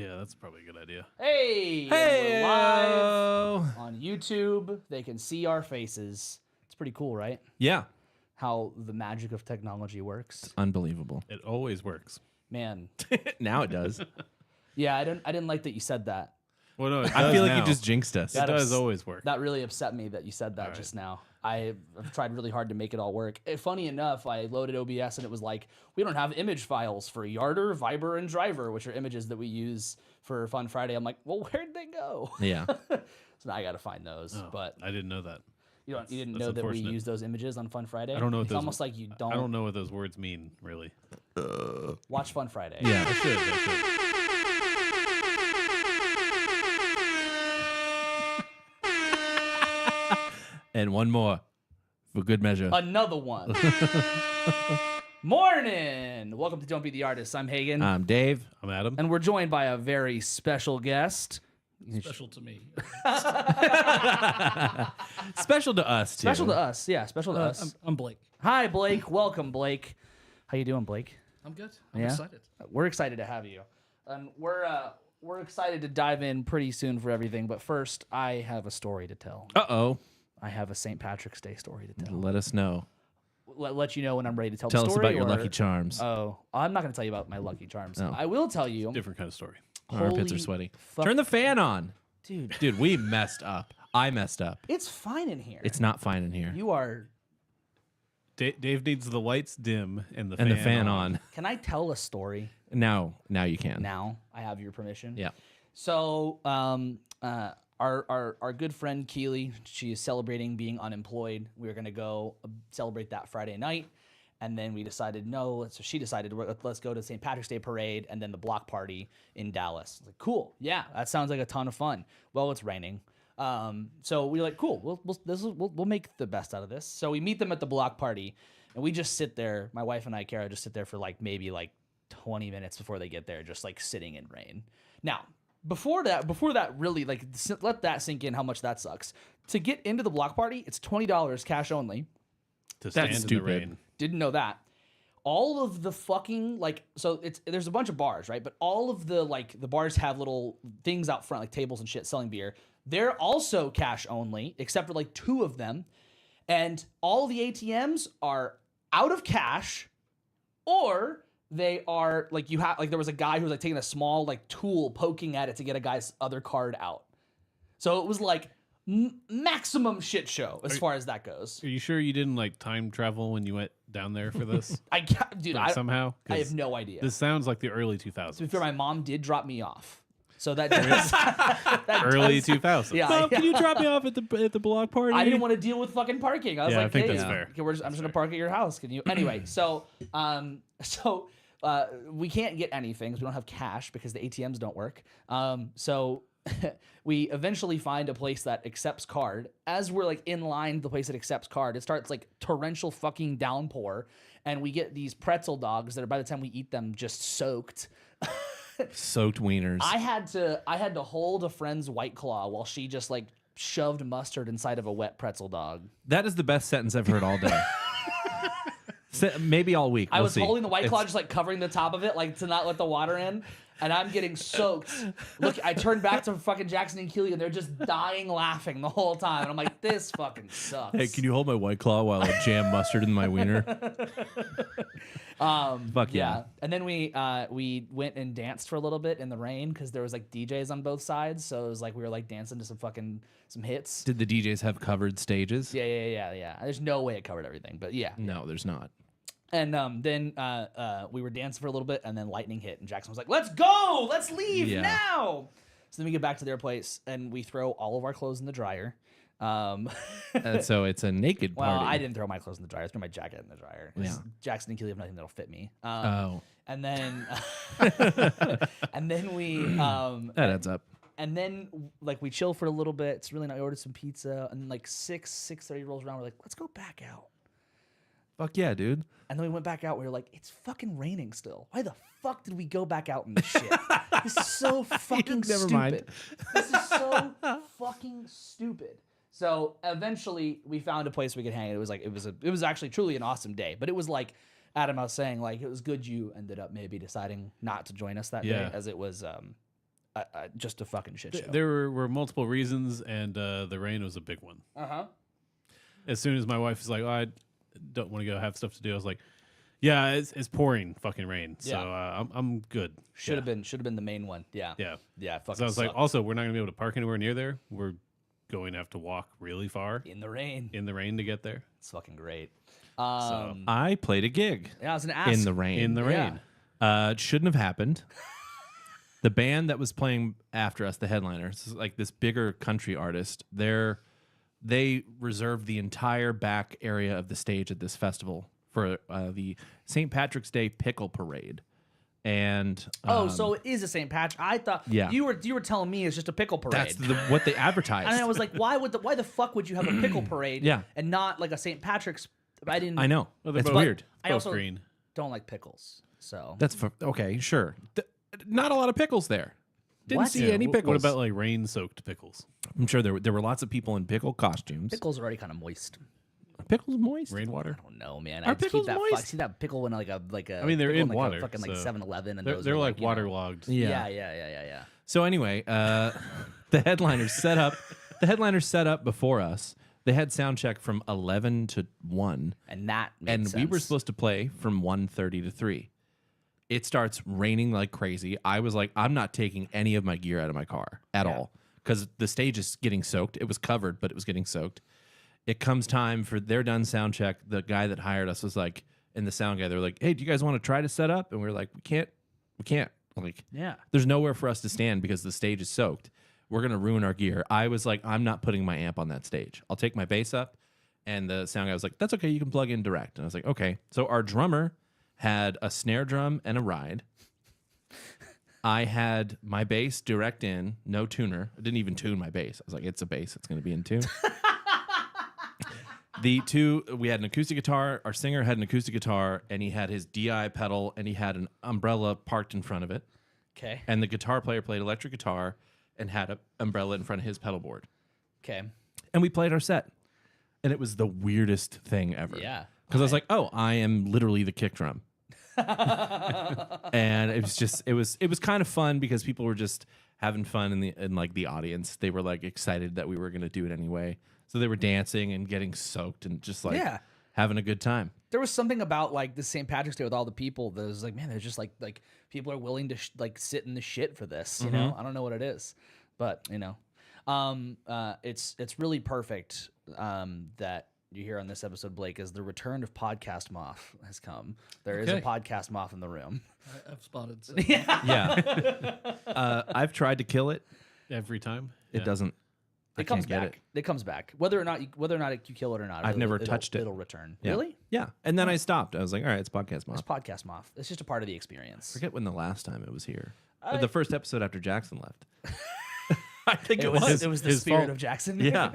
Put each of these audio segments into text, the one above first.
Yeah, that's probably a good idea. Hey, Hey, we're live on YouTube. They can see our faces. It's pretty cool, right? Yeah. How the magic of technology works. Unbelievable. It always works. Man, Now it does. yeah, I didn't like that you said that. Well, no, it I does feel like now. you just jinxed us. It does always work. That really upset me that you said that just now. I've tried really hard to make it all work. Funny enough, I loaded OBS and it was like, we don't have image files for Yarder, Viber, and Driver, which are images that we use for Fun Friday. I'm like, well, where'd they go? Yeah. So now I got to find those. Oh, but I didn't know that. you didn't That's know that we unfortunate. use those images on Fun Friday? I don't know what It's those- almost like you don't, I don't know what those words mean, really. watch Fun Friday. Yeah. I should. And one more for good measure. Another one. Morning. Welcome to Don't Be the Artist. I'm Hagen. I'm Dave. I'm Adam. And we're joined by a very special guest. Special to me. Special to us, too. Special to us. Yeah, special to us. I'm Blake. Hi, Blake. Welcome, Blake. How you doing, Blake? I'm good. I'm Yeah? excited. We're excited to have you. And we're excited to dive in pretty soon for everything. But first, I have a story to tell. Uh-oh. I have a St. Patrick's Day story to tell. Let us know. Let you know when I'm ready to tell Tell the us story. about your or- lucky charms. Oh, I'm not going to tell you about my lucky charms. Oh. I will tell you. Different kind of story. Armpits are holy sweaty. fuck- Turn the fan on. Dude, Dude, we messed up. I messed up. it's fine in here. It's not fine in here. You are. Dave needs the lights dim and the And the fan on. Can I tell a story Now you can. now? I have your permission. Yeah. So, our good friend Keely, she is celebrating being unemployed. We were gonna go celebrate that Friday night, and then we decided no. So she decided let's go to St. Patrick's Day parade and then the block party in Dallas. I was like, cool, yeah, that sounds like a ton of fun. Well, it's raining. So we were like, cool, we'll make the best out of this. So we meet them at the block party, and we just sit there. My wife and I, Kara, just sit there for maybe 20 minutes before they get there, just sitting in rain. Now, before that, really let that sink in how much that sucks. To get into the block party, it's $20 cash only. To stand That's in stupid. the rain. Didn't know that. All of the fucking there's a bunch of bars, right? But all of the bars have little things out front, like tables and shit selling beer. They're also cash only, except for 2 of them. And all the ATMs are out of cash, or they are there was a guy who was taking a small tool poking at it to get a guy's other card out. So it was maximum shit show as far as that goes. Are you sure you didn't time travel when you went down there for this? Dude, Somehow? I 'Cause have no idea. This sounds like the early 2000s. To be fair, my mom did drop me off. So that does, Early 2000s. Yeah. Mom, can you drop me off at the block party? I didn't want to deal with fucking parking. I was Yeah, I like, think hey, that's fair. okay, I'm just gonna park at your house. Can you? Anyway, so we can't get anything because we don't have cash because the ATMs don't work. So we eventually find a place that accepts card. As we're in line, the place that accepts card, it starts torrential fucking downpour, and we get these pretzel dogs that are by the time we eat them just soaked. Soaked wieners. I had to hold a friend's White Claw while she just shoved mustard inside of a wet pretzel dog. That is the best sentence I've heard all day. Maybe all week. I We'll was see. holding the White Claw, just covering the top of it, to not let the water in, and I'm getting soaked. Look, I turned back to fucking Jackson and Keely, and they're just dying laughing the whole time, and I'm like, this fucking sucks. Hey, can you hold my White Claw while I jam mustard in my wiener? Fuck yeah. And then we went and danced for a little bit in the rain because there was DJs on both sides, so it was we were dancing to some hits. Did the DJs have covered stages? Yeah. There's no way it covered everything, but yeah. No, there's not. And then we were dancing for a little bit, and then lightning hit, and Jackson was like, "Let's go! Let's leave now!" So then we get back to their place, and we throw all of our clothes in the dryer. And so it's a naked party. Well, I didn't throw my clothes in the dryer. I threw my jacket in the dryer. 'Cause Yeah. Jackson and Keely have nothing that'll fit me. Oh, And then, and then we, that adds up. and then we chill for a little bit. It's really nice. We ordered some pizza, and then 6:30 rolls around. We're like, let's go back out. Fuck yeah, dude. And then we went back out. We were like, it's fucking raining still. Why the fuck did we go back out in this shit? This is so fucking Never stupid. mind. This is so fucking stupid. So eventually we found a place we could hang. It was actually truly an awesome day. But it was Adam, I was saying, it was good you ended up maybe deciding not to join us that day, Yeah. as it was just a fucking shit show. There were multiple reasons, and the rain was a big one. As soon as my wife was like, "Oh, I don't want to go have stuff to do," I was like, "Yeah, it's pouring fucking rain, so I'm good." Should have been the main one. Yeah. Fucking So I was like, also, we're not gonna be able to park anywhere near there. We're going to have to walk really far in the rain. to get there. It's fucking great. I played a gig Yeah, I was gonna ask. in the rain. In the rain. It shouldn't have happened. The band that was playing after us, the headliners, like this bigger country artist, they reserved the entire back area of the stage at this festival for the St. Patrick's Day Pickle Parade. And so it is a St. Patrick. I thought Yeah. you were telling me it's just a pickle parade. that's what they advertised. and I was like, why the fuck would you have a pickle parade? Yeah. And not like a St. Patrick's? I didn't. I know. Well, they're It's both- weird. I also green. don't like pickles. So That's okay, sure. Not a lot of pickles there. Didn't What? see Yeah, any What pickles. about like rain-soaked pickles? I'm sure there were lots of people in pickle costumes. pickles are already kind of moist. Are pickles moist? Rainwater? I don't know, man. Are I just keep pickles that moist? see that pickle in like a I mean, they're pickle in like water, a fucking like so 7-Eleven, and They're, those they're are like you know- waterlogged. Yeah. So anyway, the headliners set up. The headliners set up before us. They had sound check from 11 to 1, And that made and we were sense. supposed to play from 1:30 to 3. It starts raining like crazy. I was like, I'm not taking any of my gear out of my car at all because the stage is getting soaked. It was covered, but it was getting soaked. It comes time for they're done sound check. The guy that hired us was like, and the sound guy, they're like, "Hey, do you guys want to try to set up?" And we are like, "We can't. Like, Yeah. there's nowhere for us to stand because the stage is soaked. We're gonna ruin our gear." I was like, "I'm not putting my amp on that stage. I'll take my bass up." And the sound guy was like, "That's okay. You can plug in direct." And I was like, "Okay." So our drummer had a snare drum and a ride. I had my bass direct in, no tuner. I didn't even tune my bass. I was like, "It's a bass. It's going to be in tune." We had an acoustic guitar. Our singer had an acoustic guitar, and he had his DI pedal, and he had an umbrella parked in front of it. Okay. And the guitar player played electric guitar and had an umbrella in front of his pedal board. Okay. And we played our set. And it was the weirdest thing ever. Yeah. Because I was like, "Oh, I am literally the kick drum." And it was kind of fun because people were just having fun in the audience. They were like excited that we were going to do it anyway. So they were dancing and getting soaked and just like having a good time. There was something about like the St. Patrick's Day with all the people that was like, man, they're just like people are willing to like sit in the shit for this. You know, I don't know what it is, but you know, it's really perfect that you hear on this episode, Blake, is the return of Podcast Moth has come. There is a Okay. Podcast Moth in the room. I've spotted. So. Yeah. I've tried to kill it. Every time. It doesn't. I It comes can't get back. it. It comes back. Whether or not you kill it or not. I've never touched it. It'll return. Yeah. Really? Yeah. And then I stopped. I was like, all right, it's Podcast It's Moth. Podcast Moth. It's just a part of the experience. Forget when the last time it was here. I- The first episode after Jackson left. I think It was the his spirit fault. of Jackson. Yeah.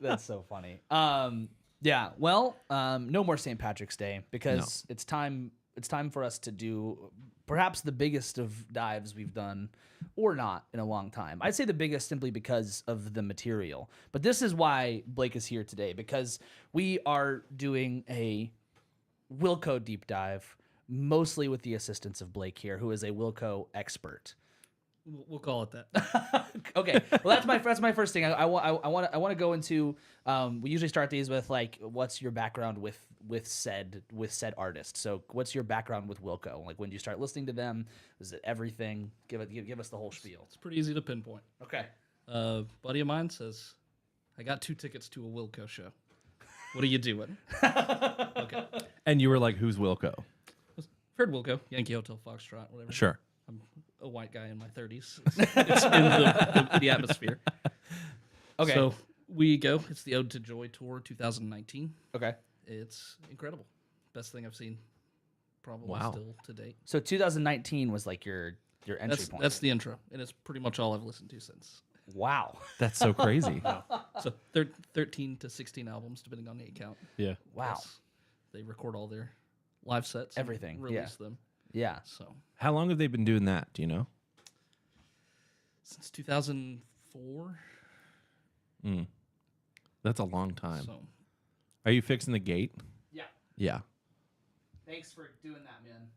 That's so funny. Yeah. Well, no more St. Patrick's Day because it's time. It's time for us to do perhaps the biggest of dives we've done, or not, in a long time. I'd say the biggest simply because of the material. But this is why Blake is here today, because we are doing a Wilco deep dive, mostly with the assistance of Blake here, who is a Wilco expert. We'll call it that. Okay, well that's my first thing. I want to go into. We usually start these with like, what's your background with said artist? So what's your background with Wilco? Like, when did you start listening to them? Was it everything? Give us the whole spiel. It's pretty easy to pinpoint. Okay. Buddy of mine says, "I got 2 tickets to a Wilco show. What are you doing?" Okay. And you were like, who's Wilco? Heard Wilco, Yankee Hotel Foxtrot, whatever. Sure. I'm a white guy in my 30s. It's in the atmosphere. Okay. So we go. It's the Ode to Joy tour 2019. Okay. It's incredible. Best thing I've seen probably Wow. still to date. So 2019 was like your entry point. That's the intro, and it's pretty much all I've listened to since. Wow. That's so crazy. So 13 to 16 albums, depending on the account. Yeah. Wow. Plus, they record all their live sets. and Everything, yeah. Release them. Yeah. So How long have they been doing that? Do you know? since 2004. That's a long time. So Are you fixing the gate? Yeah. Yeah. Thanks for doing that, man.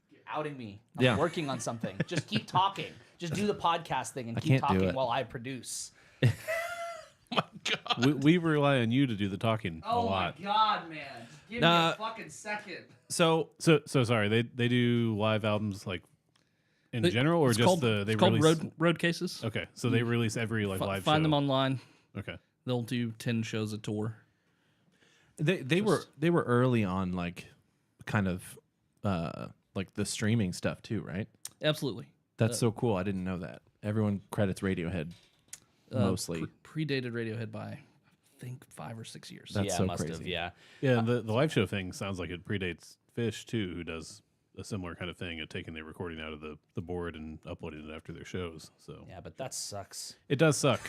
Here. outing me. I'm Yeah. working on something. Just keep talking. Just do the podcast thing and keep can't do talking it. while I produce. We rely on you to do the talking a lot. god, man! Just give me a fucking second. So So sorry, they do live albums like in general, or It's just called, they it's called release? road cases. Okay, so they release every like live Find show. them online. Okay, They'll do 10 shows a tour. they were early on, like kind of like the streaming stuff too, right? Absolutely. That's so cool. I didn't know that. Everyone credits Radiohead mostly. Predated Radiohead by, I think, 5 or 6 years. That's yeah, so must crazy. have. Yeah. yeah. And the live show thing sounds like it predates Fish too, who does a similar kind of thing of taking their recording out of the board and uploading it after their shows. So Yeah, but that sucks. it does suck,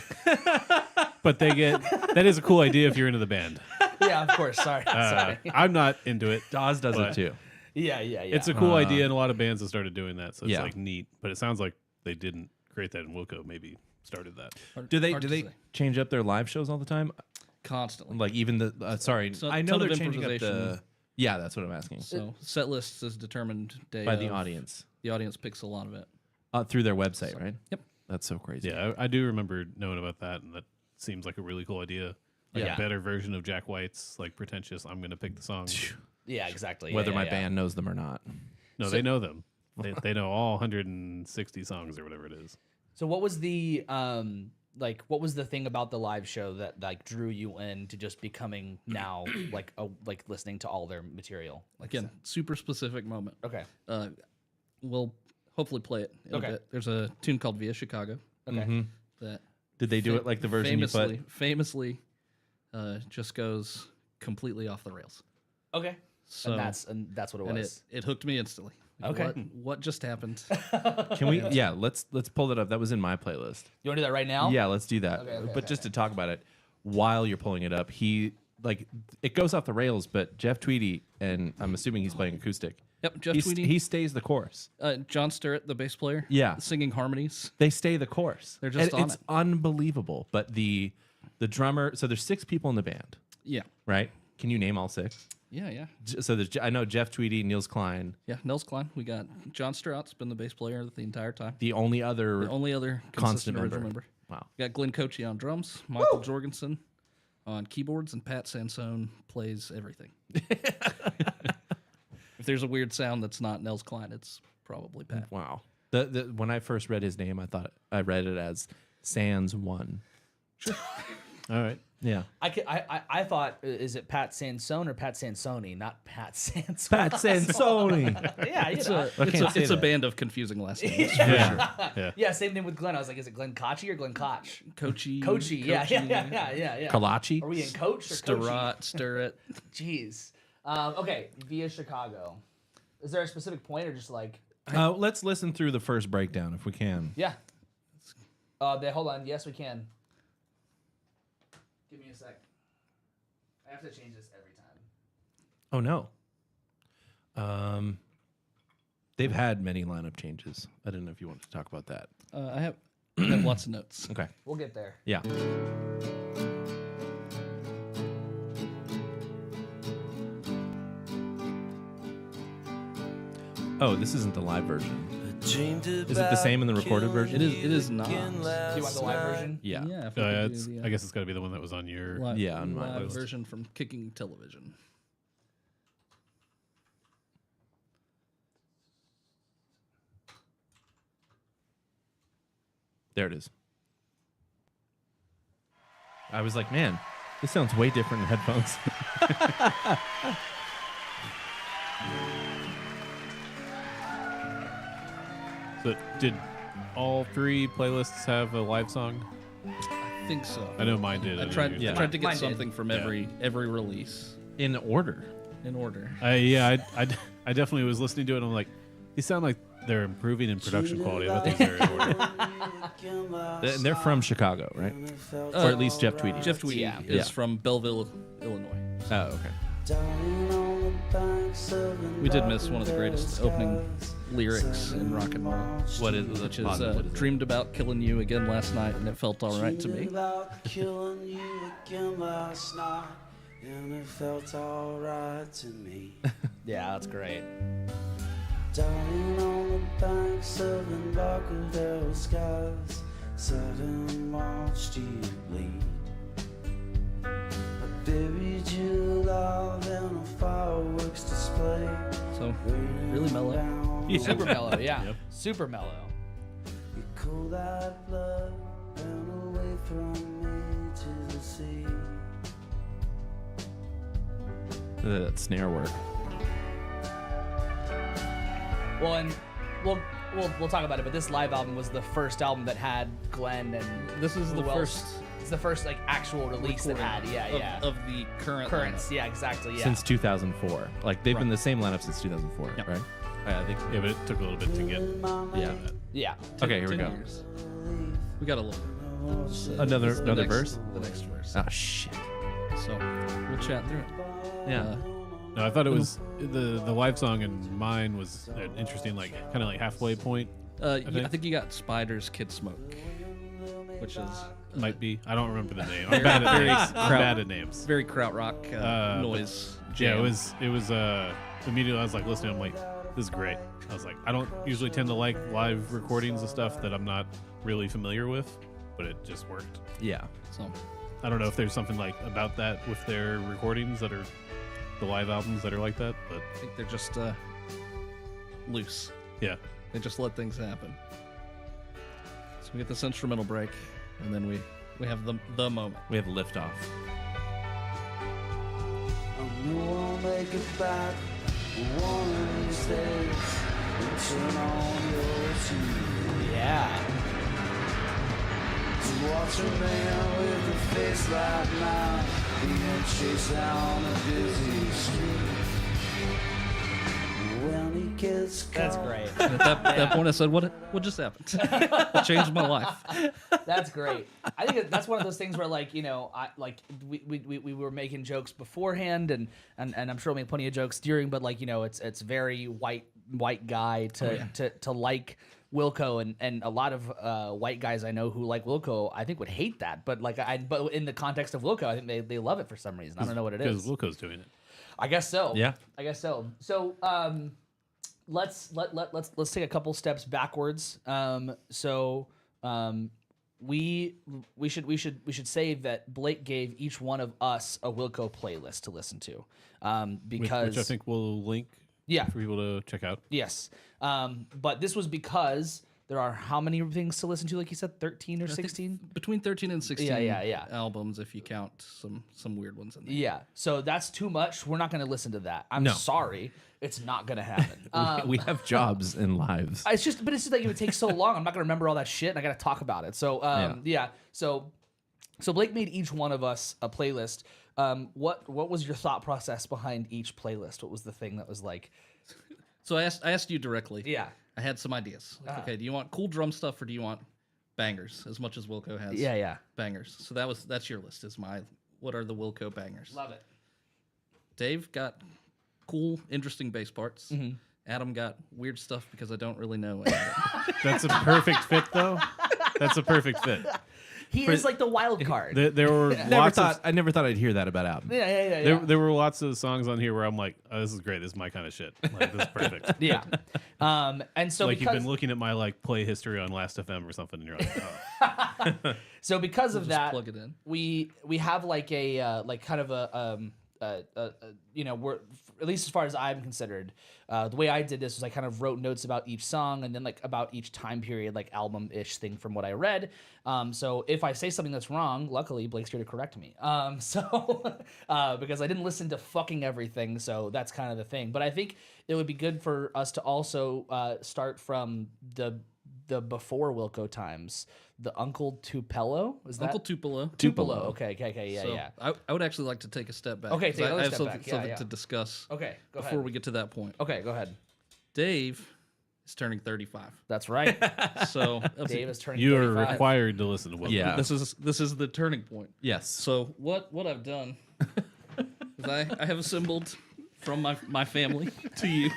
but that is a cool idea if you're into the band. Yeah, of course. Sorry. Sorry. I'm not into it. Dawes does But- it too. Yeah. It's a cool idea, and a lot of bands have started doing that, so it's Yeah. like neat. But it sounds like they didn't create that, and Wilco maybe started that. Do they Hard to say. change up their live shows all the time? Constantly. Like even the sorry, So- I know ton they're of changing up the. improvisation. Yeah, that's what I'm asking. So set lists is determined day By the of. audience The audience picks a lot of it. through their website, right? Yep. That's so crazy. Yeah, I do remember knowing about that, and that seems like a really cool idea. Like Yeah. a better version of Jack White's like pretentious. I'm going to pick the songs. Yeah, exactly. Whether yeah, my yeah. band knows them or not. No, they know them. They know all 160 songs or whatever it is. So what was the what was the thing about the live show that like drew you in to just becoming now like listening to all their material? Like Again, super specific moment. Okay. We'll hopefully play it in Okay. a bit. There's a tune called Via Chicago Okay. that Did they do it like the version you put? famously just goes completely off the rails. Okay. So And that's what it and was. it hooked me instantly. Like, Okay. what just happened? Can we? Yeah, let's pull that up. That was in my playlist. You want to do that right now? Yeah, let's do that. Okay, But just to talk about it, while you're pulling it up, it goes off the rails. But Jeff Tweedy, and I'm assuming he's playing acoustic. Yep, Jeff He Tweedy. stays the course. John Sturrett, the bass player. Yeah. Singing harmonies. They stay the course. They're just And on it's it. unbelievable. But the drummer. So there's 6 people in the band, Yeah. right? Can you name all 6? Yeah. So I know Jeff Tweedy, Niels Klein. Yeah, Nels Klein. We got John Sturrett's been the bass player the entire time. The only other The only other constant consistent member. original member. Wow. We got Glenn Cochee on drums, Michael Jorgensen on keyboards, and Pat Sansone plays everything. If there's a weird sound that's not Nels Klein, it's probably Pat. Wow. The when I first read his name, I read it as Sans One. All right. Yeah. I thought, is it Pat Sansone or Pat Sansoni, not Pat Sansone? Pat Sansoni. Yeah, you know. can't It's say a that. band of confusing last names. Yeah. Yeah, same name with Glenn. I was like, is it Glenn Kochie or Glenn Koch? Cochee. Kochie, yeah. Kalachi. Are we in Coach or Kochie? Sturrett. Jeez. Okay, Via Chicago. Is there a specific point or just like, Let's listen through the first breakdown if we can. yeah. Hold on. Yes, we can. Give me a sec. I have to change this every time. Oh no. They've had many lineup changes. I didn't know if you wanted to talk about that. I have lots of notes. Okay. We'll get there. Yeah. Oh, this isn't the live version. Is it the same in the recorded version? It is not. Do you want the live version? Yeah. Yeah, if we could It's, do I guess it's got to be the one that was on your. live, Yeah, on my live list. version from Kicking Television. There it is. I was like, man, this sounds way different in headphones. So did all 3 playlists have a live song? I think so. I know mine did. I know tried. yours I did. tried to get Mine did. something from every release In order. in order. I definitely was listening to it, and I'm like, these sound like they're improving in production quality. I bet these are in order. And they're from Chicago, right? Or at least Jeff Tweedy. Jeff Tweedy Yeah. is Yeah. from Belleville, Illinois. Oh, okay. We did miss one of the greatest opening lyrics in rock and roll, What is which is dreamed about killing you again last night, and it felt all right to me. Killing you again last night, and it felt alright to me. Yeah, that's great. Dying on the banks of Embarcadero skies, sat and watched you bleed. I buried you alive in a fireworks display. So really mellow. Yeah. Super mellow, yeah. Yep. Super mellow. You cool that blood ran away from me to the sea. That snare work. Well, and we'll talk about it, but this live album was the first album that had Glenn and This is the who else? first It's the first like actual release that had, of the current currents. lineup. Yeah, exactly. Yeah. Since 2004. Like, they've been the same lineup since 2004, Yep. right? I think. Yeah, but it took a little bit to get. Yeah. yeah. Okay, here we 10 go. years. We got a little. Another The next- verse? The next verse. Oh, shit. So we'll chat through it. Yeah. No, I thought it was the live song and mine was an interesting, like kind of like halfway point. I think- think you got Spider's Kid Smoke, which is Might be. I don't remember the name. I'm bad at names. I'm bad at names. very krautrock noise. Yeah, Jam. it was immediately I was like listening. I'm like, this is great. I was like, I don't usually tend to like live recordings of stuff that I'm not really familiar with, but it just worked. Yeah. So I don't know if there's something like about that with their recordings that are the live albums that are like that, but I think they're just loose. yeah. They just let things happen. So we get this instrumental break, and then we have the moment. We have liftoff. I know I'll make it back one of these days and turn on your TV. Yeah. To watch a man with a face like mine being chased down a busy street. When he gets That's caught, great. At that point, I said, "What just happened? It changed my life." That's great. I think that's one of those things where, like, you know, we were making jokes beforehand, and I'm sure we'll make plenty of jokes during, but like, you know, it's very white guy to like Wilco, and a lot of white guys I know who like Wilco, I think would hate that, but like but in the context of Wilco, I think they love it for some reason. I don't know what it Because is. Wilco's doing it. I guess so. Yeah. I guess so. So let's take a couple steps backwards. We should say that Blake gave each one of us a Wilco playlist to listen to. Because Which I think we'll link yeah. for people to check out. Yes. But this was because there are how many things to listen to, like you said, 13 or 16? Between 13 and 16 Yeah. albums, if you count some weird ones in there. Yeah. So that's too much. We're not going to listen to that. I'm No. sorry. It's not going to happen. We have jobs and lives. It's just like it would take so long. I'm not gonna remember all that shit, and I gotta talk about it. So yeah. So Blake made each one of us a playlist. What was your thought process behind each playlist? What was the thing that was like? So I asked you directly. Yeah. I had some ideas. Like, okay, do you want cool drum stuff or do you want bangers? As much as Wilco has. Yeah. Bangers. So that's your list. What are the Wilco bangers? Love it. Dave got cool, interesting bass parts. Mm-hmm. Adam got weird stuff because I don't really know any of it. That's a perfect fit, though. That's a perfect fit. He is like the wild card. There were I never thought I'd hear that about Adam. Yeah. there were lots of songs on here where I'm like, oh, this is great. This is my kind of shit. Like, this is perfect. Yeah. And so Like because, you've been looking at my like play history on Last FM or something, and you're like, oh. so because of Just that, plug it in. we have like a like kind of a you know, we're at least as far as I'm considered, the way I did this was I kind of wrote notes about each song and then like about each time period, like album-ish thing from what I read. So if I say something that's wrong, luckily Blake's here to correct me. Because I didn't listen to fucking everything, so that's kind of the thing. But I think it would be good for us to also start from the before Wilco times. The Uncle Tupelo, is that Uncle Tupelo. Tupelo? Okay, yeah, So yeah. I would actually like to take a step back. Okay, 'cause take another I have step back. Yeah, something yeah. to discuss Okay, go before ahead. we get to that point. Okay, go ahead. Dave is turning 35. That's right. So Dave is turning You are 35. required to listen to Wilco. Yeah. this is the turning point. Yes. So what I've done is I have assembled from my family to you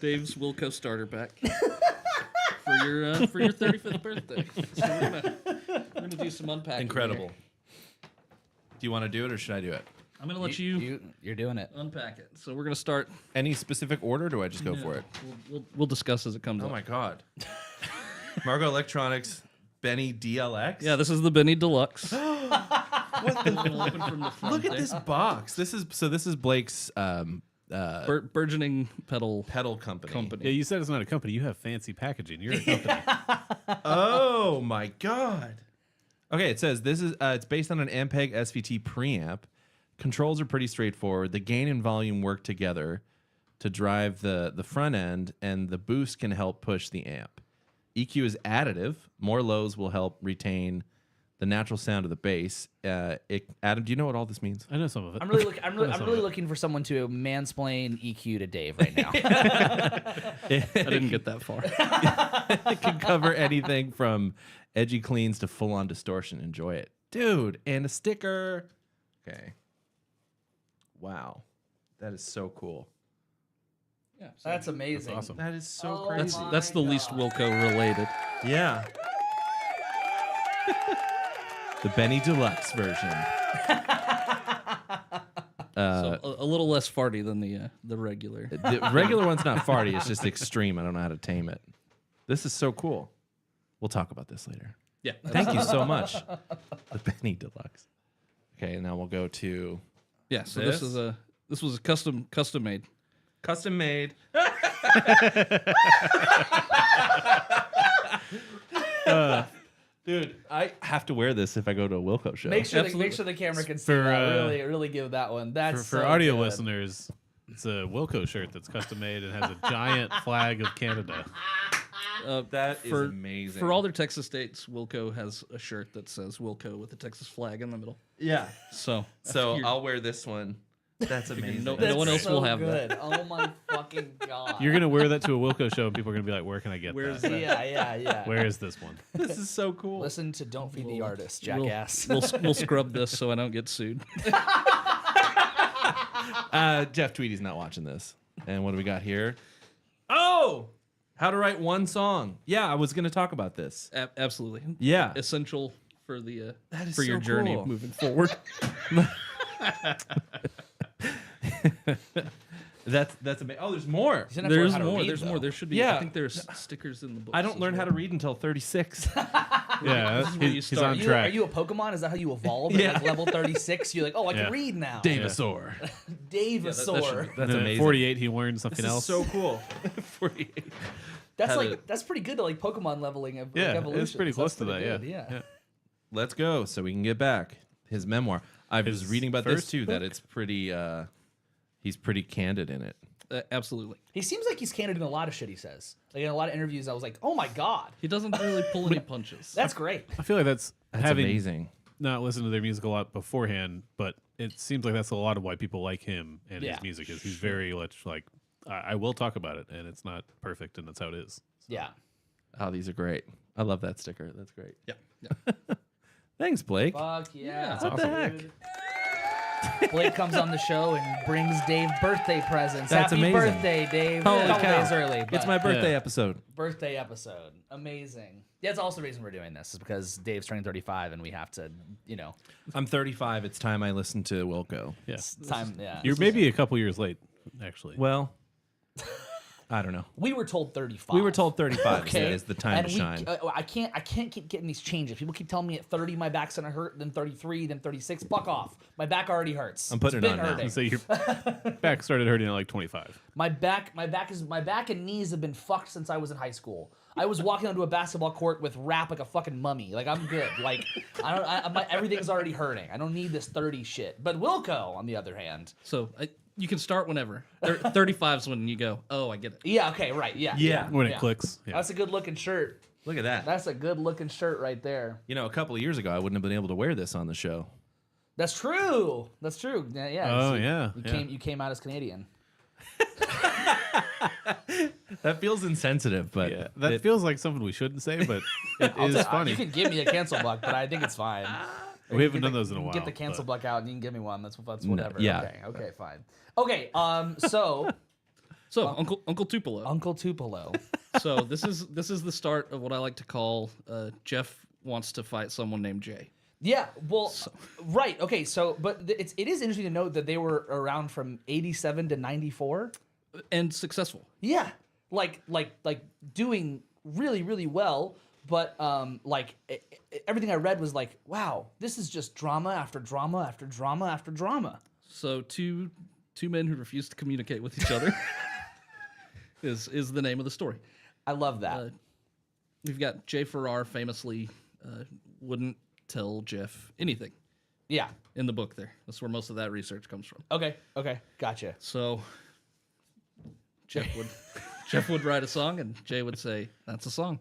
Dave's Wilco starter pack for your 35th birthday. So we're gonna do some unpacking. Incredible. here. Do you want to do it or should I do it? I'm gonna let You're doing it. unpack it. So we're gonna start. Any specific order? Or do I just go for it? We'll discuss as it comes Oh up. my god. Margo Electronics, Benny DLX. Yeah, this is the Benny Deluxe. What the Open from the front Look at there. this box. This is Blake's Burgeoning pedal pedal company. Yeah, you said it's not a company. You have fancy packaging. You're a company. Oh my god. Okay, it says this is it's based on an Ampeg SVT preamp. Controls are pretty straightforward. The gain and volume work together to drive the front end, and the boost can help push the amp. EQ is additive. More lows will help retain the natural sound of the bass. Adam, do you know what all this means? I know some of it. I'm really looking for someone to mansplain EQ to Dave right now. I didn't get that far. It can cover anything from edgy cleans to full-on distortion. Enjoy it. Dude, and a sticker. Okay. Wow. That is so cool. Yeah, so That's amazing. That's awesome. That is so Oh crazy. that's the least Wilco related. Yeah. The Benny Deluxe version. So a little less farty than the regular. The regular one's not farty. It's just extreme. I don't know how to tame it. This is so cool. We'll talk about this later. Yeah. Thank you so much. The Benny Deluxe. Okay, and now we'll go to Yeah. So This? this was a custom made. custom made. Dude, I have to wear this if I go to a Wilco show. Make sure Absolutely. the camera can see For, that. Really give that one. That's For so audio good. listeners, it's a Wilco shirt that's custom made and has a giant flag of Canada. That is for, amazing. For all their Texas states, Wilco has a shirt that says Wilco with the Texas flag in the middle. Yeah. So So I'll wear this one. That's amazing. no That's one else so will have good. that. Oh my fucking god. You're gonna wear that to a Wilco show, and people are gonna be like, "Where can I get Where's that? Yeah. Where is this one?" This is so cool. Listen to Don't Feed the Artist, We'll- jackass. We'll scrub this so I don't get sued. Jeff Tweedy's not watching this. And what do we got here? Oh, how to write one song. Yeah, I was going to talk about this. Absolutely. Yeah. Essential for the That is for your so journey cool. moving forward. That's amazing. Oh, there's more. You didn't have to learn There's how to more. read, There's though. more. There should be. Yeah. I think there's stickers in the book. I don't learn how to read until 36. Yeah, This is where you he's start. on Are track. you a Pokemon? Is that how you evolve? At Yeah. like level 36, you're like, oh, I Yeah. can read now. Dinosaur. Davesaur. should That's And then amazing. At 48, he learned something This is else. so cool. 48. That's How like to- that's pretty good to like Pokemon leveling of yeah, evolution. it's pretty close to that. Yeah. Let's go so we can get back. His memoir. I was His reading about this first too, that book? it's pretty, he's pretty candid in it. Absolutely. He seems like he's candid in a lot of shit he says. Like in a lot of interviews, I was like, oh my god, He doesn't really pull any punches. that's great. I feel like that's having amazing. not listened to their music a lot beforehand, but it seems like that's a lot of why people like him and Yeah. his music. Is he's very much like I will talk about it, and it's not perfect, and that's how it is. Yeah. Oh, these are great. I love that sticker. That's great. Yeah. Yeah. Thanks, Blake. Fuck yeah. What the heck? Blake comes on the show and brings Dave birthday presents. That's Happy amazing. birthday, Dave. Holy a couple cow. days early. It's but my birthday Yeah. episode. birthday episode. Amazing. Yeah, that's also the reason we're doing this is because Dave's turning 35 and we have to, I'm 35. It's time I listen to Wilco. Yeah, it's time. Yeah. you're maybe a couple years late, actually. Well, I don't know. We were told 35. We were told 35 Okay. is the time and to shine. I can't keep getting these changes. People keep telling me at 30 my back's gonna hurt, then 33, then 36. Fuck off. My back already hurts. I'm putting It's it been on now. hurting. So your back started hurting at like 25. My back and knees have been fucked since I was in high school. I was walking onto a basketball court with wrap like a fucking mummy. Like I'm good. Like everything's already hurting. I don't need this 30 shit. But Wilco, on the other hand, So you can start whenever. 35's when you go, oh, I get it. yeah, okay, right, yeah, Yeah. When it yeah. clicks. Yeah. That's a good looking shirt. Look at that. That's a good looking shirt right there. You know, a couple of years ago, I wouldn't have been able to wear this on the show. That's true. That's true. Yeah. yeah. Oh, So yeah, You yeah. came out as Canadian. That feels insensitive, but Yeah, that it- feels like something we shouldn't say, but it is funny. You can give me a cancel buck, but I think it's fine. We haven't Get done the- those in a while. Get the cancel but- buck out, and you can give me one. That's whatever. yeah. Okay. Fine. Okay. So So Uncle Tupelo. Uncle Tupelo. So this is the start of what I like to call Jeff wants to fight someone named Jay. Yeah, well, right. Okay, so but it is interesting to note that they were around from 87 to 94. And successful. Yeah, like doing really really well. But everything I read was like, wow, this is just drama after drama after drama after drama. So two men who refuse to communicate with each other is the name of the story. I love that. We've got Jay Farrar famously wouldn't tell Jeff anything Yeah. in the book there. That's where most of that research comes from. Okay. Gotcha. So Jeff would write a song and Jay would say, "That's a song,"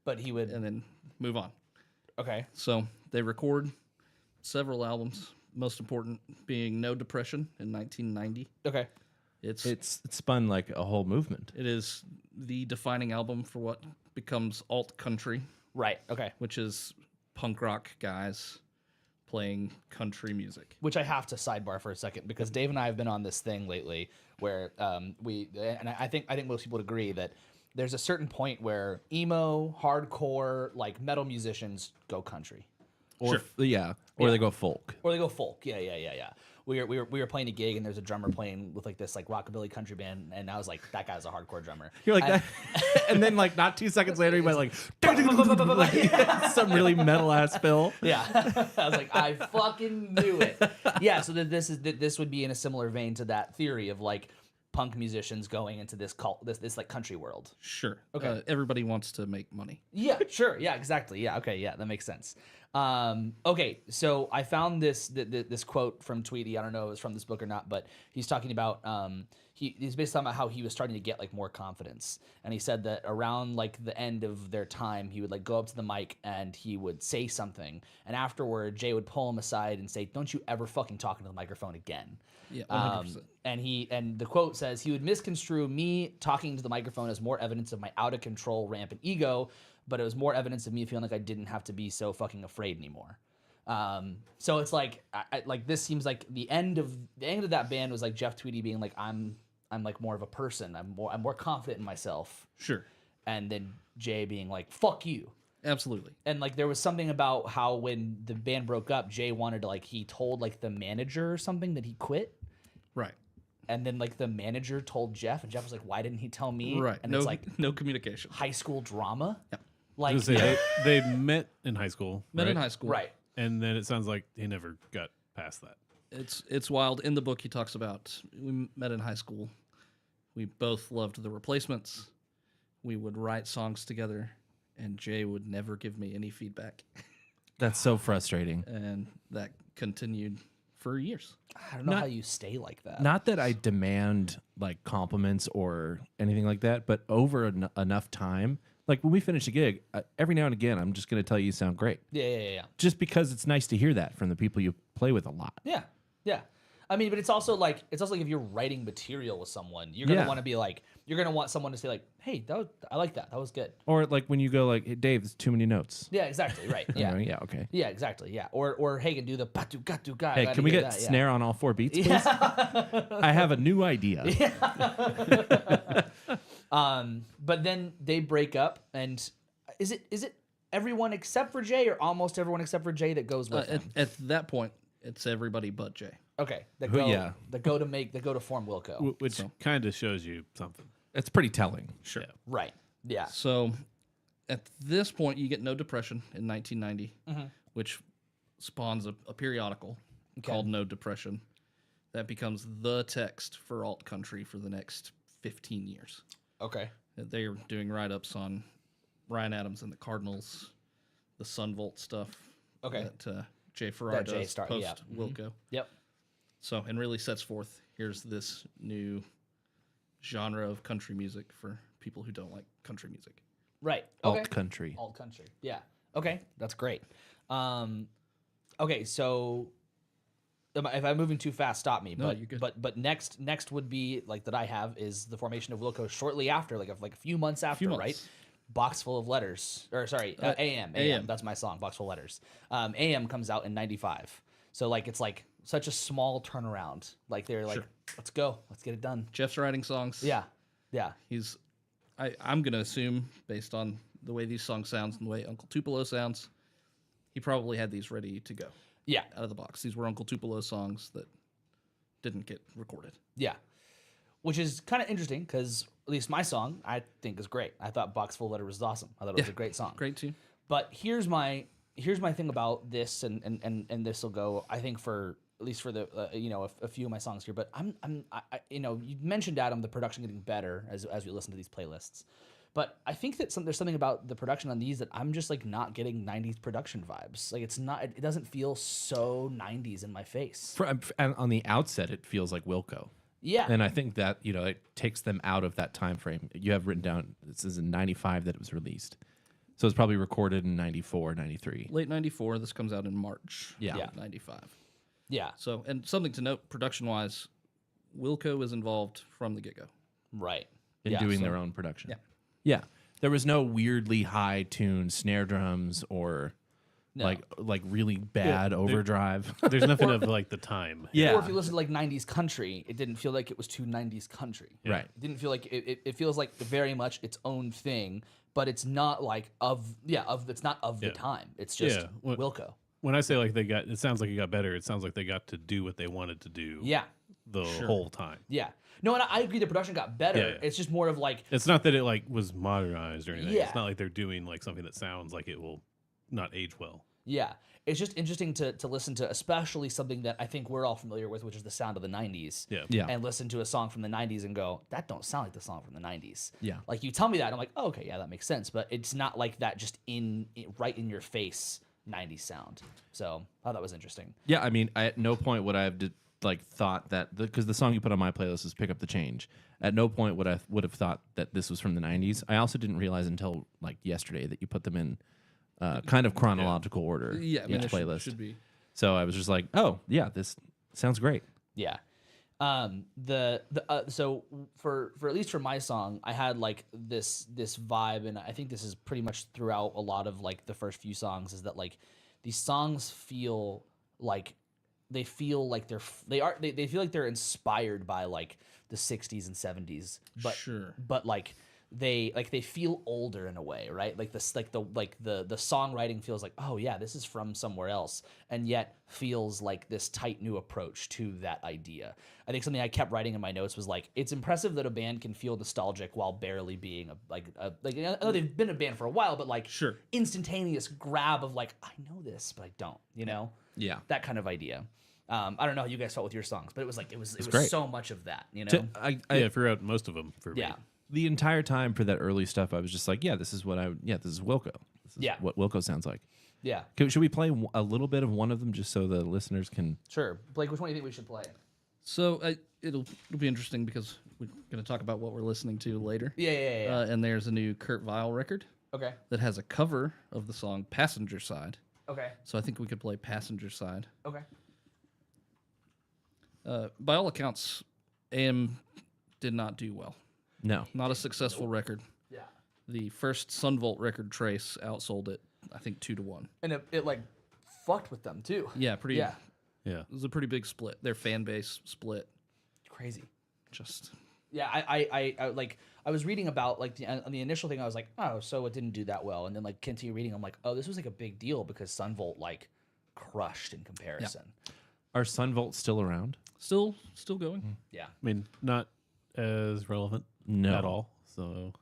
But he would. and then move on. Okay. So they record several albums, most important being No Depression in 1990. Okay. It's spun like a whole movement. It is the defining album for what becomes alt country, Right. Okay. which is punk rock guys playing country music. Which I have to sidebar for a second because Dave and I have been on this thing lately where I think most people would agree that there's a certain point where emo, hardcore, like metal musicians go country. Or they go folk. Or they go folk. Yeah. We were playing a gig and there's a drummer playing with like this like rockabilly country band and I was like, that guy's a hardcore drummer. You're like that, and then like not 2 seconds later, you went like some really metal ass fill. Yeah, I was like, I fucking knew it. Yeah, so this would be in a similar vein to that theory of like punk musicians going into this this like country world. Sure. Okay. Everybody wants to make money. Yeah, sure. Yeah, exactly. Yeah, okay. Yeah, that makes sense. Okay, so I found this quote from Tweety. I don't know if it was from this book or not, but he's talking about he's basically talking about how he was starting to get like more confidence, and he said that around like the end of their time, he would like go up to the mic and he would say something, and afterward Jay would pull him aside and say, "Don't you ever fucking talk into the microphone again." Yeah, 100%. And the quote says he would misconstrue me talking to the microphone as more evidence of my out of control rampant ego, but it was more evidence of me feeling like I didn't have to be so fucking afraid anymore. So it's like like this seems like the end of that band was like Jeff Tweedy being like I'm like more of a person. I'm more confident in myself. Sure. And then Jay being like, fuck you. Absolutely. And like there was something about how when the band broke up, Jay wanted to like he told like the manager or something that he quit. Right. And then like the manager told Jeff, and Jeff was like, "Why didn't he tell me?" Right. And no, it's like no communication. high school drama. Yep. Like They met in high school. Met in right? high school. right. And then it sounds like he never got past that. It's wild. In the book, he talks about we met in high school. We both loved the Replacements. We would write songs together, and Jay would never give me any feedback. That's so frustrating. And that continued for years. I don't know how you stay like that. Not that I demand like compliments or anything like that, but over enough time, like when we finish a gig, every now and again, I'm just going to tell you sound great. Yeah. Just because it's nice to hear that from the people you play with a lot. Yeah. I mean, but it's also like if you're writing material with someone, you're gonna want to be like you're gonna want someone to say like, "Hey, I like that. That was good." Or like when you go like, "Hey, Dave, there's too many notes." Yeah, exactly. Right. Yeah. Yeah, okay. Yeah, exactly. Yeah. Or Hagen do the batu gatu guy. Hey, can we get snare on all 4 beats, please? I have a new idea. But then they break up, and is it everyone except for Jay, or almost everyone except for Jay that goes with him? At that point, it's everybody but Jay. Okay, that Who- go yeah. that go to form Wilco. Which kind of shows you something. It's pretty telling. Sure. Yeah. Right. Yeah. So at this point, you get No Depression in 1990, which spawns a periodical called No Depression that becomes the text for alt country for the next 15 years. Okay. They are doing write-ups on Ryan Adams and the Cardinals, the Sunvolt stuff. Okay. That Jay Farrar That Jay does start- post yeah. Wilco. Yep. So, and really sets forth, here's this new genre of country music for people who don't like country music. Right. Okay. Alt country. Alt country. Yeah. Okay. That's great. Okay. So if I'm moving too fast, stop me. No, But you're good. but next would be like that I have is the formation of Wilco shortly after, like a few months after, months. right? Box Full of Letters, or sorry, AM. That's my song, Box Full of Letters. AM comes out in '95. So like it's like such a small turnaround. Like they're like, let's go, let's get it done. Jeff's writing songs. Yeah. I'm going to assume, based on the way these songs sounds and the way Uncle Tupelo sounds, he probably had these ready to go Yeah. out of the box. These were Uncle Tupelo's songs that didn't get recorded. Yeah. Which is kind of interesting because at least my song I think is great. I thought Box Full Letter was awesome. I thought it was a great song. Great tune. But here's my thing about this, and this will go, I think, for at least for the a few of my songs here. But you mentioned, Adam, the production getting better as we listen to these playlists. But I think that there's something about the production on these that I'm just like not getting 90s production vibes. Like it doesn't feel so 90s in my face. And on the outset, it feels like Wilco. Yeah. And I think that, it takes them out of that time frame. You have written down, this is in 95 that it was released. So it's probably recorded in 94, 93. Late 94. This comes out in March. Yeah. Yeah. Of 95. Yeah. So, and something to note, production-wise, Wilco is involved from the get-go. Right. In Yeah, doing so- their own production. Yeah. Yeah. There was no weirdly high tuned snare drums or No. like really bad overdrive. There's nothing of like the time. Or if you listen to like 90s country, it didn't feel like it was too 90s country. Right. It didn't feel like it feels like very much its own thing, but it's not like it's not of the time. It's just Yeah. Well- Wilco. When I say like it sounds like it got better. It sounds like they got to do what they wanted to do. Yeah. The whole time. Yeah. No, and I agree the production got better. Yeah, yeah. It's just more of like It's not that it like was modernized or anything. Yeah. It's not like they're doing like something that sounds like it will not age well. yeah. It's just interesting to listen to, especially something that I think we're all familiar with, which is the sound of the 90s. Yeah. Yeah. And listen to a song from the 90s and go, that don't sound like the song from the 90s. Yeah. Like you tell me that, I'm like, oh, okay, yeah, that makes sense. But it's not like that just right in your face 90s sound. So I thought that was interesting. Yeah, I mean, at no point would I have thought that because the song you put on my playlist is "Pick Up the Change." At no point would have thought that this was from the '90s. I also didn't realize until like yesterday that you put them in kind of chronological order. Yeah, I mean, each it playlist. should be. So I was just like, oh yeah, this sounds great. Yeah. So for at least for my song, I had like this vibe, and I think this is pretty much throughout a lot of like the first few songs, is that like these songs feel like they feel like they feel like they're inspired by like the 60s and 70s, but Sure. but like they feel older in a way, right? Like the songwriting feels like, oh yeah, this is from somewhere else, and yet feels like this tight new approach to that idea. I think something I kept writing in my notes was like, it's impressive that a band can feel nostalgic while barely being I know they've been a band for a while, but like Sure. instantaneous grab of like, I know this, but I don't, Yeah. that kind of idea. I don't know how you guys felt with your songs, but it was like it was great. so much of that, Yeah, throughout most of them for me. Yeah. The entire time for that early stuff, I was just like, yeah, this is what this is Wilco. This is Yeah. what Wilco sounds like. Yeah. Should we play a little bit of one of them just so the listeners can? Sure. Blake, which one do you think we should play? So it'll be interesting because we're going to talk about what we're listening to later. Yeah. And there's a new Kurt Weill record Okay. that has a cover of the song Passenger Side. Okay. So I think we could play Passenger Side. Okay. By all accounts, AM did not do well. No. Not a successful record. Yeah. The first Sunvolt record, Trace, outsold it, I think, 2-1. And it like fucked with them too. Yeah, pretty. Yeah. Yeah. It was a pretty big split. Their fan base split. Crazy. Just Yeah, I was reading about like on the initial thing, I was like, oh, so it didn't do that well, and then like continue reading, I'm like, oh, this was like a big deal because Sunvolt like crushed in comparison. Are Sunvolt still around? still going. Yeah. I mean, not as relevant No. at all. So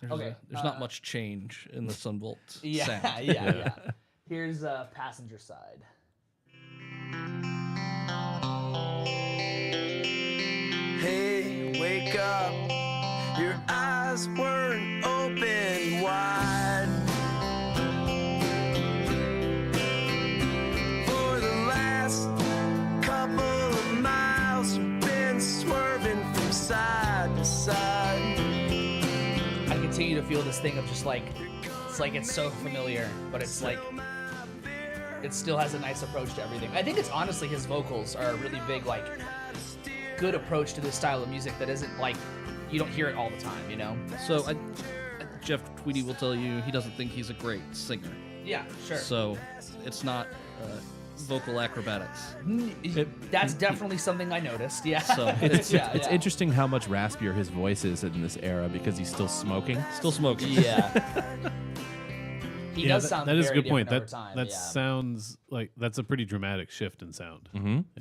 Okay, There's not much change in the Sunvolt Yeah, sound. yeah. Here's Passenger Side. Hey, wake up. Your eyes weren't open wide. For the last couple of miles, you've been swerving from side to side. I continue to feel this thing of just like it's so familiar, but it's like it still has a nice approach to everything. I think it's honestly his vocals are a really big like good approach to this style of music that isn't like you don't hear it all the time, So Jeff Tweedy will tell you he doesn't think he's a great singer. Yeah, sure. So it's not vocal acrobatics. That's definitely something I noticed. Yeah. So It's Yeah. interesting how much raspier his voice is in this era because he's still smoking. Still smoking. Yeah. He does sound that is a very good point. different That over time. that yeah. sounds like that's a pretty dramatic shift in sound.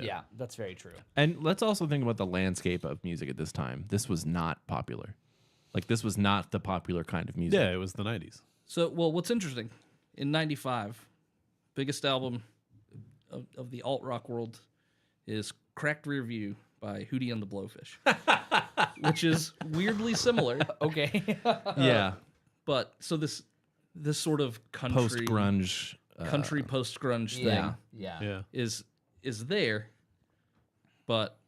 Yeah, that's very true. And let's also think about the landscape of music at this time. This was not popular. Like, this was not the popular kind of music. Yeah, it was the 90s. So, well, what's interesting, in '95, biggest album of the alt rock world is "Cracked Rear View" by Hootie and the Blowfish, which is weirdly similar. Okay. Yeah. But so this sort of country Post grunge. post grunge yeah. thing Yeah. Yeah. is there, but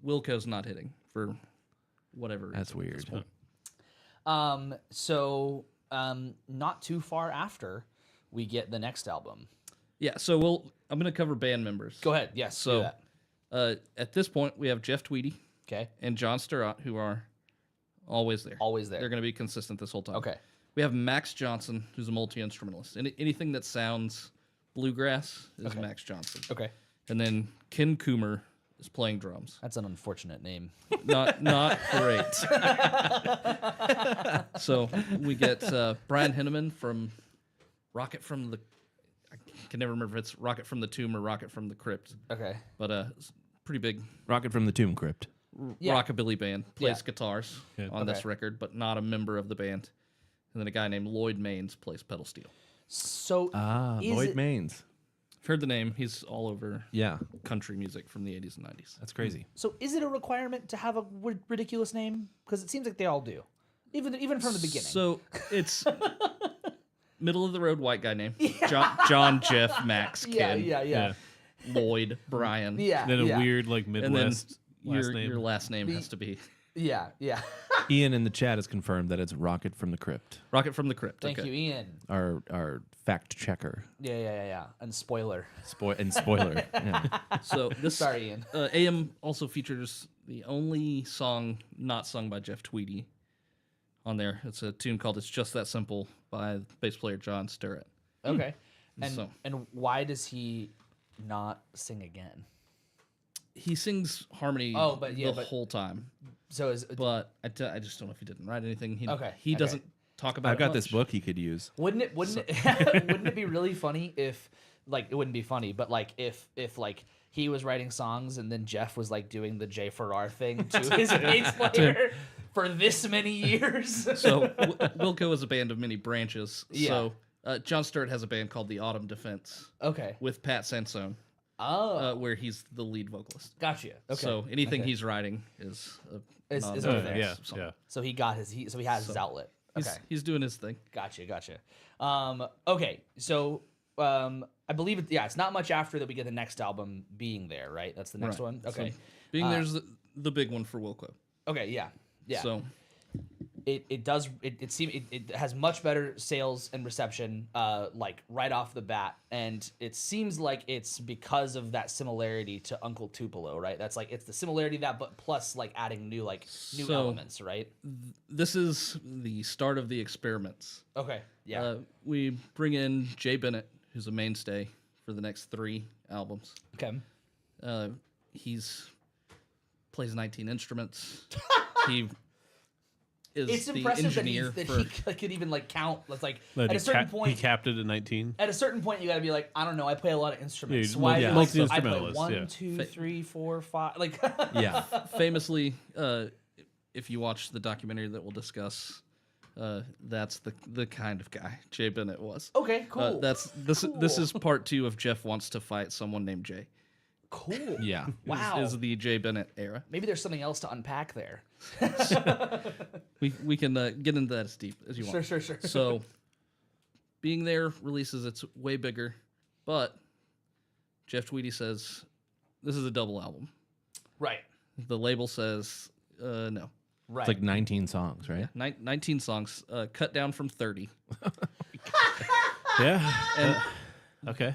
Wilco's not hitting for whatever. That's reason at this weird. point. So not too far after, we get the next album. Yeah. So I'm gonna cover band members. Go ahead. Yes. do So that. at this point, we have Jeff Tweedy Okay. and John Sturratt, who are always there. Always there. They're going to be consistent this whole time. Okay. We have Max Johnson, who's a multi-instrumentalist. Anything that sounds bluegrass is Max Johnson. Okay. And then Ken Coomer is playing drums. That's an unfortunate name. Not great. So we get Brian Henneman from Rocket from the... I can never remember if it's Rocket from the Tomb or Rocket from the Crypt. Okay. But it's pretty big Rocket from the Tomb Crypt. Yeah. rockabilly band. Plays Yeah. guitars Yeah. on this Okay. record, but not a member of the band. And then a guy named Lloyd Maines plays pedal steel. So is Lloyd it- Maines. I've heard the name. He's all over Yeah, country music from the 80s and 90s. that's crazy. So is it a requirement to have a ridiculous name? Because it seems like they all do, even from the beginning. So it's middle of the road white guy name. John, Jeff, Max, Ken, Yeah. Lloyd, Brian. yeah. Then a yeah. weird like And then Midwest last your name. last name has to be Yeah. Ian in the chat has confirmed that it's Rocket from the Crypt. Rocket from the Crypt. Thank okay. you, Ian. Our fact checker. Yeah. And spoiler. Spoiler. Yeah. So this Sorry, Ian. AM also features the only song not sung by Jeff Tweedy on there. It's a tune called "It's Just That Simple" by bass player John Sturratt. Okay. And So- and why does he not sing again? He sings harmony Oh, but yeah, the but- whole time, So is but I just don't know if he didn't write anything. He Okay, he okay. doesn't talk about. I've it got this much. book he could use. wouldn't it wouldn't it be really funny if like it wouldn't be funny, but like if like he was writing songs and then Jeff was like doing the Jay Farrar thing to his bass player for this many years. So Wilco is a band of many branches. Yeah. So John Sturratt has a band called the Autumn Defense Okay. with Pat Sansone, where he's the lead vocalist. Gotcha. Okay. So anything Okay. he's writing is Is non- over there. Yeah. song. Yeah. So he got his so he has his outlet. Okay. He's doing his thing. Gotcha. Okay, so I believe it's not much after that we get the next album, Being There, right? That's the next Right. one. Okay. So, being there's the big one for Wilco. Okay, yeah. So It has much better sales and reception like right off the bat, and it seems like it's because of that similarity to Uncle Tupelo, right? That's like it's the similarity of that, but plus like adding new So- elements, right? this is the start of the experiments. Okay. Yeah. We bring in Jay Bennett, who's a mainstay for the next 3 albums. Okay. He's plays 19 instruments. He is It's the impressive that, engineer that for. he could even like count. That's like But at a certain he point. capped it at 19. At a certain point, you got to be like, I don't know. I play a lot of instruments. he's Why? multi- I multi-instrumentalist, play 1, yeah. 2, 3, 4, 5. Like, Yeah. Famously, if you watch the documentary that we'll discuss, that's the kind of guy Jay Bennett was. okay, cool. This is part 2 of Jeff wants to fight someone named Jay. cool. Yeah. Wow. Is the Jay Bennett era. Maybe there's something else to unpack there. We can get into that as deep as you want. Sure. So, Being There releases, it's way bigger, but Jeff Tweedy says this is a double album. Right. The label says no. Right. It's like 19 songs, right? 19 songs, cut down from 30. Yeah. And Okay.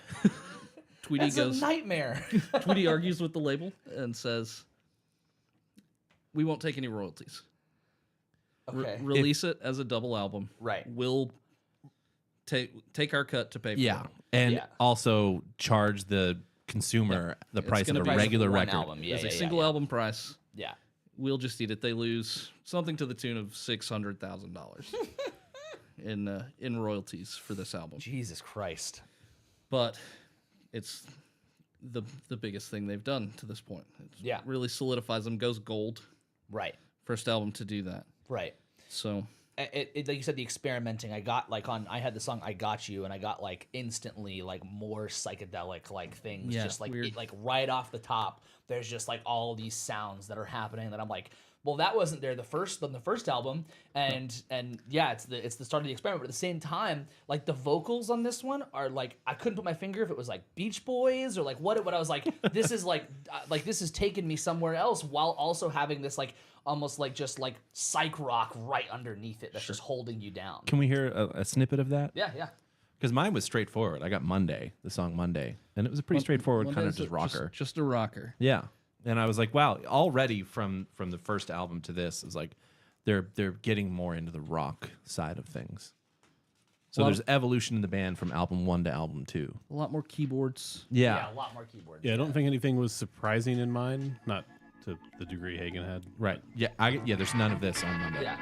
Tweedy That's goes. a nightmare. Tweedy argues with the label and says, "We won't take any royalties. Okay. Release it as a double album. Right. We'll take our cut to pay for Yeah. it." And Yeah. also charge the consumer the It's price of gonna a be regular One record. album. Yeah, As yeah, a yeah, single yeah. album price, Yeah. we'll just eat it. They lose something to the tune of $600,000. in royalties for this album. Jesus Christ. But it's the biggest thing they've done to this point. It really solidifies them, goes gold. Right. First album to do that. Right. So it like you said, the experimenting. I got I had the song "I Got You," and I got like instantly like more psychedelic like things. Yeah, just like weird. like right off the top. There's just like all these sounds that are happening that I'm like, well, that wasn't there on the first album, and yeah, it's the start of the experiment. But at the same time, like the vocals on this one are like I couldn't put my finger if it was like Beach Boys or like what I was like. This is like this has taken me somewhere else while also having this like almost like just like psych rock right underneath it that's just holding you down. Can we hear a snippet of that? Yeah. Because mine was straightforward. I got Monday, the song Monday, and it was a pretty straightforward kind of Monday's just rocker. Just a rocker. Yeah. And I was like, wow, already from the first album to this is like they're getting more into the rock side of things. So Well, there's evolution in the band from album 1 to album 2. A lot more keyboards. Yeah. A lot more keyboards. Yeah, I don't think anything was surprising in mine, not to the degree Hagen had. Right. Yeah, there's none of this on Monday. Yeah.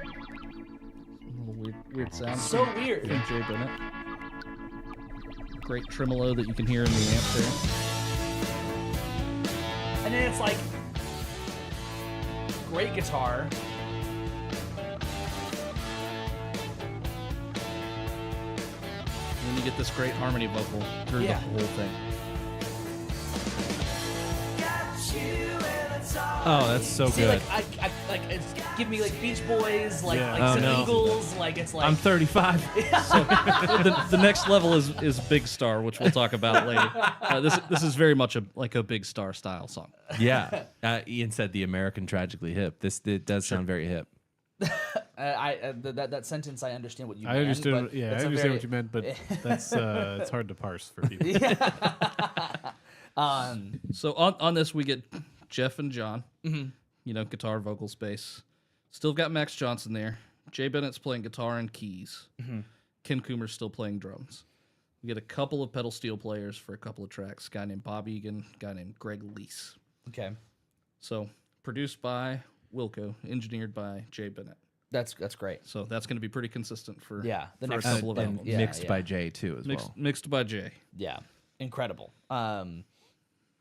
A little weird sound. So weird. From Jay Bennett. Great tremolo that you can hear in the amp there. And then it's like great guitar. And then you get this great harmony vocal through the whole thing. Oh, that's so See, good. like I like it's give me like Beach Boys, like Yeah. like Oh, some no. Eagles, like it's like I'm 35. The next level is Big Star, which we'll talk about later. This is very much a Big Star style song. Yeah. Ian said the American Tragically Hip. It does sound very hip. that sentence I understand what you mean. I understood. but Yeah, I it's a understand very- what you meant, but that's it's hard to parse for people. So on this we get Jeff and John, guitar, vocals, bass. Still got Max Johnson there. Jay Bennett's playing guitar and keys. Ken Coomer's still playing drums. We get a couple of pedal steel players for a couple of tracks. A guy named Bob Egan, a guy named Greg Leese. Okay, So produced by Wilco, engineered by Jay Bennett. that's great. So that's going to be pretty consistent for The for a next couple of And albums. Yeah, mixed yeah. by Jay, too, as well. Mixed by Jay. Yeah, incredible.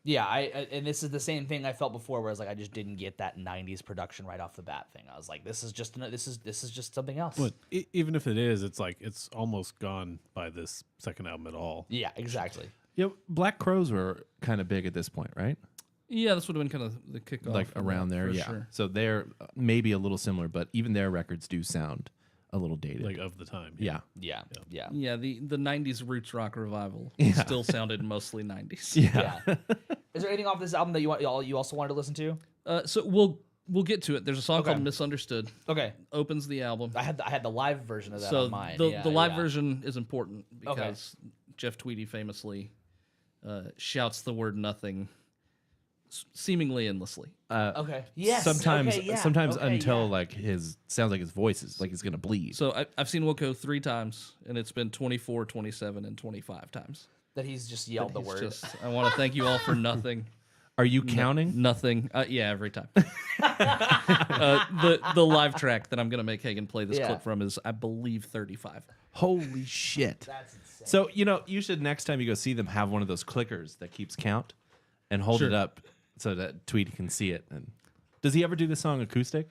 Yeah, and this is the same thing I felt before, where I was like, I just didn't get that '90s production right off the bat thing. I was like, this is just something else. But even if it is, it's like it's almost gone by this second album at all. Yeah, exactly. Yeah, Black Crows were kind of big at this point, right? Yeah, this would have been kind of the kickoff. Like for around that, there, for yeah. sure. So they're maybe a little similar, but even their records do sound a little dated. Like of the time. yeah. Yeah. Yeah, the 90s roots rock revival still sounded mostly 90s. Yeah. Is there anything off this album that you also wanted to listen to? So we'll get to it. There's a song Okay. called Misunderstood. Okay, Opens the album. I had the live version of that So on mine. the live version is important Okay. because Jeff Tweedy famously shouts the word nothing seemingly endlessly. Okay. Yes. Sometimes, okay, yeah. sometimes Okay, until yeah. like sounds like his voice is like he's gonna bleed. So I've seen Wilco 3 times, and it's been 24, 27, and 25 times. that he's just yelled the He's word. just, I want to thank you all for nothing. Are you counting? Nothing. Yeah, every time. The live track that I'm going to make Hagen play this Yeah. clip from is, I believe, 35. Holy shit! That's insane. So you should next time you go see them have one of those clickers that keeps count, and hold Sure. it up so that Tweety can see it. And does he ever do the song acoustic?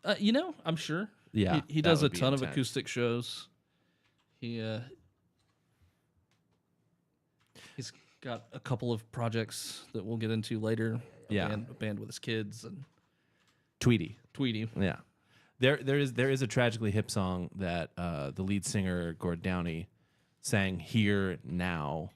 I'm sure. Yeah, He that does a would be ton of intense. acoustic shows. He's got a couple of projects that we'll get into later. Yeah. A band with his kids and Tweety. Tweety. Yeah. There is a tragically hip song that the lead singer Gord Downey sang here now,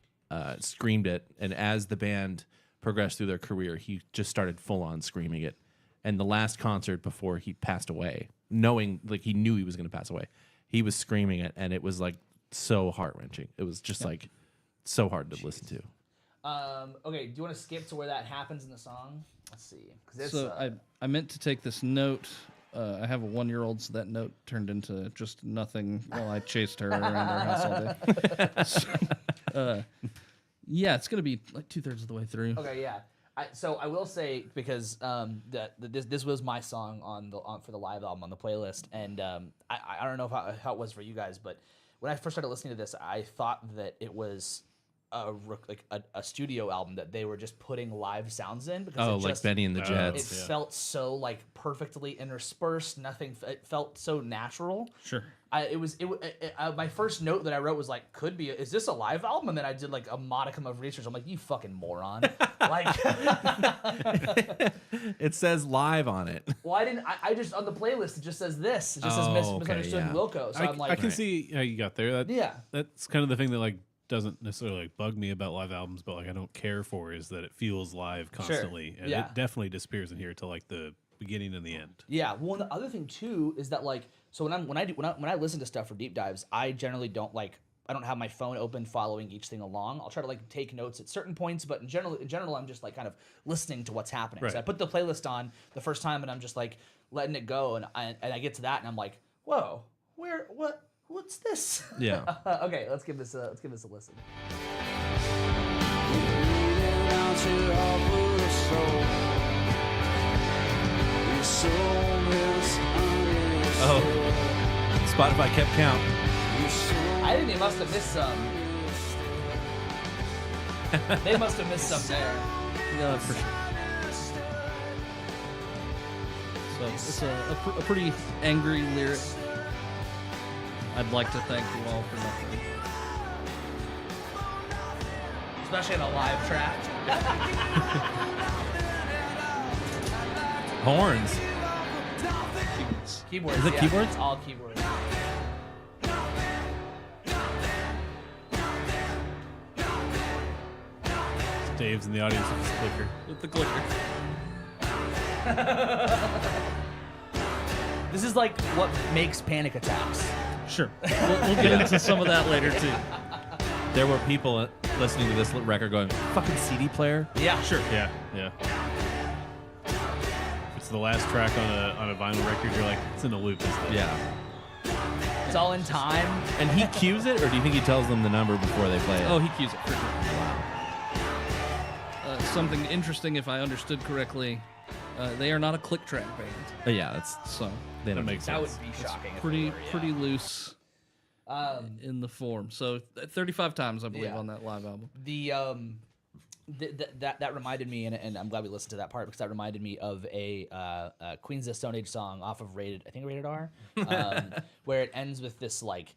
screamed it, and as the band progressed through their career, he just started full on screaming it. And the last concert before he passed away, knowing like he knew he was going to pass away, he was screaming it, and it was like so heart wrenching. It was just like so hard to listen to. Okay, do you want to skip to where that happens in the song? Let's see. 'Cause it's, So I meant to take this note. I have a 1-year-old, so that note turned into just nothing while I chased her around our house all day. So, yeah, it's going to be like 2/3 of the way through. Okay, yeah. So I will say, because this was my song for the live album on the playlist, and I don't know how it was for you guys, but when I first started listening to this, I thought that it was a studio album that they were just putting live sounds in, because like Benny and the it Jets. felt so like perfectly interspersed. Nothing. It felt so natural. Sure. My first note that I wrote was like, is this a live album? And then I did like a modicum of research. I'm like, you fucking moron. Like, It says live on it. well, I just, on the playlist, it just says this. It just says Misunderstood yeah. Wilco. So I'm like, I can see how you got there. Yeah. That's kind of the thing that like doesn't necessarily like bug me about live albums, but like I don't care for is that it feels live constantly, and Yeah. it definitely disappears in here to like the beginning and the end. Yeah. Well, and the other thing too is that like, so when I listen to stuff for deep dives, I generally don't I don't have my phone open following each thing along. I'll try to like take notes at certain points, but in general, I'm just like kind of listening to what's happening. Right. So I put the playlist on the first time, and I'm just like letting it go, and I get to that, and I'm like, whoa, what's this? Yeah. Okay, let's give this a listen. Oh, Spotify kept count. I think they must have missed some. They must have missed some there. Yeah, for sure. So it's a pretty angry lyric. I'd like to thank you all for nothing. Especially in a live track. Horns. Keyboards. Is it keyboards? It's all keyboards. Dave's in the audience with his clicker. With the clicker. This is like what makes panic attacks. Sure. We'll get into some of that later, too. There were people listening to this record going, fucking CD player? Yeah, sure. Yeah. If it's the last track on a vinyl record, you're like, it's in a loop. Isn't it? Yeah. It's all in time. And he cues it, or do you think he tells them the number before they play it? Oh, he cues it, for sure. Something interesting, if I understood correctly, they are not a click track band. Yeah, that's So they don't That make makes That sense. would be shocking. if they were, yeah. pretty loose in the form. So 35 times, I believe, Yeah. on that live album. That reminded me, and I'm glad we listened to that part, because that reminded me of a Queens of the Stone Age song off of Rated R, where it ends with this like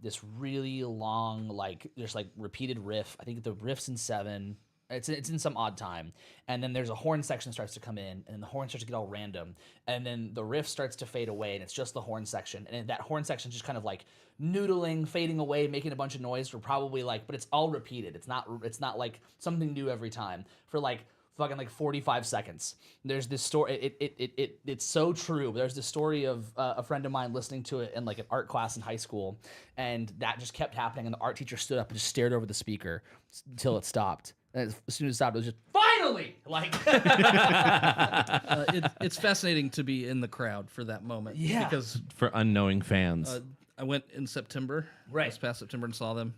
this really long like just like repeated riff. I think the riff's in 7. It's in some odd time, and then there's a horn section starts to come in, and the horn starts to get all random, and then the riff starts to fade away, and it's just the horn section, and that horn section just kind of like noodling, fading away, making a bunch of noise for probably like, but it's all repeated. It's not like something new every time for like fucking like 45 seconds. There's this story. It's so true. There's this story of a friend of mine listening to it in like an art class in high school, and that just kept happening. And the art teacher stood up and just stared over the speaker until it stopped. And as soon as it stopped, it was just finally like. It's fascinating to be in the crowd for that moment. Yeah. Because for unknowing fans. I went in September, Right. this past September, and saw them,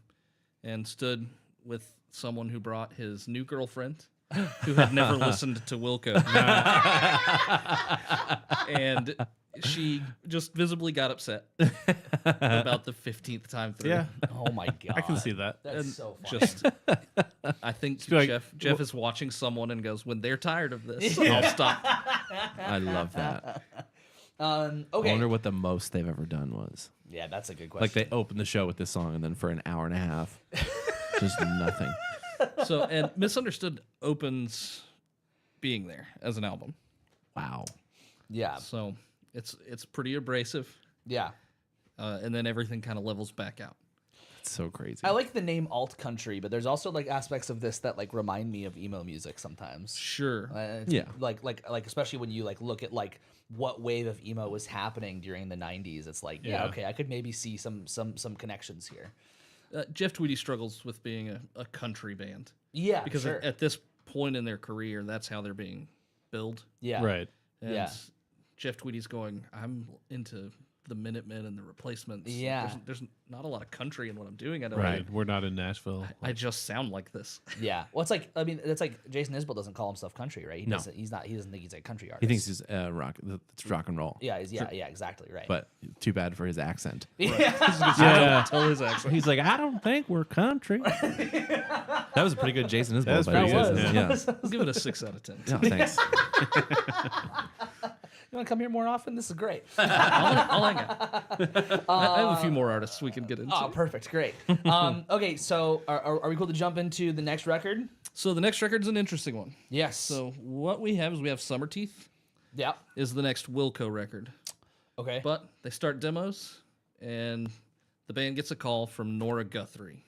and stood with someone who brought his new girlfriend, who had never listened to Wilco. And she just visibly got upset about the 15th time through. Yeah, Oh my god! I can see that. That's so funny. Just, I think like, Jeff is watching someone and goes, when they're tired of this, I'll stop. I love that. I Okay. wonder what the most they've ever done was. Yeah, that's a good question. Like they opened the show with this song, and then for an hour and a half, just nothing. So, and Misunderstood opens Being There as an album. Wow. Yeah. So it's pretty abrasive, Yeah. and then everything kind of levels back out. It's so crazy. I like the name alt country, but there's also like aspects of this that like remind me of emo music sometimes. Sure. Yeah. Like especially when you like look at like what wave of emo was happening during the 90s. It's like, yeah, Yeah. okay, I could maybe see some connections here. Jeff Tweedy struggles with being a country band Yeah, because sure. at this point in their career, that's how they're being billed. Yeah. Right. And Yeah. Jeff Tweedy's going, I'm into the Minutemen and the Replacements. Yeah. There's not a lot of country in what I'm doing. I don't. Right. We're not in Nashville. I just sound like this. Yeah. Well, it's like it's like Jason Isbell doesn't call himself country, right? No. He doesn't think he's a country artist. He thinks it's rock. It's rock and roll. Yeah. Yeah. Exactly. Right. But too bad for his accent. Yeah. Tell his accent. He's like, I don't think we're country. That was a pretty good Jason Isbell. That was by the pretty way. good, Yeah. I'll give it a 6 out of 10. Yeah, thanks. You want to come here more often? This is great. I'll hang out. I have a few more artists we can get into. Oh, perfect. Great. Okay. So are we cool to jump into the next record? So the next record's an interesting one. Yes. So what we have is Summer Teeth Yeah. is the next Wilco record. Okay. But they start demos, and the band gets a call from Nora Guthrie,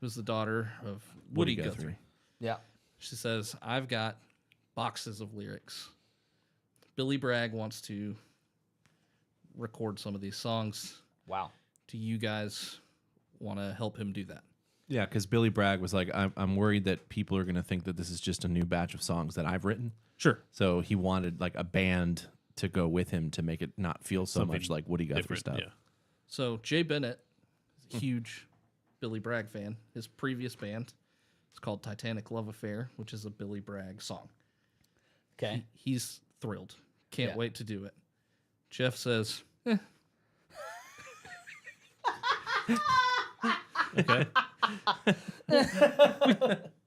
who's the daughter of Woody Guthrie. Yeah. She says, I've got boxes of lyrics. Billy Bragg wants to record some of these songs. Wow. Do you guys want to help him do that? Yeah, because Billy Bragg was like, I'm worried that people are going to think that this is just a new batch of songs that I've written. Sure. So he wanted like a band to go with him to make it not feel so Something much like Woody Guthrie Different. stuff. Yeah. So Jay Bennett is a huge Billy Bragg fan. His previous band is called Titanic Love Affair, which is a Billy Bragg song. Okay. He's thrilled. Can't Yeah. wait to do it. Jeff says, Okay.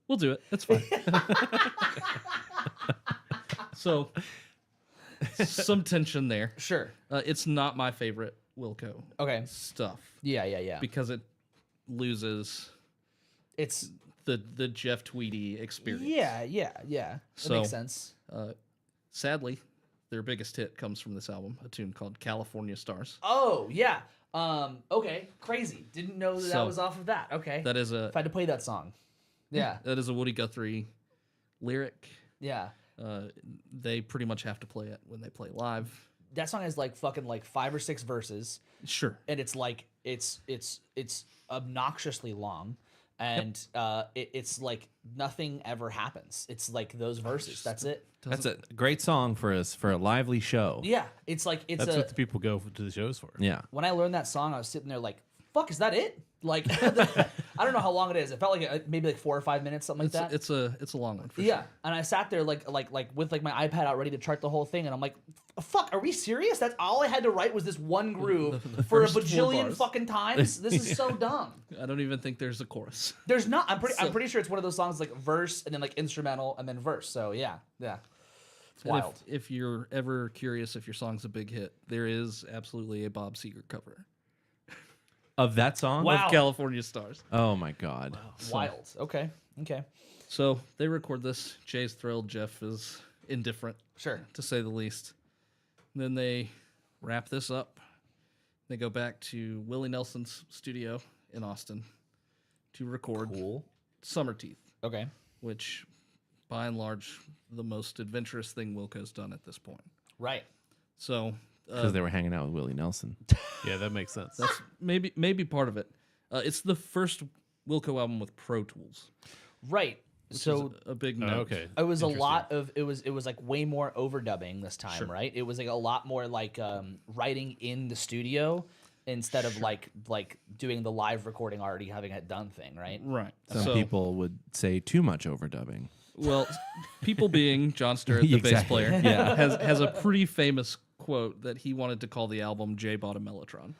we'll do it. That's fine. So, some tension there. Sure. It's not my favorite Wilco Okay. stuff Yeah. because it loses It's the Jeff Tweedy experience. yeah. That So- makes sense. Sadly, their biggest hit comes from this album, a tune called California Stars. Oh yeah. Okay. Crazy. Didn't know that So, was off of that. Okay. That is a If I had to play that song. Yeah. that is a Woody Guthrie lyric. Yeah. They pretty much have to play it when they play live. That song has like fucking like 5 or 6 verses, Sure. and it's like it's obnoxiously long, and it's like nothing ever happens. It's like those verses. That's it. That's a great song for a lively show. Yeah. It's like it's That's a. what the people go to the shows for. Yeah. When I learned that song, I was sitting there like, "Fuck, is that it?" Like, I don't know how long it is. It felt like maybe like 4 or 5 minutes, something like that. It's a long one for Yeah, sure. and I sat there like with like my iPad out ready to chart the whole thing, and I'm like, "Fuck, are we serious? That's all I had to write was this one groove for a first 4 bajillion bars. fucking times. This is so dumb." I don't even think there's a chorus. There's not. I'm pretty sure it's one of those songs like verse and then like instrumental and then verse. So yeah, it's And wild. if you're ever curious if your song's a big hit, there is absolutely a Bob Seger cover Of that song? Wow. of California Stars. Oh my God. Wild. Okay. So they record this. Jay's thrilled. Jeff is indifferent, Sure. to say the least. And then they wrap this up. They go back to Willie Nelson's studio in Austin to record Cool. Summer Teeth, Okay. which, by and large, the most adventurous thing Wilco's done at this point. Right. So Because they were hanging out with Willie Nelson. Yeah, that makes sense. that's maybe part of it. It's the first Wilco album with Pro Tools, Right. which So is a big Oh, note. okay. it was a Interesting. lot of it was like way more overdubbing this time, Sure. right? It was like a lot more like writing in the studio instead of like doing the live recording already having it done thing, right? Right. Some So, people would say too much overdubbing. well, people being John Sturrett, the bass Exactly. player, Yeah. has a pretty famous quote that he wanted to call the album "Jay Bought a Mellotron."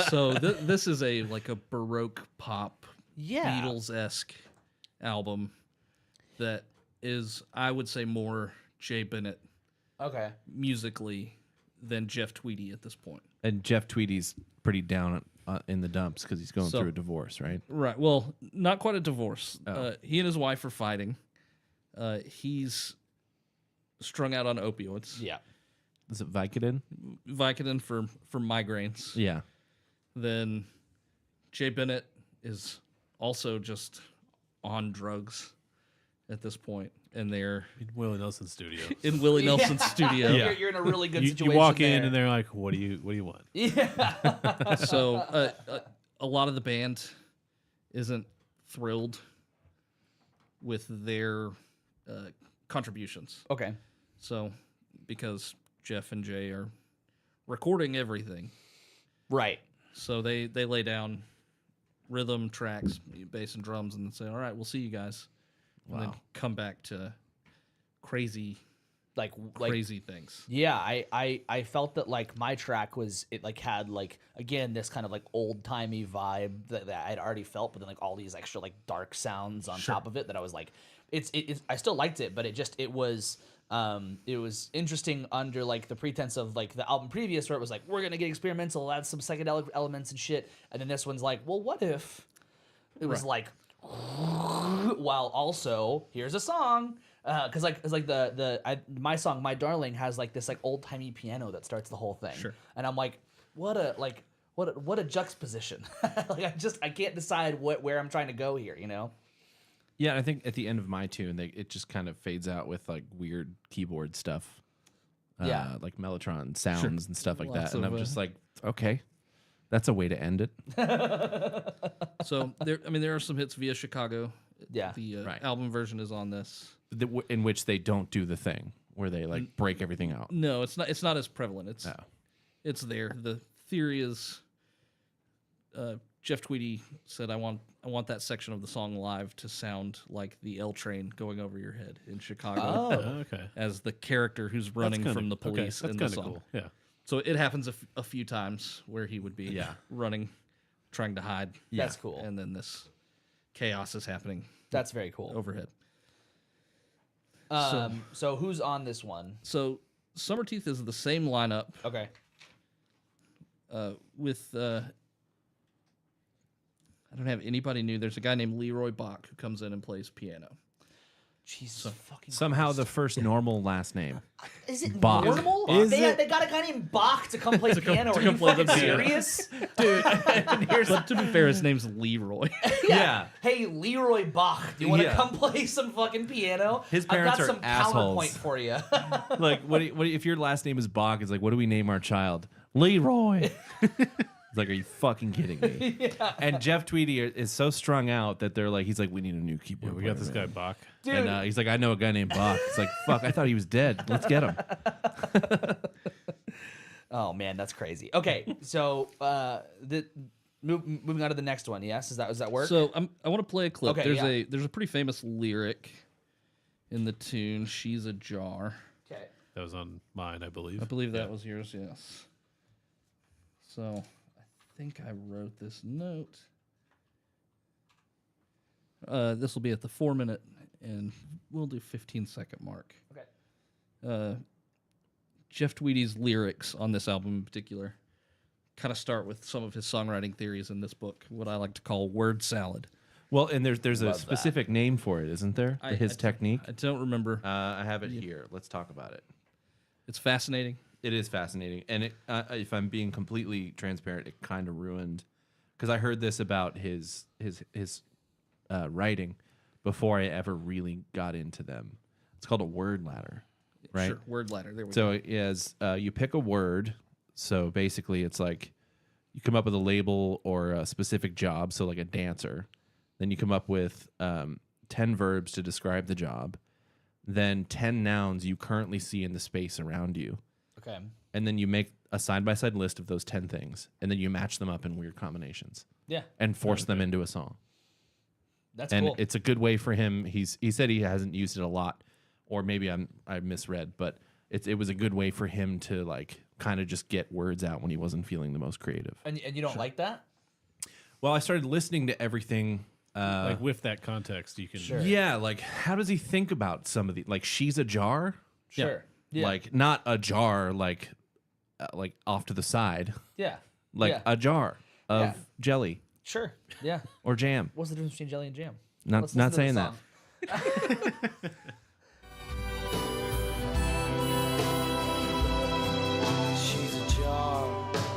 So this is a Baroque pop, Yeah. Beatles-esque album that is, I would say, more Jay Bennett Okay. musically than Jeff Tweedy at this point. And Jeff Tweedy's pretty down in the dumps because he's going So- through a divorce, right? Right. Well, not quite a divorce. Oh. He and his wife are fighting. He's strung out on opioids. Yeah. Is it Vicodin? Vicodin for migraines. Yeah. Then Jay Bennett is also just on drugs at this point, and they're In Willie Nelson's studio. in Willie Nelson's studio. Yeah. You're in a really good You situation. walk in there. and they're like, "What do you want?" Yeah. So a lot of the band isn't thrilled with their contributions. Okay. So, because Jeff and Jay are recording everything, Right. so they lay down rhythm tracks, bass and drums, and then say, "All right, we'll see you guys," and then come back to crazy things. Yeah, I felt that like my track was it like had like again this kind of like old timey vibe that I'd already felt, but then like all these extra like dark sounds on top of it that I was like, it's I still liked it, but it was interesting under like the pretense of like the album previous where it was like we're gonna get experimental, add some psychedelic elements and shit, and then this one's like, well, what if it was like while also here's a song. Because my song "My Darling" has like this like old timey piano that starts the whole thing, and I'm like, what a juxtaposition. Like I can't decide where I'm trying to go here, you know? Yeah, I think at the end of my tune, it just kind of fades out with like weird keyboard stuff, like Mellotron sounds and stuff like Lots that, and of, I'm just like, okay, that's a way to end it. So there are some hits via Chicago. Yeah. The album version is on this. In which they don't do the thing where they like break everything out. No, it's not. It's not as prevalent. It's there. The theory is, Jeff Tweedy said, "I want that section of the song live to sound like the L train going over your head in Chicago." Oh, okay. As the character who's running from the police in the song. Cool. Yeah. So it happens a few times where he would be running, trying to hide. That's cool. And then this chaos is happening That's very cool. overhead. So who's on this one? So Summerteeth is the same lineup Okay. with I don't have anybody new. There's a guy named Leroy Bach who comes in and plays piano. Jesus fucking Somehow the first normal last name. Is it Bach. normal? Is They got a guy named Bach to come play piano. Are you play the fucking piano. serious? But to be fair, his name's Leroy. Yeah. Hey, Leroy Bach, do you want to Yeah. come play some fucking piano? His parents I've got are some assholes. counterpoint for you. Like, what if your last name is Bach? It's like, what do we name our child? Leroy. It's like, are you fucking kidding me? And Jeff Tweedy is so strung out that he's like, we need a new keyboard. We got this player, guy man." Bach. Dude. And he's like, I know a guy named Bach. It's like, fuck, I thought he was dead. Let's get him. Oh man, that's crazy. Okay, so moving on to the next one. Yes, does that work? So I want to play a clip. Okay, There's a pretty famous lyric in the tune "She's a Jar." Okay. That was on mine, I believe. I believe that was yours. Yes. So I think I wrote this note. This will be at the 4-minute, and we'll do 15-second mark. Okay. Jeff Tweedy's lyrics on this album in particular kind of start with some of his songwriting theories in this book, what I like to call word salad. Well, and there's a Love specific name for it, isn't there? His technique. I don't remember. I have it here. Let's talk about it. It's fascinating. It is fascinating, and if I'm being completely transparent, it kind of ruined because I heard this about his writing before I ever really got into them. It's called a word ladder, right? Sure, word ladder. There we So go. it is you pick a word. So basically, it's like you come up with a label or a specific job. So like a dancer. Then you come up with 10 verbs to describe the job. Then 10 nouns you currently see in the space around you. Okay. And then you make a side-by-side list of those 10 things. And then you match them up in weird combinations. Yeah. And force them into a song. That's And cool. it's a good way for him. He said he hasn't used it a lot. Or maybe I misread. But it was a good way for him to like kind of just get words out when he wasn't feeling the most creative. And you don't like that? Well, I started listening to everything. Like with that context, you can. Sure. Yeah, like how does he think about some of the like she's a jar? Sure. Yeah. Like not a jar like off to the side. Yeah. Like Yeah. a jar of Yeah. jelly Sure. Yeah. or jam. What's the difference between jelly and jam? Not Let's listen to the saying that. song. She's a jar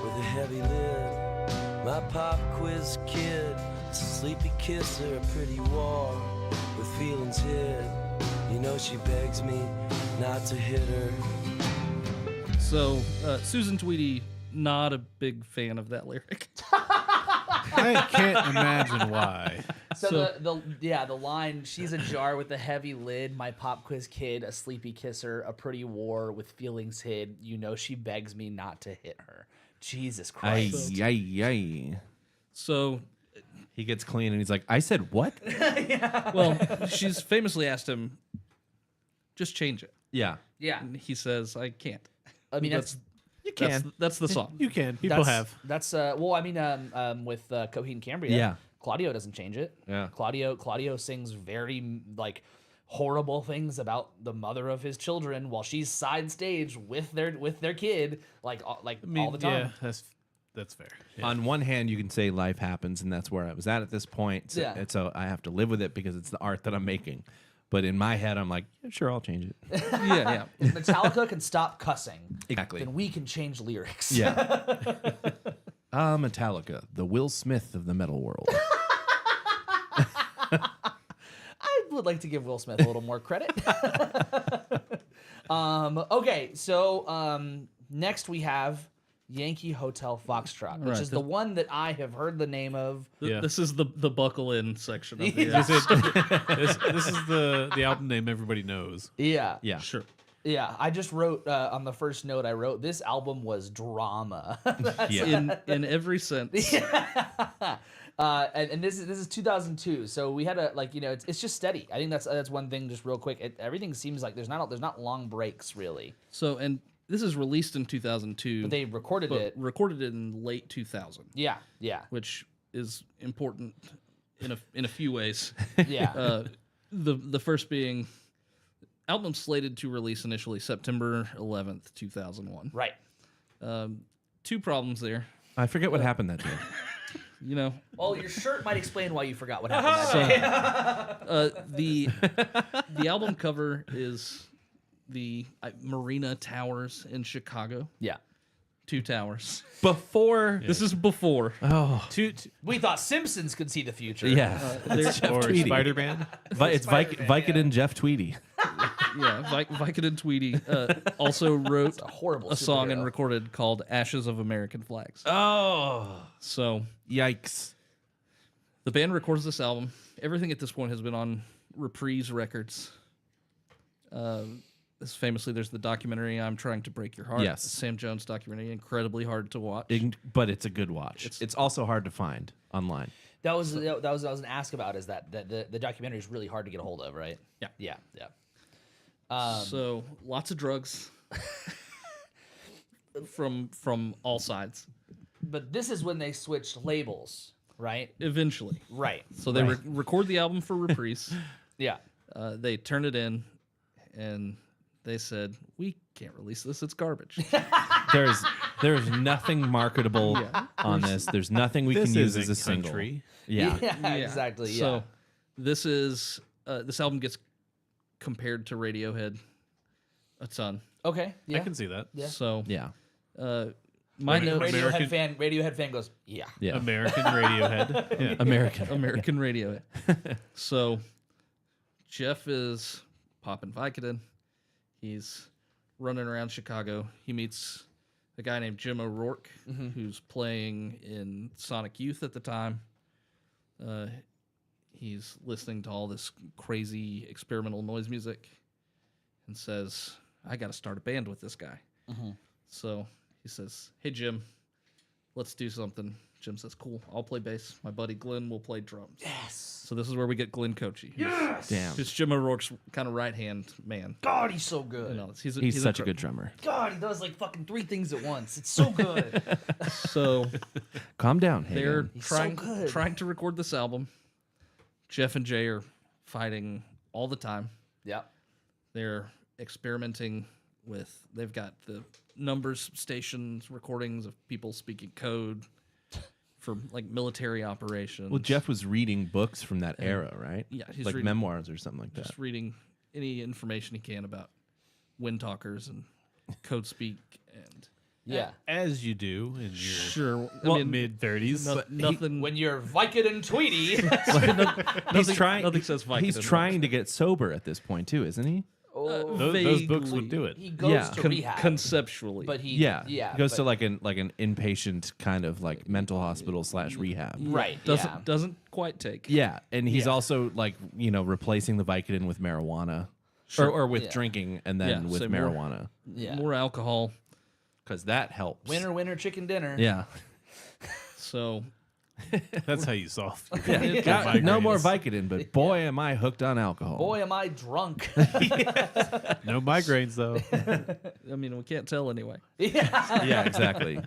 with a heavy lid. My pop quiz kid, sleepy kisser, a pretty war with feelings hid. You know she begs me not to hit her. So Susan Tweedy, not a big fan of that lyric. I can't imagine why. So the line, she's a jar with a heavy lid, my pop quiz kid, a sleepy kisser, a pretty war with feelings hid. You know she begs me not to hit her. Jesus Christ. So He gets clean and he's like, I said what? well, she's famously asked him, just change it. Yeah. Yeah. And he says, I can't. I mean, that's You can. That's the song. You can. People have. That's well, I mean, with Coheed and Cambria, Yeah. Claudio doesn't change it. Yeah. Claudio sings very like horrible things about the mother of his children while she's side stage with their kid, like all the time. Yeah, that's fair. Yeah. On one hand, you can say life happens, and that's where I was at this point. So, Yeah. so I have to live with it because it's the art that I'm making. But in my head, I'm like, yeah, sure, I'll change it. Yeah. If Metallica can stop cussing, Exactly. then we can change lyrics. Yeah. Metallica, the Will Smith of the metal world. I would like to give Will Smith a little more credit. Okay, so next we have Yankee Hotel Foxtrot, which Right, is the one that I have heard the name of. Yeah. This is the buckle in section of the This is the album name everybody knows. Yeah. Yeah. Sure. Yeah, I just wrote on the first note I wrote, this album was drama. Yeah. In every sense. And this is 2002, so we had a it's just steady. I think that's one thing. Just real quick, everything seems like there's not long breaks really. So, and this is released in 2002. But they recorded it. Recorded it in late 2000. Yeah. Which is important in a few ways. Yeah. The first being, album slated to release initially September 11th, 2001. Right. Two problems there. I forget what happened that day. You know, Well, your shirt might explain why you forgot what happened that day. the album cover is the Marina Towers in Chicago. Yeah. 2 towers. Before. This is before. Oh. We thought Simpsons could see the future. Yeah. There's Or Tweedy. Spider-Man. It's Vicodin and Jeff Tweedy. Vicodin Tweedy also wrote a horrible a song and superhero. recorded called Ashes of American Flags. Oh. So Yikes. the band records this album. Everything at this point has been on Reprise Records. This famously, there's the documentary "I'm Trying to Break Your Heart." Yes. Sam Jones documentary, incredibly hard to watch. But it's a good watch. It's also hard to find online. That was what I was going to ask about. Is that the documentary is really hard to get a hold of, right? Yeah. Yeah. So lots of drugs from all sides. But this is when they switched labels, right? Eventually, Right. so they record the album for Reprise. Yeah. They turn it in, and they said, "We can't release this; it's garbage." There's nothing marketable on this. There's nothing we can use as a single. country. Yeah. Exactly. Yeah. So this is this album gets compared to Radiohead a ton. Okay. Yeah. I can see that. Yeah. So Yeah. my notes, Radiohead fan goes, yeah. Yeah. American Radiohead. Yeah. American Radiohead. So Jeff is popping Vicodin. He's running around Chicago. He meets a guy named Jim O'Rourke, who's playing in Sonic Youth at the time. He's listening to all this crazy experimental noise music and says, I got to start a band with this guy. So he says, hey, Jim, let's do something. Jim says, cool, I'll play bass. My buddy Glenn will play drums. Yes. So this is where we get Glenn Kochi. Damn. It's Jim O'Rourke's kind of right-hand man. God, he's so good. You know, He's such a good drummer. God, he does like fucking 3 things at once. It's so good. So Calm down, they're Hagen. so good. trying to record this album. Jeff and Jay are fighting all the time. Yeah. They're experimenting with, they've got the numbers stations, recordings of people speaking code for like military operations. Well, Jeff was reading books from that era, right? Yeah, he's like reading- memoirs or something like that. just reading any information he can about wind talkers and code speak and Yeah. As you do in your well, mid 30s. nothing. When you're Vicodin Tweety. He's trying. nothing says Vicodin. He's trying to get sober at this point too, isn't he? Those books would do it. He goes Yeah. to rehab, Conceptually. but he He goes to but- like an inpatient kind of like mental hospital / rehab. right. doesn't quite take. Yeah, and he's Yeah. also like replacing the Vicodin with marijuana, or with Yeah. drinking and then Yeah, with so more- marijuana Yeah. More alcohol. because that helps. Winner, chicken dinner. Yeah. So That's how you solve. No more migraines. Vicodin, but boy, am I hooked on alcohol. Boy, am I drunk. No migraines though. I mean, we can't tell anyway. Yeah, exactly.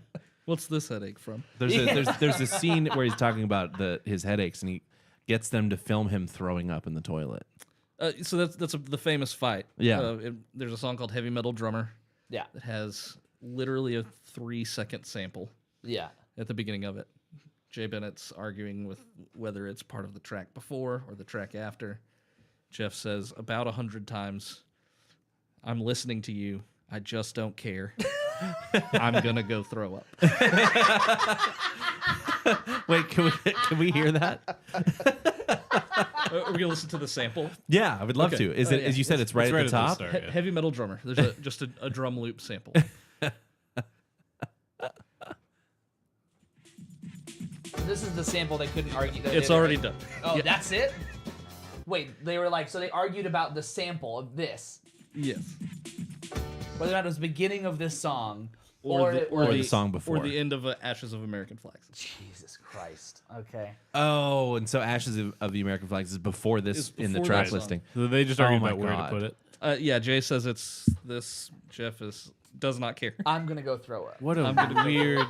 What's this headache from? There's a scene where he's talking about his headaches, and he gets them to film him throwing up in the toilet. So that's the famous fight. Yeah. There's a song called "Heavy Metal Drummer" Yeah. that has literally a 3-second sample Yeah. at the beginning of it. Jay Bennett's arguing with whether it's part of the track before or the track after. Jeff says about 100 times, "I'm listening to you. I just don't care. I'm gonna go throw up." Wait, can we hear that? We're gonna listen to the sample. Yeah, I would love Okay. to. Is it? Yeah. as you said, it's right It's at the top. start, yeah. Heavy Metal Drummer. There's just a drum loop sample. This is the sample they couldn't argue. It's already done. Oh, that's it? Wait, they were like, so they argued about the sample of this. Yes. Whether or not it was the beginning of this song Or the song before. Or the end of Ashes of American Flags. Jesus Christ. Okay. Oh, and so Ashes of the American Flags is before this Is in the before track that song. listing. So they just Oh argued my about where to God. put it. Yeah, Jay says it's this. Jeff does not care. I'm going to go throw up. What a weird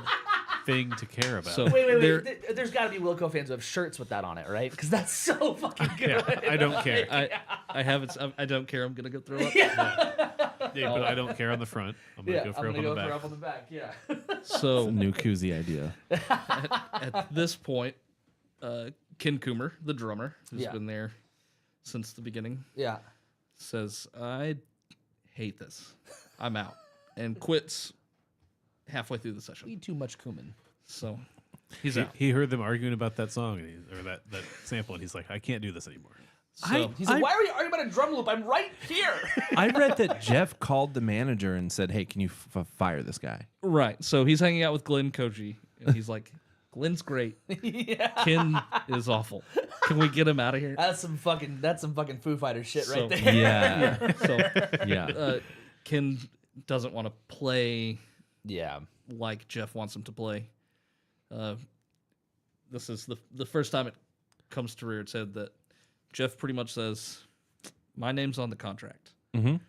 thing to care about. So Wait. there- There's got to be Wilco fans who have shirts with that on it, right? Because that's so fucking good. yeah, I don't care. I have it. I don't care. I'm gonna go throw up. Yeah, but I don't care on the front. I'm gonna Yeah, go I'm throw up going to on go the throw back. up on the back, yeah. So New koozie idea. at this point, Ken Coomer, the drummer, who's Yeah. been there since the beginning, Yeah. says, "I hate this. I'm out," and quits halfway through the session. Eat too much cumin. So he's He, out. he heard them arguing about that song or that sample, and he's like, I can't do this anymore. So He's like, why are you arguing about a drum loop? I'm right here. I read that Jeff called the manager and said, "Hey, can you fire this guy?" right. So he's hanging out with Glenn Koji, and he's like, "Glenn's great. Ken is awful. Can we get him out of here?" That's some fucking Foo Fighters shit So- right there. Yeah, So yeah. Ken doesn't want to play Yeah. like Jeff wants him to play. This is the first time it comes to rear its head that Jeff pretty much says, "My name's on the contract. Mhm.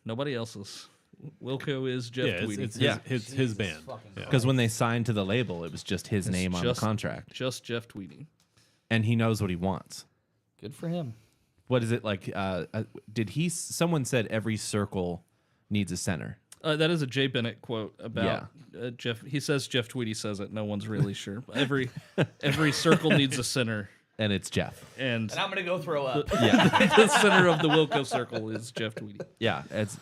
Nobody else's. Wilco is Jeff Yeah, Tweedy. it's Yeah. his Jesus band. fucking Yeah. Because when they signed to the label, it was just his name on the just- contract, Just Jeff Tweedy." and he knows what he wants. Good for him. What is it like? Did he? Someone said every circle needs a center. That is a Jay Bennett quote about Jeff. He says Jeff Tweedy says it. No one's really sure. Every circle needs a center, And it's Jeff. and And I'm gonna go throw up. Yeah, the center of the Wilco circle is Jeff Tweedy. yeah. It's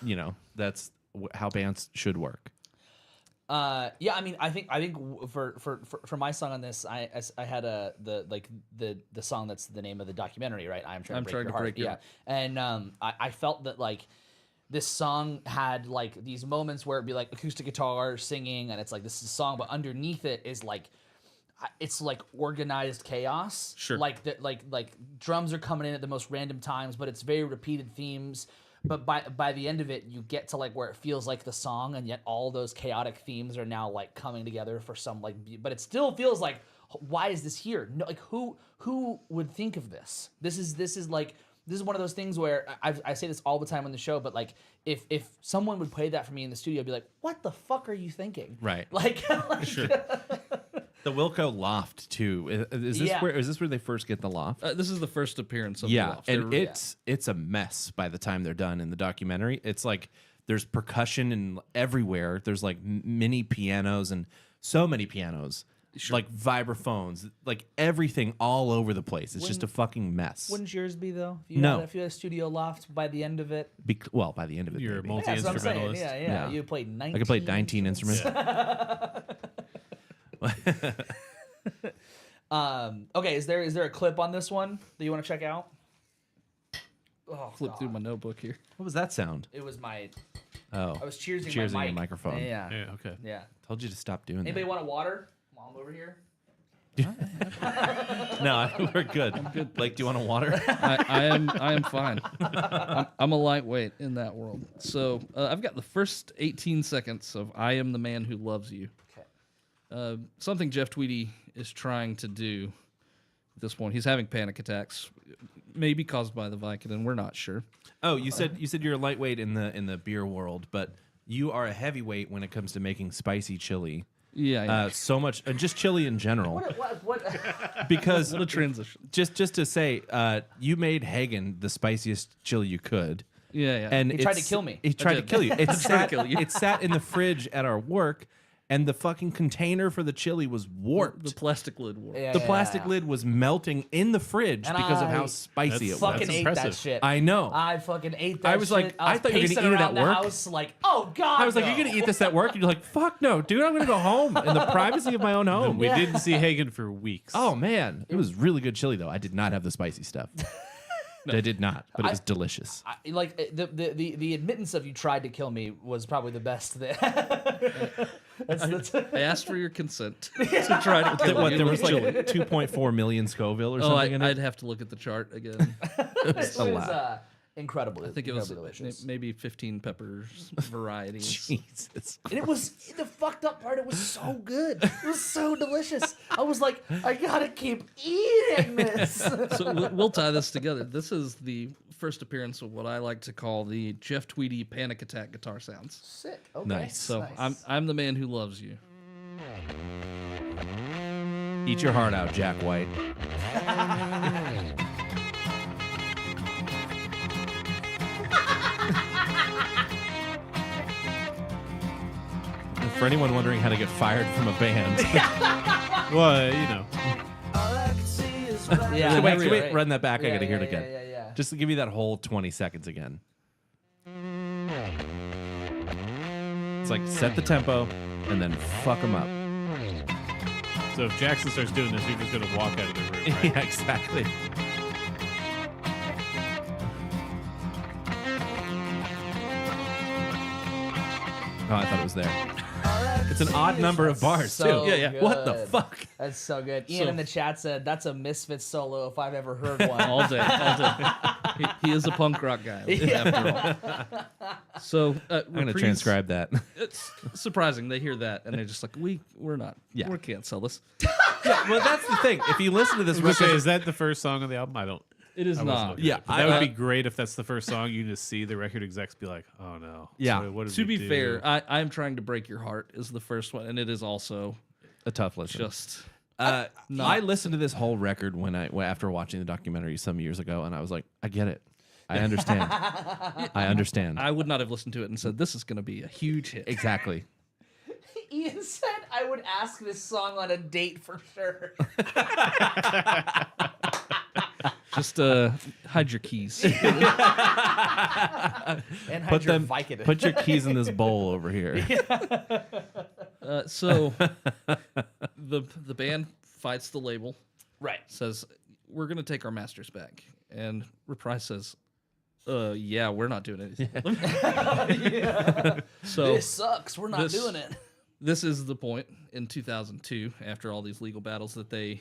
that's how bands should work. Yeah, I mean, I think for my song on this, I had the song that's the name of the documentary, right? I'm trying to break your heart. Yeah, and I felt that like this song had like these moments where it'd be like acoustic guitar singing, and it's like this is a song, but underneath it is like it's like organized chaos. Sure. Like that, like drums are coming in at the most random times, but it's very repeated themes. But by the end of it, you get to like where it feels like the song, and yet all those chaotic themes are now like coming together for some like. But it still feels like, why is this here? No, like who would think of this? This is one of those things where I say this all the time on the show, but like if someone would play that for me in the studio, I'd be like, what the fuck are you thinking? Right. Like Sure. The Wilco Loft too. Is this Yeah. where they first get the loft? This is the first appearance of the Yeah, Loft. and They're- it's a mess by the time they're done in the documentary. It's like there's percussion and everywhere. There's like mini pianos and so many pianos, like vibraphones, like everything all over the place. It's just a fucking mess. Wouldn't yours be though? If No. if you had a studio loft by the end of it. Well, by the end of it, You're a maybe. Yeah, that's what I'm saying. multi-instrumentalist. Yeah. Yeah. You played 19. I could play 19 instruments. Okay, is there a clip on this one that you want to check out? flip through my notebook here. What was that sound? It was my. Oh, I was cheersing cheersing my your mic. microphone. Yeah. Yeah, okay. Yeah. Told you to stop doing Anybody that. want a water? While I'm over here. No, I think we're good. I'm good. Blake, do you want a water? I am fine. I'm a lightweight in that world. So I've got the first 18 seconds of "I Am the Man Who Loves You." Okay. Something Jeff Tweedy is trying to do at this point. He's having panic attacks, maybe caused by the Vicodin. We're not sure. Oh, you said you're a lightweight in the beer world, but you are a heavyweight when it comes to making spicy chili. Yeah. So much, and just chili in general. What? Because What a transition. just to say, you made Hagen the spiciest chili you could. Yeah. And He tried to it's- kill me. He tried to did. kill you. It tried to sat, kill you. it sat in the fridge at our work, and the fucking container for the chili was warped. The plastic lid war. Yeah, The yeah, plastic yeah. lid was melting in the fridge And because of how I spicy it was. Fucking That's ate that impressive. shit. I know. I fucking ate that. I was like, shit. I thought you were gonna pacing eat it around at the work. House, like, oh god. I was like, no. "You're gonna eat this at work?" And you're like, "Fuck no, dude! I'm gonna go home in the privacy of my own home." We didn't see Hagen for weeks. Oh man, it was really good chili though. I did not have the spicy stuff. I did not, but it was delicious. Like the admittance of you tried to kill me was probably the best. That's I asked for your consent to try to kill What you there with was like chili. 2.4 million Scoville or Oh, something in it. I'd have to look at the chart again. it was lot. incredible. I think it was delicious. maybe 15 peppers varieties. Jesus. And it was the fucked up part. It was so good. It was so delicious. I was like, I gotta keep eating this. So we'll tie this together. This is the first appearance of what I like to call the Jeff Tweedy panic attack guitar sounds. Sick. Okay. Nice. So Nice. I'm the man who loves you. Eat your heart out, Jack White. For anyone wondering how to get fired from a band, Well, you know. All I can see is black. Yeah. wait, right, can we right. run that back? I Yeah, gotta hear yeah, it again. Yeah. Just to give you that whole 20 seconds again. It's like set the tempo and then fuck them up. So if Jackson starts doing this, you're just gonna walk out of the room, right? Yeah, exactly. Oh, I thought it was there. It's an odd number of bars, so too. Yeah. What the good. fuck? That's so good. Ian So- in the chat said that's a Misfits solo if I've ever heard one. All day. He is a punk rock guy, after all. So I'm going to transcribe that. It's surprising. They hear that, and they're just like, we're not. Yeah. We can't sell this. Yeah, well, that's the thing. If you listen to this I was gonna say, record, is that the first song on the album? I don't. It is I wasn't not. looking Yeah, at it, but I- that would be great if that's the first song. You just see the record execs be like, "Oh no." Yeah. So what did To we be do? fair, I'm trying to break your heart is the first one, and it is also a tough listen. just I listened to this whole record after watching the documentary some years ago, and I was like, I get it. I understand. I understand. I would not have listened to it and said this is going to be a huge hit. Exactly. Ian said I would ask this song on a date for sure. Just hide your keys. And Put hide your them. Vicodin. Put your keys in this bowl over here. So the band fights the label, Right. says we're going to take our masters back, and Reprise says, yeah, we're not doing anything. with them." So This sucks. We're not this- doing it. this is the point in 2002, after all these legal battles, that they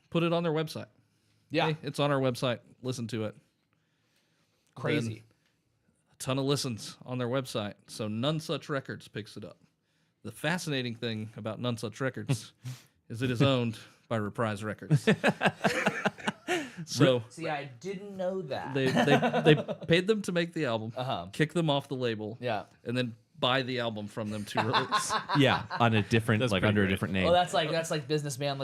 put it on their website. Yeah. Hey, it's on our website. Listen to it. Crazy. Then a ton of listens on their website. So None Such Records picks it up. The fascinating thing about None Such Records is it is owned by Reprise Records. So See, I didn't know that. they paid them to make the album, kick them off the label, Yeah. and then buy the album from them to release. Yeah, on a different, That's like pretty under a great. different name. Well, that's like businessman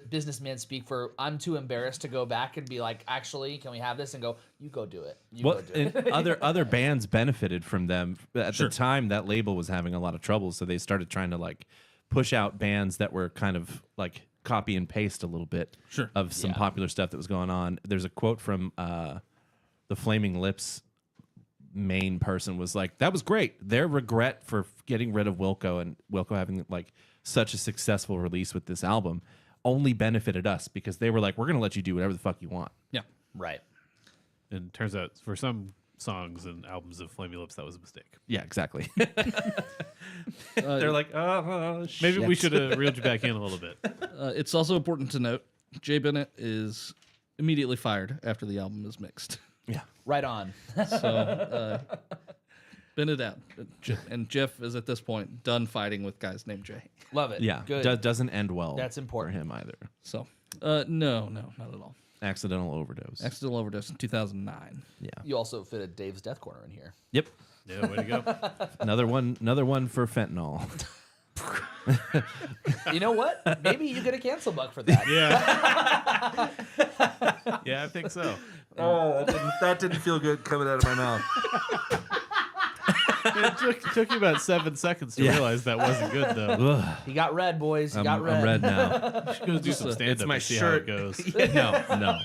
businessman speak for I'm too embarrassed to go back and be like, actually, can we have this? And go, you go do it. You Well, go do it. and other bands benefited from them. At the time, that label was having a lot of trouble, so they started trying to like push out bands that were kind of like copy and paste a little bit of some popular stuff that was going on. There's a quote from the Flaming Lips main person was like, that was great. Their regret for getting rid of Wilco and Wilco having like such a successful release with this album only benefited us because they were like, we're going to let you do whatever the fuck you want. Yeah. Right. And it turns out for some songs and albums of Flamey Lips, that was a mistake. Yeah, exactly. They're like, oh, Maybe we shit." should have reeled you back in a little bit. It's also important to note Jay Bennett is immediately fired after the album is mixed. Yeah. Right on. So Bennett out. And Jeff is at this point done fighting with guys named Jay. Love it. Yeah. Good. Doesn't end well. That's important. for him either. So no, not at all. Accidental overdose. Accidental overdose in 2009. Yeah. You also fitted Dave's Death Corner in here. Yep. Yeah, way to go. Another one for fentanyl. You know what? Maybe you get a cancel buck for that. Yeah. Yeah, I think so. Oh, that didn't feel good coming out of my mouth. It took you about 7 seconds to realize that wasn't good, though. He got red, boys. He got red. I'm red now. You should go do some stand up my and see shirt. how it goes. No.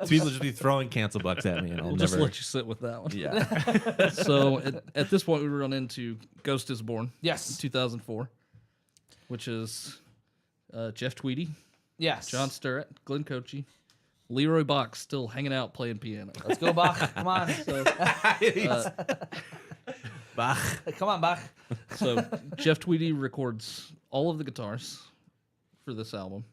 People just be throwing cancel bucks at me, and I'll We'll never. just let you sit with that one. Yeah. So at this point, we run into Ghost is Born. Yes. In 2004, which is Jeff Tweedy, Yes. John Sturrett, Glenn Cochee, Leroy Bach still hanging out playing piano. Let's go, Bach. Come on. Bach. Come on, Bach. So Jeff Tweedy records all of the guitars for this album.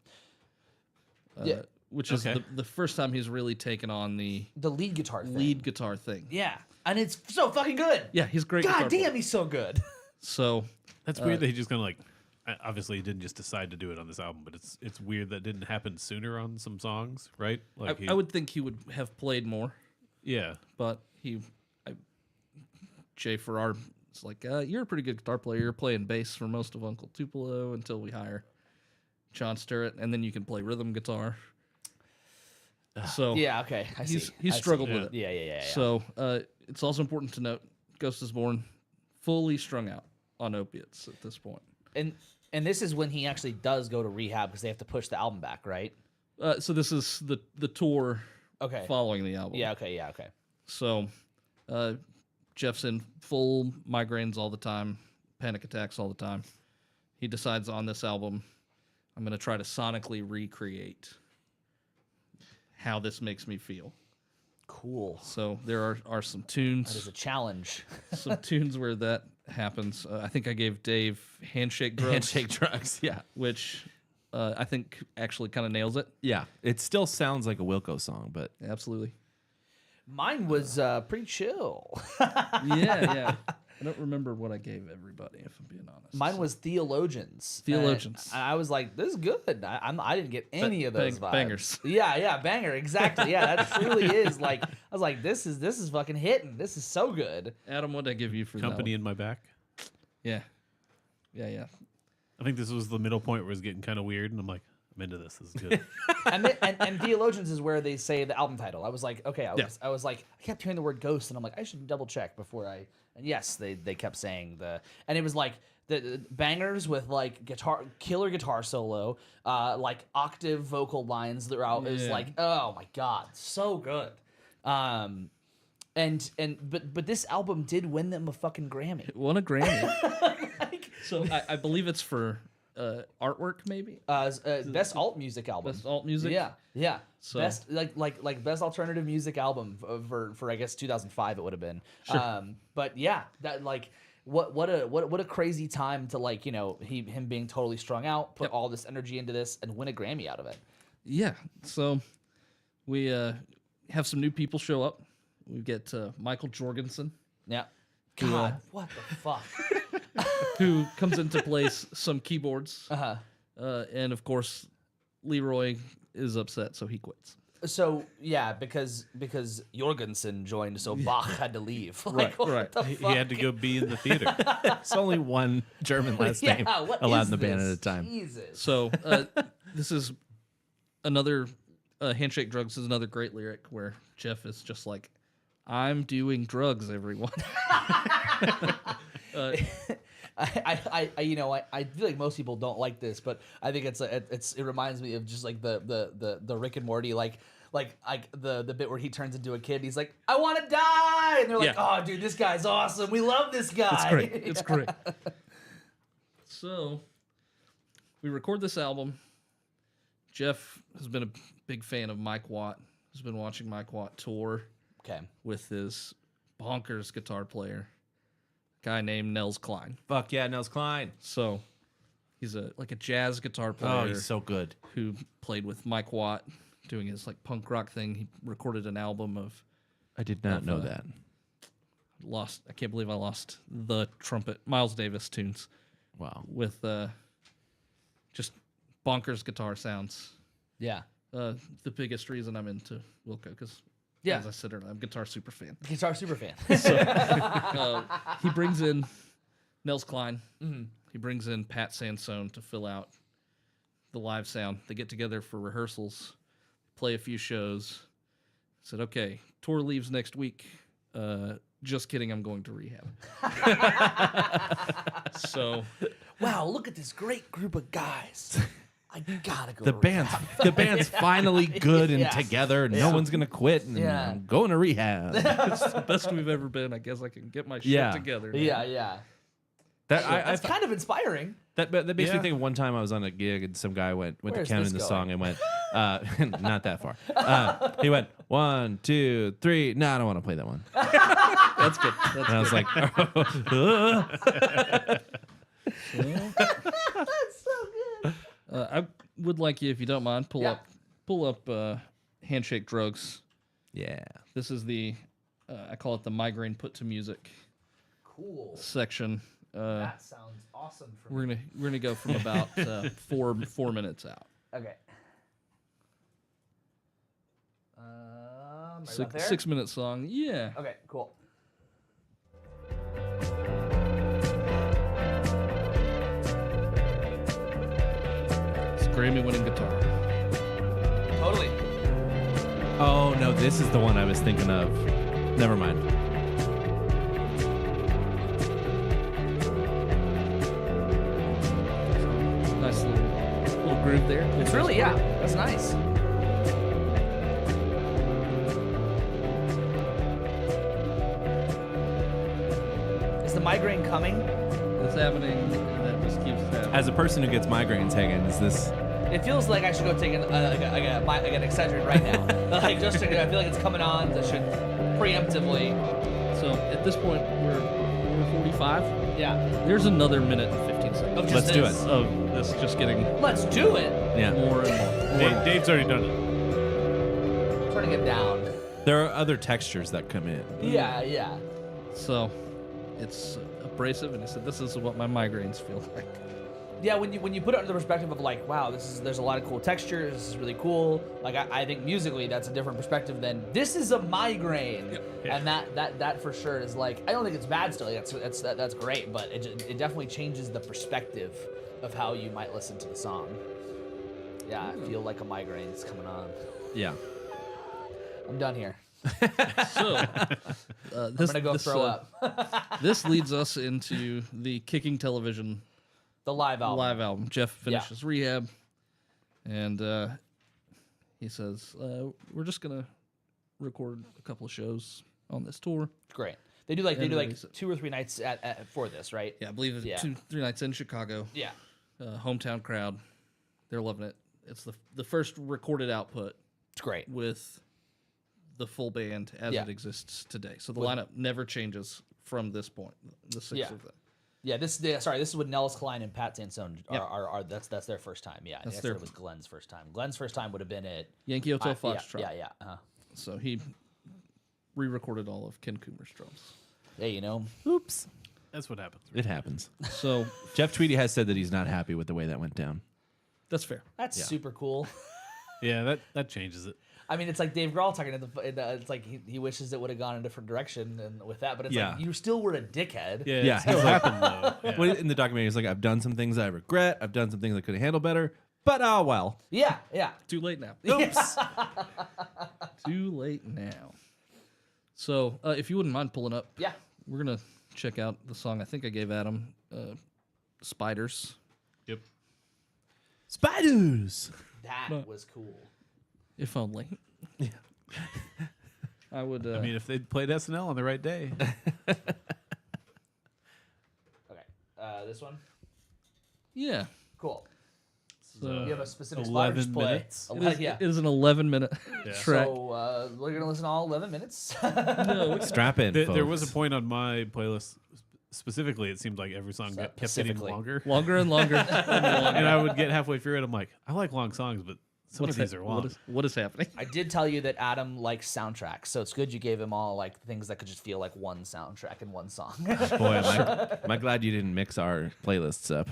Yeah. Which is Okay. the first time he's really taken on the The lead guitar thing. lead guitar thing. Yeah. And it's so fucking good. Yeah, he's a great. guitar God player. damn, he's so good. So That's weird that he just kind of like. Obviously, he didn't just decide to do it on this album, but it's weird that didn't happen sooner on some songs, right? Like I would think he would have played more, yeah. but Jay Farrar is like, you're a pretty good guitar player. You're playing bass for most of Uncle Tupelo until we hire John Sturrett, and then you can play rhythm guitar. So Yeah, okay. I see. he's I see. struggled with it. Yeah. So it's also important to note, Ghost is Born fully strung out on opiates at this point. And this is when he actually does go to rehab because they have to push the album back, right? So this is the tour Okay. following the album. Yeah, okay. So Jeff's in full migraines all the time, panic attacks all the time. He decides on this album, I'm going to try to sonically recreate how this makes me feel. Cool. So there are some That is tunes, a challenge. some tunes where that happens. I think I gave Dave Handshake Drugs, Handshake drugs. Yeah. which I think actually kind of nails it. Yeah. It still sounds like a Wilco song, but Absolutely. Mine was pretty chill. Yeah. I don't remember what I gave everybody, if I'm being honest. Mine was Theologians. Theologians. And I was like, this is good. I didn't get any of those vibes. Bangers. Yeah, banger. Exactly. Yeah, that truly is like. I was like, this is fucking hitting. This is so good. Adam, what did I give you for Company that in my back. one? Yeah. I think this was the middle point where it's getting kind of weird, and I'm like, I'm into this. This is good. And Theologians is where they say the album title. I was like, okay. I was like, I kept hearing the word ghost, and I'm like, I should double check before I. And yes, they kept saying and it was like the bangers with like killer guitar solo, like octave vocal lines throughout. It was Yeah. like, oh my god, so good. But this album did win them a fucking Grammy. It won a Grammy. Like, So I believe it's for artwork, maybe? best alt music album. Best alt music? Yeah. So- Best like best alternative music album for I guess 2005 it would have been. Sure. But yeah, that like what a crazy time to like, you know, him being totally strung out, put all this energy into this and win a Grammy out of it. Yeah. So we have some new people show up. We get Michael Jorgensen, Yeah. Who, God, what the fuck? who comes into place some keyboards. Uh-huh. And of course, Leroy is upset, so he quits. So yeah, because Jorgensen joined, so Bach had to leave. Like, what right. the He fuck? had to go be in the theater. it's only one German last Yeah, name what allowed is in the band this? at a time. Jesus. So this is another Handshake Drugs is another great lyric where Jeff is just like, I'm doing drugs, everyone. I you know I feel like most people don't like this, but I think it reminds me of just like the Rick and Morty like the bit where he turns into a kid. He's like, I want to die, and they're like, Yeah. oh dude, this guy's awesome. We love this guy. It's great. It's great. So we record this album. Jeff has been a big fan of Mike Watt. Has been watching Mike Watt tour. Okay. with his bonkers guitar player, a guy named Nels Cline. Fuck yeah, Nels Cline. So he's a jazz guitar player. Oh, he's so good. Who played with Mike Watt doing his like punk rock thing. He recorded an album of I did not know that. I can't believe I lost the trumpet Miles Davis tunes Wow. with just bonkers guitar sounds. Yeah. The biggest reason I'm into Wilco because Yeah. as I said earlier, I'm a guitar super fan. Guitar super fan. He brings in Nels Cline. He brings in Pat Sansone to fill out the live sound. They get together for rehearsals, play a few shows. Said, okay, tour leaves next week. Just kidding, I'm going to rehab. So, Wow, look at this great group of guys. I gotta go. The to band's finally good and Yeah. together. No one's gonna quit. And Yeah. I'm going to rehab. it's the best we've ever been. I guess I can get my shit Yeah. together. rehab. Yeah. That That's kind of inspiring. that makes me Yeah. think of one time I was on a gig and some guy went to Where's counting this the going? song and went, not that far. He went 1, 2, 3. No, I don't want to play that one. That's good. That's And I was like, That's so good. I would like you, if you don't mind, pull Yeah. up Handshake Drugs. yeah. This is the I call it the migraine put to music Cool. section. That sounds awesome for me. We're gonna go from about 4 minutes out. Okay. Right about there? 6 minute song. Yeah. Okay, cool. It's Grammy winning guitar. Totally. Oh no, this is the one I was thinking of. Never mind. Nice little groove there. It's really, yeah, that's nice. Is the migraine coming? It's happening, and that just keeps happening. As a person who gets migraines, Hagen, is this? It feels like I should go take an Excedrin right now. Like just to, I feel like it's coming on. I should preemptively. So at this point, we're 45. Yeah. There's another minute and 15 seconds Of just Let's do this. it. of this just getting Let's do it. Yeah. more and more. Dave's already done it. Turning it down. There are other textures that come in. Yeah, yeah. So it's abrasive, and I said, "This is what my migraines feel like." Yeah, when you put it under the perspective of like, wow, there's a lot of cool textures. This is really cool. Like I think musically that's a different perspective than this is a migraine, and that for sure is like I don't think it's bad still. That's great, but it definitely changes the perspective of how you might listen to the song. Yeah, I feel like a migraine is coming on. Yeah. I'm done here. So I'm this gonna go this, throw up. this leads us into the Kicking Television The live album. Jeff finishes rehab, and he says, "We're just gonna record a couple of shows on this tour." Great. They do like release it. 2 or 3 nights at for this, right? Yeah, I believe it's Yeah. 2-3 nights in Chicago. Yeah. Hometown crowd, they're loving it. It's the first recorded output It's great. with the full band as Yeah. it exists today. So the lineup never changes from this point. The six Yeah. of them. Yeah, this is with Nels Cline and Pat Sansone Yep. are that's their first time. Yeah, That's I said their- it was Glenn's first time. Glenn's first time would have been at Yankee Hotel yeah, Foxtrot. yeah. So he re-recorded all of Ken Coomer's drums. Hey, you know, Oops. That's what happens. It happens. So Jeff Tweedy has said that he's not happy with the way that went down. that's fair. that's super cool. Yeah, that changes it. I mean, it's like Dave Grohl talking it's like he wishes it would have gone a different direction and with that, but it's Yeah. like you still were a dickhead. Yeah, Yeah, it still he's like- happened though. Yeah. Well, in the documentary, he's like, I've done some things I regret. I've done some things I could have handled better. But oh well. Yeah, yeah. Too late now. Oops. Too late now. So if you wouldn't mind pulling up, Yeah. we're gonna check out the song I think I gave Adam, "Spiders." Yep. Spiders. That was cool. If only. Yeah. I would. I mean, if they'd played SNL on the right day. Okay. This one? yeah. Cool. you have a specific 11 spot to play. minutes. Yeah. It is an 11-minute track. So we're gonna listen to all 11 minutes. Strap in, There was a folks. point on my playlist specifically. It seemed like every song kept getting specifically? longer, Longer and longer. and I would get halfway through it. I'm like, I like long songs, but some of these are long. What is happening? I did tell you that Adam likes soundtracks, so it's good you gave him all like things that could just feel like one soundtrack in one song. Boy, am I glad you didn't mix our playlists up.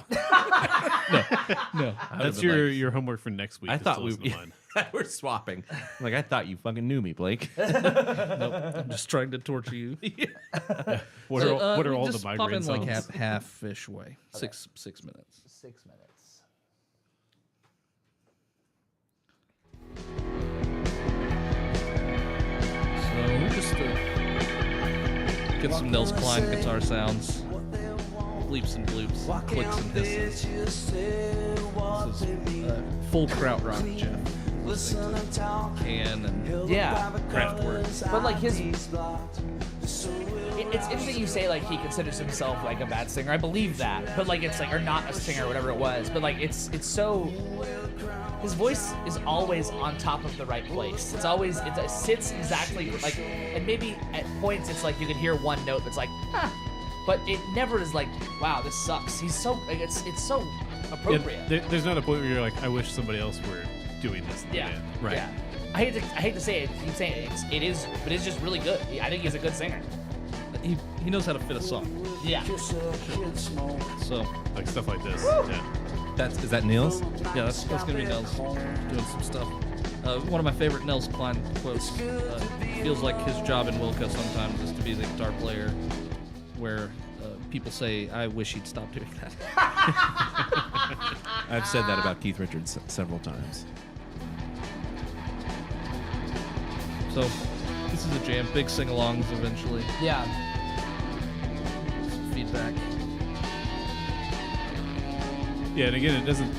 No. That's your homework for next week. I is thought to we listen to mine. we're swapping. Like, I thought you fucking knew me, Blake. I'm just trying to torture you. What are all the just pop migraine in like songs? half-ish way. 6 minutes. 6 minutes. So just get some Nels Klein guitar sounds, bleeps and bloops, clicks and hisses. This is full krautrock, Jeff. Listening to Can and Yeah, Kraftwerk. but like his. It's interesting you say like he considers himself like a bad singer. I believe that, but like it's like or not a singer, or whatever it was. But like it's so. His voice is always on top of the right place. It sits exactly like, and maybe at points it's like you can hear one note that's like, but it never is like, wow, this sucks. He's so like, it's so appropriate. There's not a point where you're like, I wish somebody else were doing this. Yeah. Right. Yeah. I hate to say it. Keep saying it is, but it's just really good. I think he's a good singer. He knows how to fit a song. Yeah. So Like stuff like this. Yeah. Is that Niels? yeah, that's gonna be Nels doing some stuff. One of my favorite Nels Klein quotes feels like his job in Wilco sometimes is to be the guitar player, where people say, "I wish he'd stop doing that." I've said that about Keith Richards several times. So this is a jam. Big sing-alongs eventually. Yeah. Some feedback. Yeah, and again, it doesn't.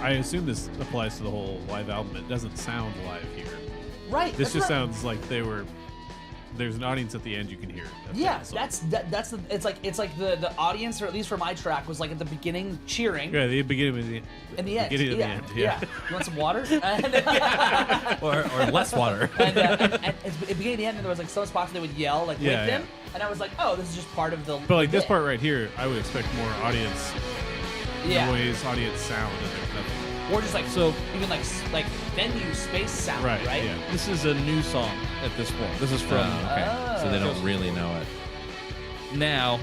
I assume this applies to the whole live album. It doesn't sound live here. Right. This that's just right. sounds like they were. There's an audience at the end you can hear. Yeah, that's the. It's like the audience, or at least for my track, was like at the beginning cheering. Yeah, the beginning and the In the end, beginning of the end. Yeah. You want some water? Or less water. and at the beginning and the end, there was like some spots they would yell like Yeah, with them, yeah. and I was like, oh, this is just part of the. But like this bit. part right here, I would expect more audience noise, audience sound, and there's nothing. or just like So- even like venue space sound, Right. right? Yeah. This is a new song at this point. This is from Okay. So they don't really know it. now.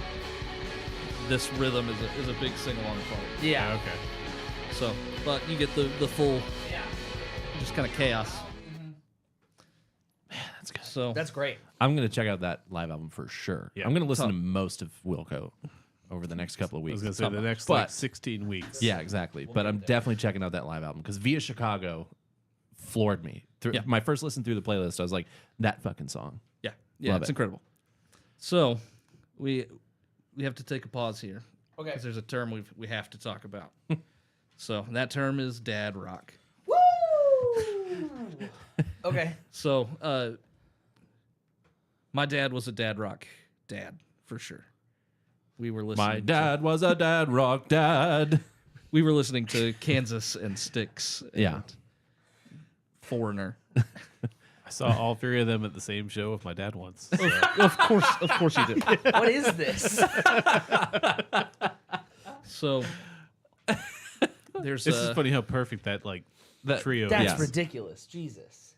This rhythm is a big sing-along part. Yeah. Okay. So, but you get the full, Yeah. just kind of chaos. That's good. So That's great. I'm going to check out that live album for sure. Yeah. I'm going to listen to most of Wilco over the next couple of I weeks. was gonna say the next But- like 16 weeks. Yeah, exactly. But I'm definitely checking out that live album because Via Chicago floored me. Yeah. My first listen through the playlist, I was like, that fucking song. yeah, Love it's it. incredible. So we have to take a pause here Okay. because there's a term we have to talk about. So that term is dad rock. Woo! Okay. So my dad was a dad rock dad for sure. We were listening. My dad was a dad rock dad. We were listening to Kansas and Styx. And Yeah. Foreigner. I saw all three of them at the same show with my dad once. So. Of course you did. What is this? So there's It's just funny how perfect that like That- trio That's Yes. ridiculous. Jesus.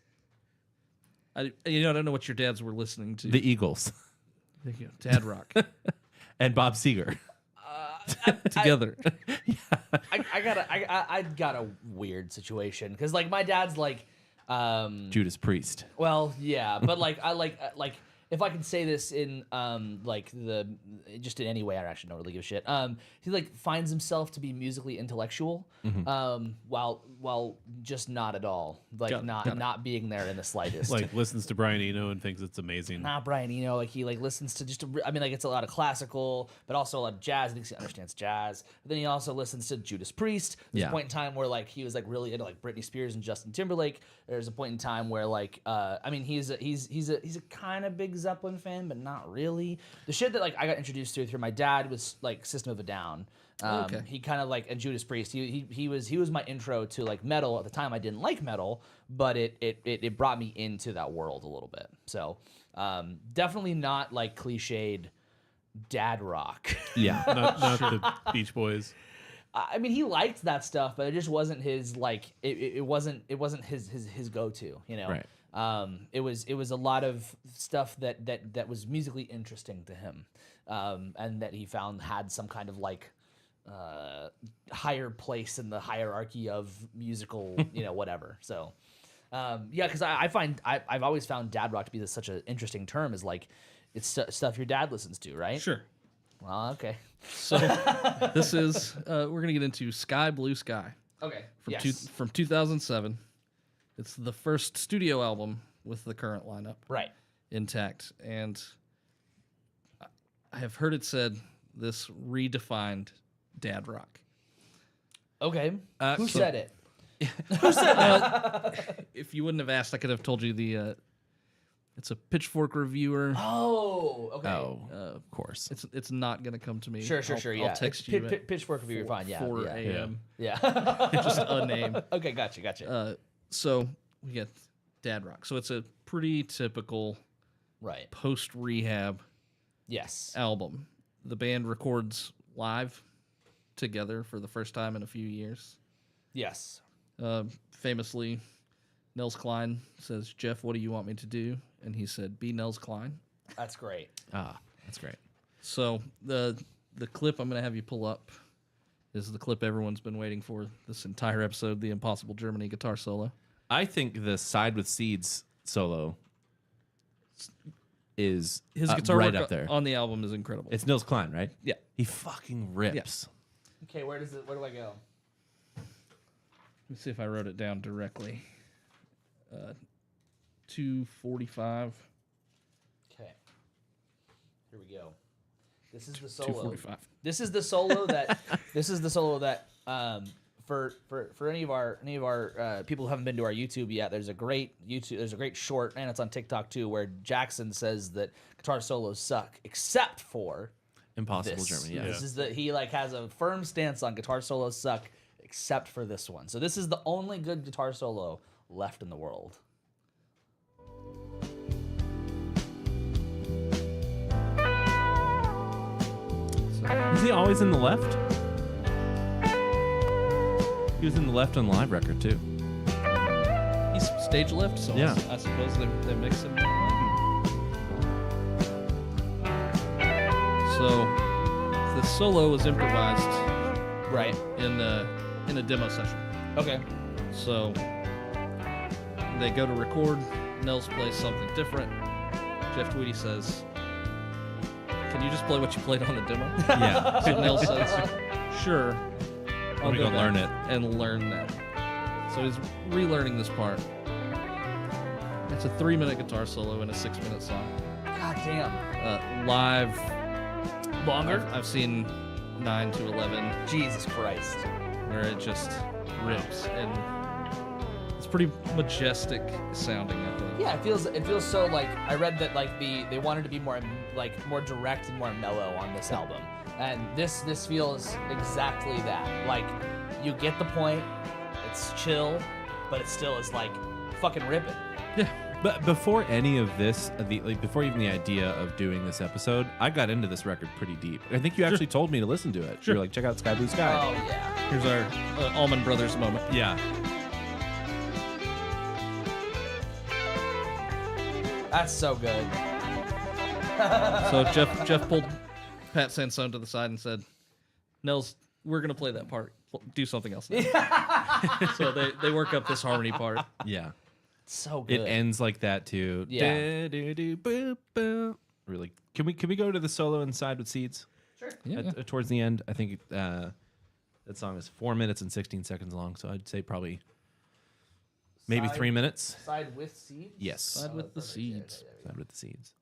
I don't know what your dads were listening to. The Eagles There you go. Dad rock and Bob Seger. together. I got a weird situation because like my dad's like, Judas Priest. well, yeah, but like I like if I can say this in like the just in any way, I actually don't really give a shit. He like finds himself to be musically intellectual, while just not at all, like Got it, not being there in the slightest. like listens to Brian Eno and thinks it's amazing. Not Brian Eno, like he like listens to just I mean like it's a lot of classical, but also a lot of jazz. I think he understands jazz. But then he also listens to Judas Priest. There's Yeah. a point in time where like he was like really into like Britney Spears and Justin Timberlake. There's a point in time where like I mean he's a kind of big big Zeppelin fan, but not really. The shit that like I got introduced to through my dad was like System of a Down. Okay. He kind of like, and Judas Priest. He was my intro to like metal. At the time, I didn't like metal, but it brought me into that world a little bit. So definitely not like cliched dad rock. Yeah. Not the Beach Boys. I mean, he liked that stuff, but it just wasn't his like. It wasn't his go to. You know. Right. It was a lot of stuff that was musically interesting to him, and that he found had some kind of like higher place in the hierarchy of musical, whatever. So, yeah, because I've always found dad rock to be such an interesting term. Is like it's stuff your dad listens to, right? Sure. Well, okay. So this is we're gonna get into Sky Blue Sky Okay. from 2007. It's the first studio album with the current lineup Right. intact, and I have heard it said this redefined dad rock. Okay. Who so- said it? If you wouldn't have asked, I could have told you the. It's a Pitchfork reviewer. Oh. Okay. Oh, of course. It's not gonna come to me. Sure. Yeah. I'll text you. at Pitchfork review. You're fine. Yeah. 4 yeah. a.m. Yeah. Just a name. Okay. Gotcha. So we get dad rock. So it's a pretty typical Right. post rehab Yes. album. The band records live together for the first time in a few years. Yes. Famously, Nels Klein says, "Jeff, what do you want me to do?" And he said, "Be Nels Klein." That's great. That's great. So the clip I'm going to have you pull up is the clip everyone's been waiting for this entire episode, the Impossible Germany guitar solo. I think the Side with Seeds solo is His guitar right work up there. on the album is incredible. It's Nils Klein, right? Yeah. He fucking rips. Okay. Where do I go? Let me see if I wrote it down directly. 245. Okay. Here we go. This is the solo. 245. This is the solo that. This is the solo that. For any of our people who haven't been to our YouTube yet, there's a great short, and it's on TikTok too, where Jackson says that guitar solos suck, except for Impossible this. Germany. Yeah. This is he like has a firm stance on guitar solos suck, except for this one. So this is the only good guitar solo left in the world. Is he always in the left? He was in the left on the live record too. He's stage left, so Yeah. I suppose they mix him. So the solo was improvised Right. in a demo session. Okay. So they go to record. Nels plays something different. Jeff Tweedy says, "Can you just play what you played on the demo?" Yeah. So Nels says, "Sure. I'll me go back learn it." and learn that." So he's relearning this part. It's a 3-minute guitar solo in a 6-minute song. God damn. Live, Longer? I've seen 9 to 11 Jesus Christ. where it just rips, and it's pretty majestic sounding, I think. Yeah, it feels so like I read that like they wanted to be more direct and more mellow on this album. And this feels exactly that. Like you get the point, it's chill, but it still is like fucking ripping. Yeah. But before any of this, before even the idea of doing this episode, I got into this record pretty deep. I think you actually told me to listen to it. Sure. You're like, check out Sky Blue Sky. Oh yeah. Here's our Allman Brothers moment. Yeah. That's so good. So Jeff pulled Pat Sansone to the side and said, "Nels, we're gonna play that part. Do something else now." So they work up this harmony part. Yeah. So good. It ends like that too. Yeah. Da-do-do-boo-boo. Really. Can we go to the solo inside with Seeds? Sure. Yeah. Towards the end, I think that song is 4 minutes and 16 seconds long. So I'd say probably maybe Side- 3 minutes. Side with seeds? Yes. Side with the seeds. Side with the Seeds.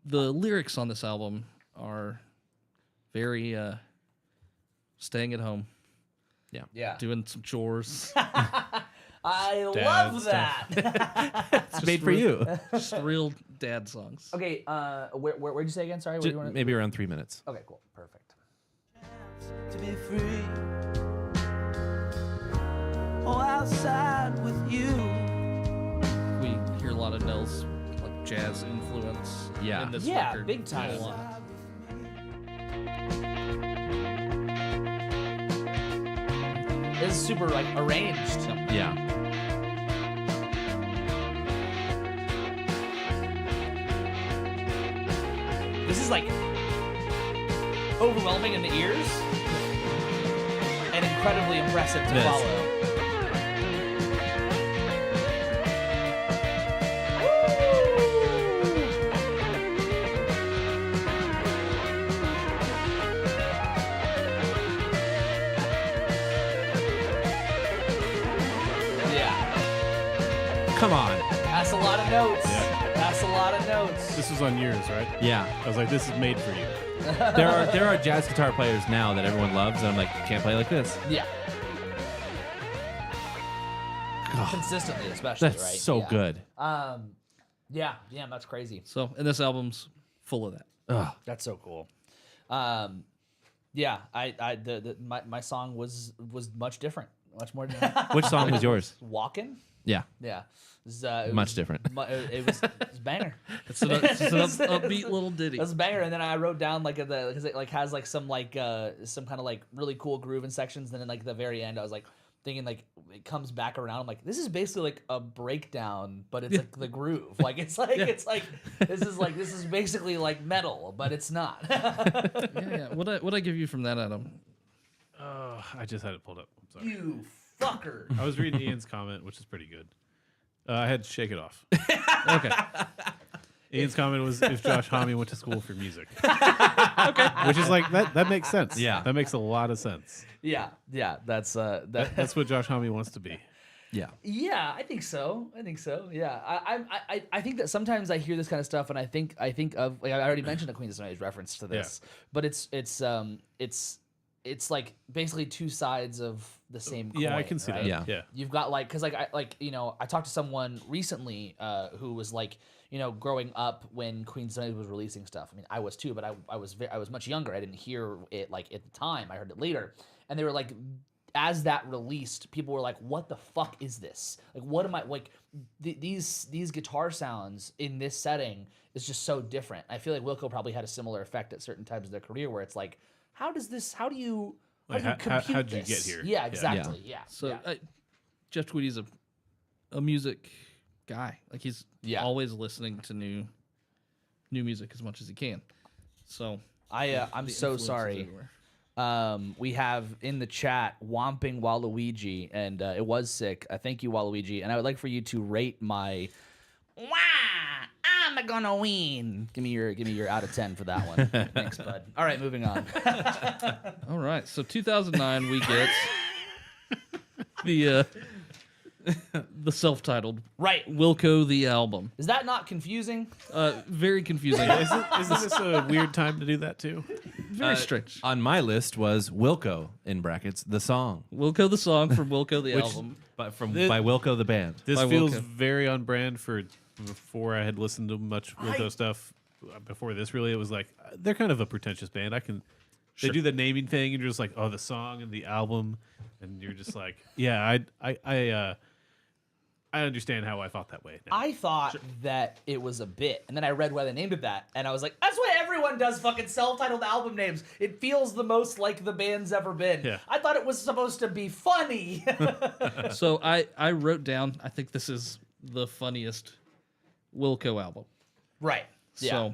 The lyrics on this album are very staying at home, Yeah. doing some chores. I Dad love stuff. that. It's made for you. Just real dad songs. Okay, where'd you say again? Sorry, where do you want to... Maybe around 3 minutes. Okay, cool, perfect. To be free. Oh, outside with you. We hear a lot of Nell's like jazz influence Yeah. in this Yeah, record. big time. A lot. This is super like arranged. Yeah. This is like overwhelming in the ears and incredibly impressive to It is. follow. Yeah, Come on. that's a lot of notes. Yeah. That's a lot of notes. This was on yours, right? Yeah. I was like, this is made for you. There are jazz guitar players now that everyone loves, and I'm like, can't play like this. Yeah. Consistently, especially, That's right? so Yeah. good. Yeah, that's crazy. So, and this album's full of that. Ugh. That's so cool. Yeah, my song was much different, much more. Which song was yours? Walking. Yeah. Yeah, it Much was- different. It was a banger. It's an upbeat little ditty. It was a banger, and then I wrote down like because it like has like some kind of like really cool groove in sections. And then like the very end, I was like thinking like it comes back around. I'm like, this is basically like a breakdown, but it's like the groove. Like it's like this is basically like metal, but it's not. Yeah. What I give you from that, Adam? I just had it pulled up. I'm sorry. You fucker. I was reading Ian's comment, which is pretty good. I had to shake it off. Okay. Ian's comment was if Josh Homme went to school for music. Okay. Which is like that makes sense. Yeah. That makes a lot of sense. Yeah, that's That's what Josh Homme wants to be. Yeah. Yeah, I think so. Yeah, I think that sometimes I hear this kind of stuff, and I think of like I already mentioned a Queens of Noise reference to this, but it's like basically two sides of the same coin. Yeah, I can see right? that. Yeah. Yeah. You've got like, cause like I talked to someone recently who was like, growing up when Queen's Noise was releasing stuff. I mean, I was too, but I was much younger. I didn't hear it like at the time. I heard it later, and they were like, as that released, people were like, "What the fuck is this? Like, what am I like? These guitar sounds in this setting is just so different." I feel like Wilco probably had a similar effect at certain times of their career, where it's like, how do you Like, compute how'd you this? get here? Yeah, exactly. Yeah. So yeah. Jeff Tweedy's a music guy. Like he's Yeah. always listening to new music as much as he can. So I'm the so influence is sorry. everywhere. We have in the chat Whomping Waluigi, and it was sick. Thank you, Waluigi. And I would like for you to rate my I'm gonna win. Give me your out of 10 for that one. Thanks, bud. All right, moving on. All right. So 2009 we get the self-titled Right. Wilco the album. Is that not confusing? Very confusing. Isn't this a weird time to do that too? Very strange. On my list was Wilco in brackets the song, Wilco the song from Wilco the album. but by The- Wilco the band. This By feels Wilco. very on brand for before I had listened to much Wilco stuff. Before this, really, it was like they're kind of a pretentious band. They do the naming thing, and you're just like, oh, the song and the album, and you're just like, yeah, I understand how I thought that way. now. I thought that it was a bit, and then I read why they named it that, and I was like, that's why everyone does fucking self-titled album names. It feels the most like the band's ever been. Yeah. I thought it was supposed to be funny. So I wrote down, I think this is the funniest Wilco album. Right. Yeah.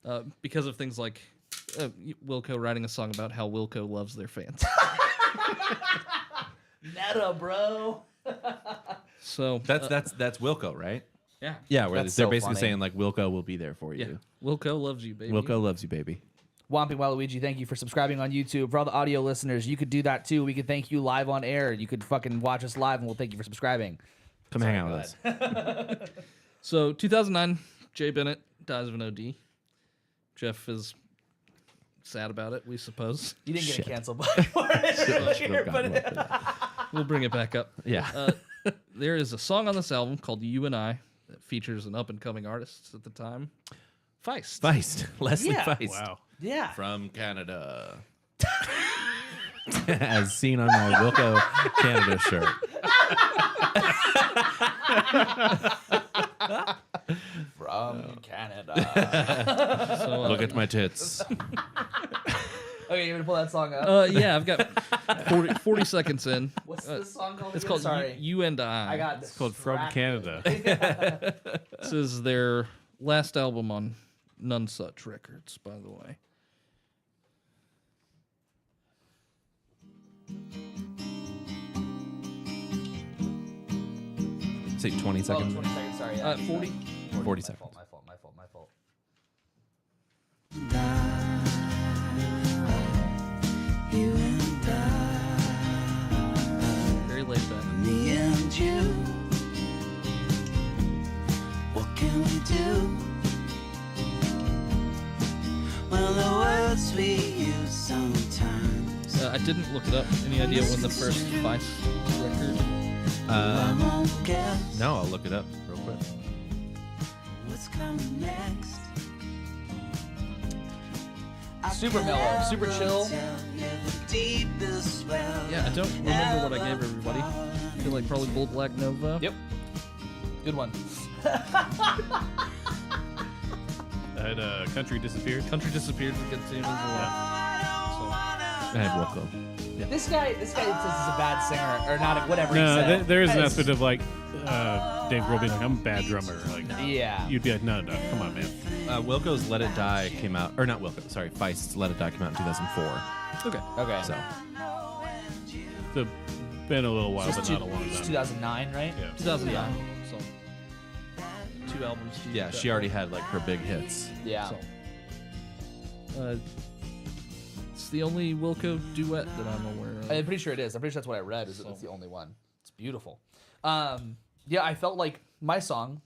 So, because of things like Wilco writing a song about how Wilco loves their fans. Meta, bro. So That's Wilco, right? yeah, Yeah, where That's they're so basically funny. saying like Wilco will be there for yeah. you. Wilco loves you, baby. Wilco loves you, baby. Whomping Waluigi, thank you for subscribing on YouTube. For all the audio listeners, you could do that too. We could thank you live on air. You could fucking watch us live, and we'll thank you for subscribing. Come hang out with us. So 2009, Jay Bennett dies of an OD. Jeff is sad about it, we suppose. You didn't Shit. get canceled for it. Should've gotten but Wilco. We'll bring it back up. Yeah. There is a song on this album called "You and I" that features an up-and-coming artist at the time, Feist. Feist. Leslie Yeah. Feist. Wow. Yeah. From Canada. As seen on my Wilco Canada shirt. From Canada. So, Look at my tits. Okay, you gonna pull that song up? yeah, I've got 40 seconds in. What's this song called? It's again? called Sorry. You and I. I got It's called From distracted. Canada. This is their last album on None Such Records, by the way. Say 20 Oh, seconds. 20 seconds. Sorry. Yeah, 40. 40 My seconds. fault. My fault. Very laid back. Me and you. What can we do? Well, the words we use sometimes. I didn't look it up. Any idea when the first Feist record? I won't guess No, I'll look it up real quick. what's coming next. Super mellow, super chill. Tell you the deepest well. Yeah, I don't remember what I gave everybody. I feel like probably Bull Black Nova. Yep. Good one. I had Country Disappeared. Country Disappeared was a good tune as well. I have Wilco. This guy says he's a bad singer or not. Whatever. he No, said. there is an It's- aspect of like Dave Grohl being like, I'm a bad drummer. Like, Yeah. you'd be like, no, come on, man. Wilco's Let It Die came out, or not Wilco, sorry, Feist's Let It Die came out in 2004. Okay. Okay. So, It's been a little while, It's but not a long it's time. 2009, right? Yeah. 2009. So 2 albums. yeah, she already had like her big hits. Yeah. So, it's the only Wilco duet that I'm aware of. I'm pretty sure it is. I'm pretty sure that's what I read. Is that it's the only one? It's beautiful. Yeah, I felt like my song,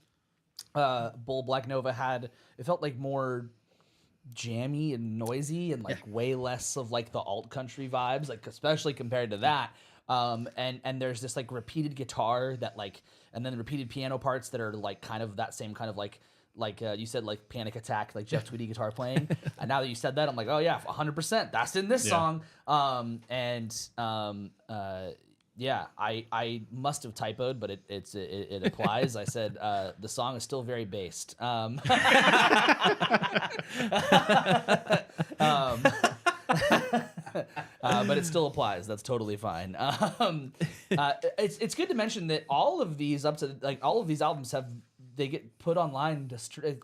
Bull Black Nova had. It felt like more jammy and noisy and like way less of like the alt country vibes, like especially compared to that. And there's this like repeated guitar that like, and then repeated piano parts that are like kind of that same kind of like you said, like Panic Attack, like Jeff Tweedy guitar playing. And now that you said that, I'm like, oh yeah, 100%. That's in this Yeah. song. Yeah, I must have typoed, but it applies. I said the song is still very based. But it still applies. That's totally fine. It's good to mention that all of these all of these albums they get put online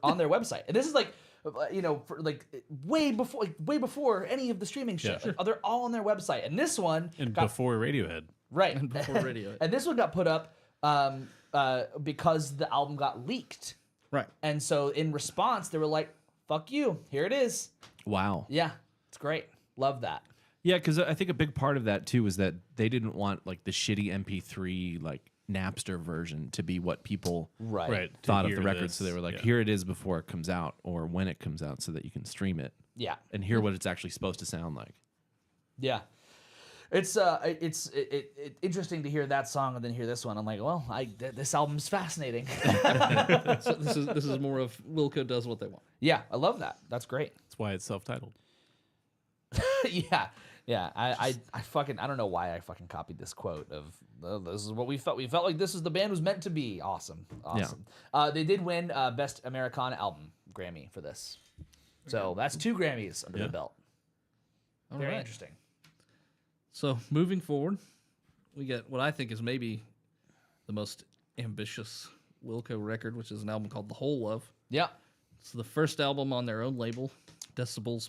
on their website, and this is like, for like way before any of the streaming shit. Yeah. They're all on their website, and this one And got before Radiohead. right And before radio. and this one got put up because the album got leaked, Right. and so in response they were like, "Fuck you, here it is." Wow. Yeah, it's great. Love that. Yeah, because I think a big part of that too was that they didn't want like the shitty MP3 like Napster version to be what people Right. to thought of hear the record. this. So they were like, Yeah. here it is before it comes out or when it comes out so that you can stream it Yeah, and hear what it's actually supposed to sound like. yeah. It's interesting to hear that song and then hear this one. I'm like, well, this album's fascinating. So this is more of Wilco does what they want. Yeah, I love that. That's great. That's why it's self-titled. Yeah. I don't know why I fucking copied this quote of this is what we felt. We felt like this is the band was meant to be. Awesome. They did win Best Americana Album Grammy for this, so that's 2 Grammys under Yeah. the belt. All Very right. interesting. So moving forward, we get what I think is maybe the most ambitious Wilco record, which is an album called The Whole Love. Yeah. It's the first album on their own label, Decibels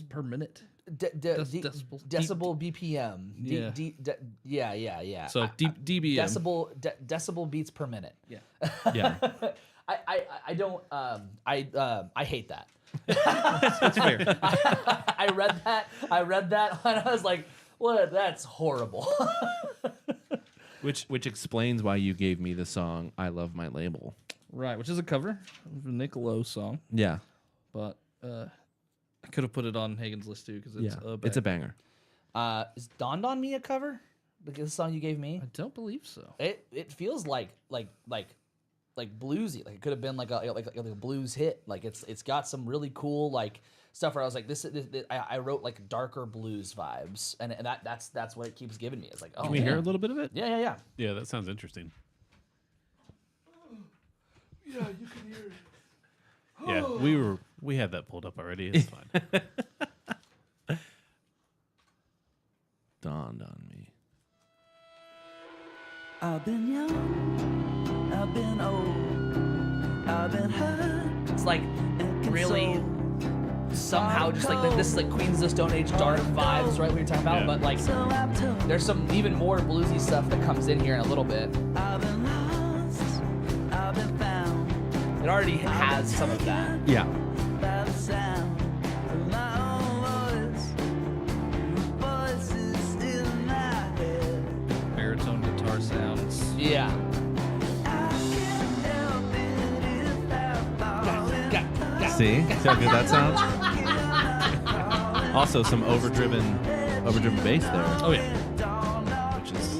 per minute. Decibels. Decibel BPM. Yeah. So dBm. Decibel beats per minute. Yeah. Yeah. I don't I hate that. That's fair. I read that and I was like, what? That's horrible. Which explains why you gave me the song "I Love My Label." Right, which is a cover of a Nick Lowe song, Yeah, but I could have put it on Hagen's list too because it's it's a banger. Is Dawned on Me a cover? The song you gave me. I don't believe so. It feels like bluesy. Like it could have been like a blues hit. Like it's got some really cool like stuff where I was like this I wrote like darker blues vibes, and that's what it keeps giving me. It's like, oh, Can we hear a little bit of it? Yeah. Yeah, that sounds interesting. Yeah, you can hear it. Yeah, we had that pulled up already. It's fine. Dawned on me. I've been young, I've been old, I've been hurt. It's like really somehow just like this is like Queens of the Stone Age dark vibes, right? What you're talking about, Yeah. but like there's some even more bluesy stuff that comes in here in a little bit. I've been lost, I've been found It already has some of that. Yeah. by the sound of my own voice. Voices in my head. Baritone guitar sounds. Yeah. I can't help it if I fall in See how good that sounds? Also, some overdriven bass there. Oh yeah. Which is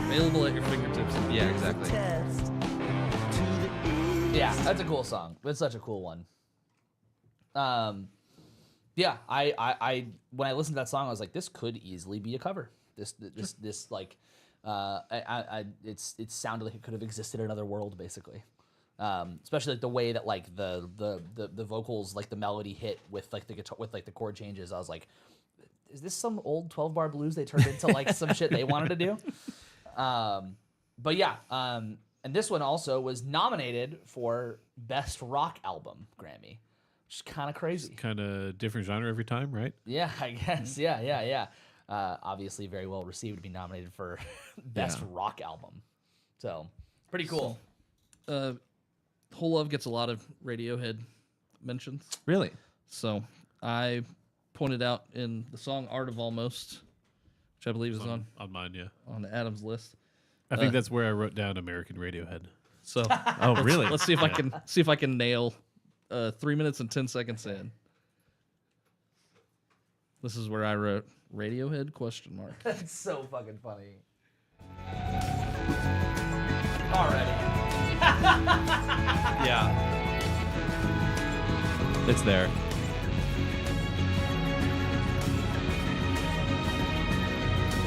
Available at your fingertips. yeah, exactly. test to the Yeah, that's a cool song. It's such a cool one. Yeah, I when I listened to that song, I was like, this could easily be a cover. This like, it sounded like it could have existed in another world, basically. Especially like the way that like the vocals, like the melody hit with like the guitar, with like the chord changes. I was like, is this some old 12-bar blues they turned into like some shit they wanted to do? But yeah, and this one also was nominated for Best Rock Album Grammy, which is kind of crazy. Kind of different genre every time, right? Yeah, I guess. Yeah. Obviously, very well received to be nominated for Best Rock Album. So, pretty cool. Whole Love gets a lot of Radiohead mentions. Really? So I pointed out in the song Art of Almost, which I believe is on mine, yeah. Adam's list. I think that's where I wrote down American Radiohead. So Oh, really? let's see if I can nail 3 minutes and 10 seconds in. This is where I wrote Radiohead ? That's so fucking funny. Already. Yeah. It's there.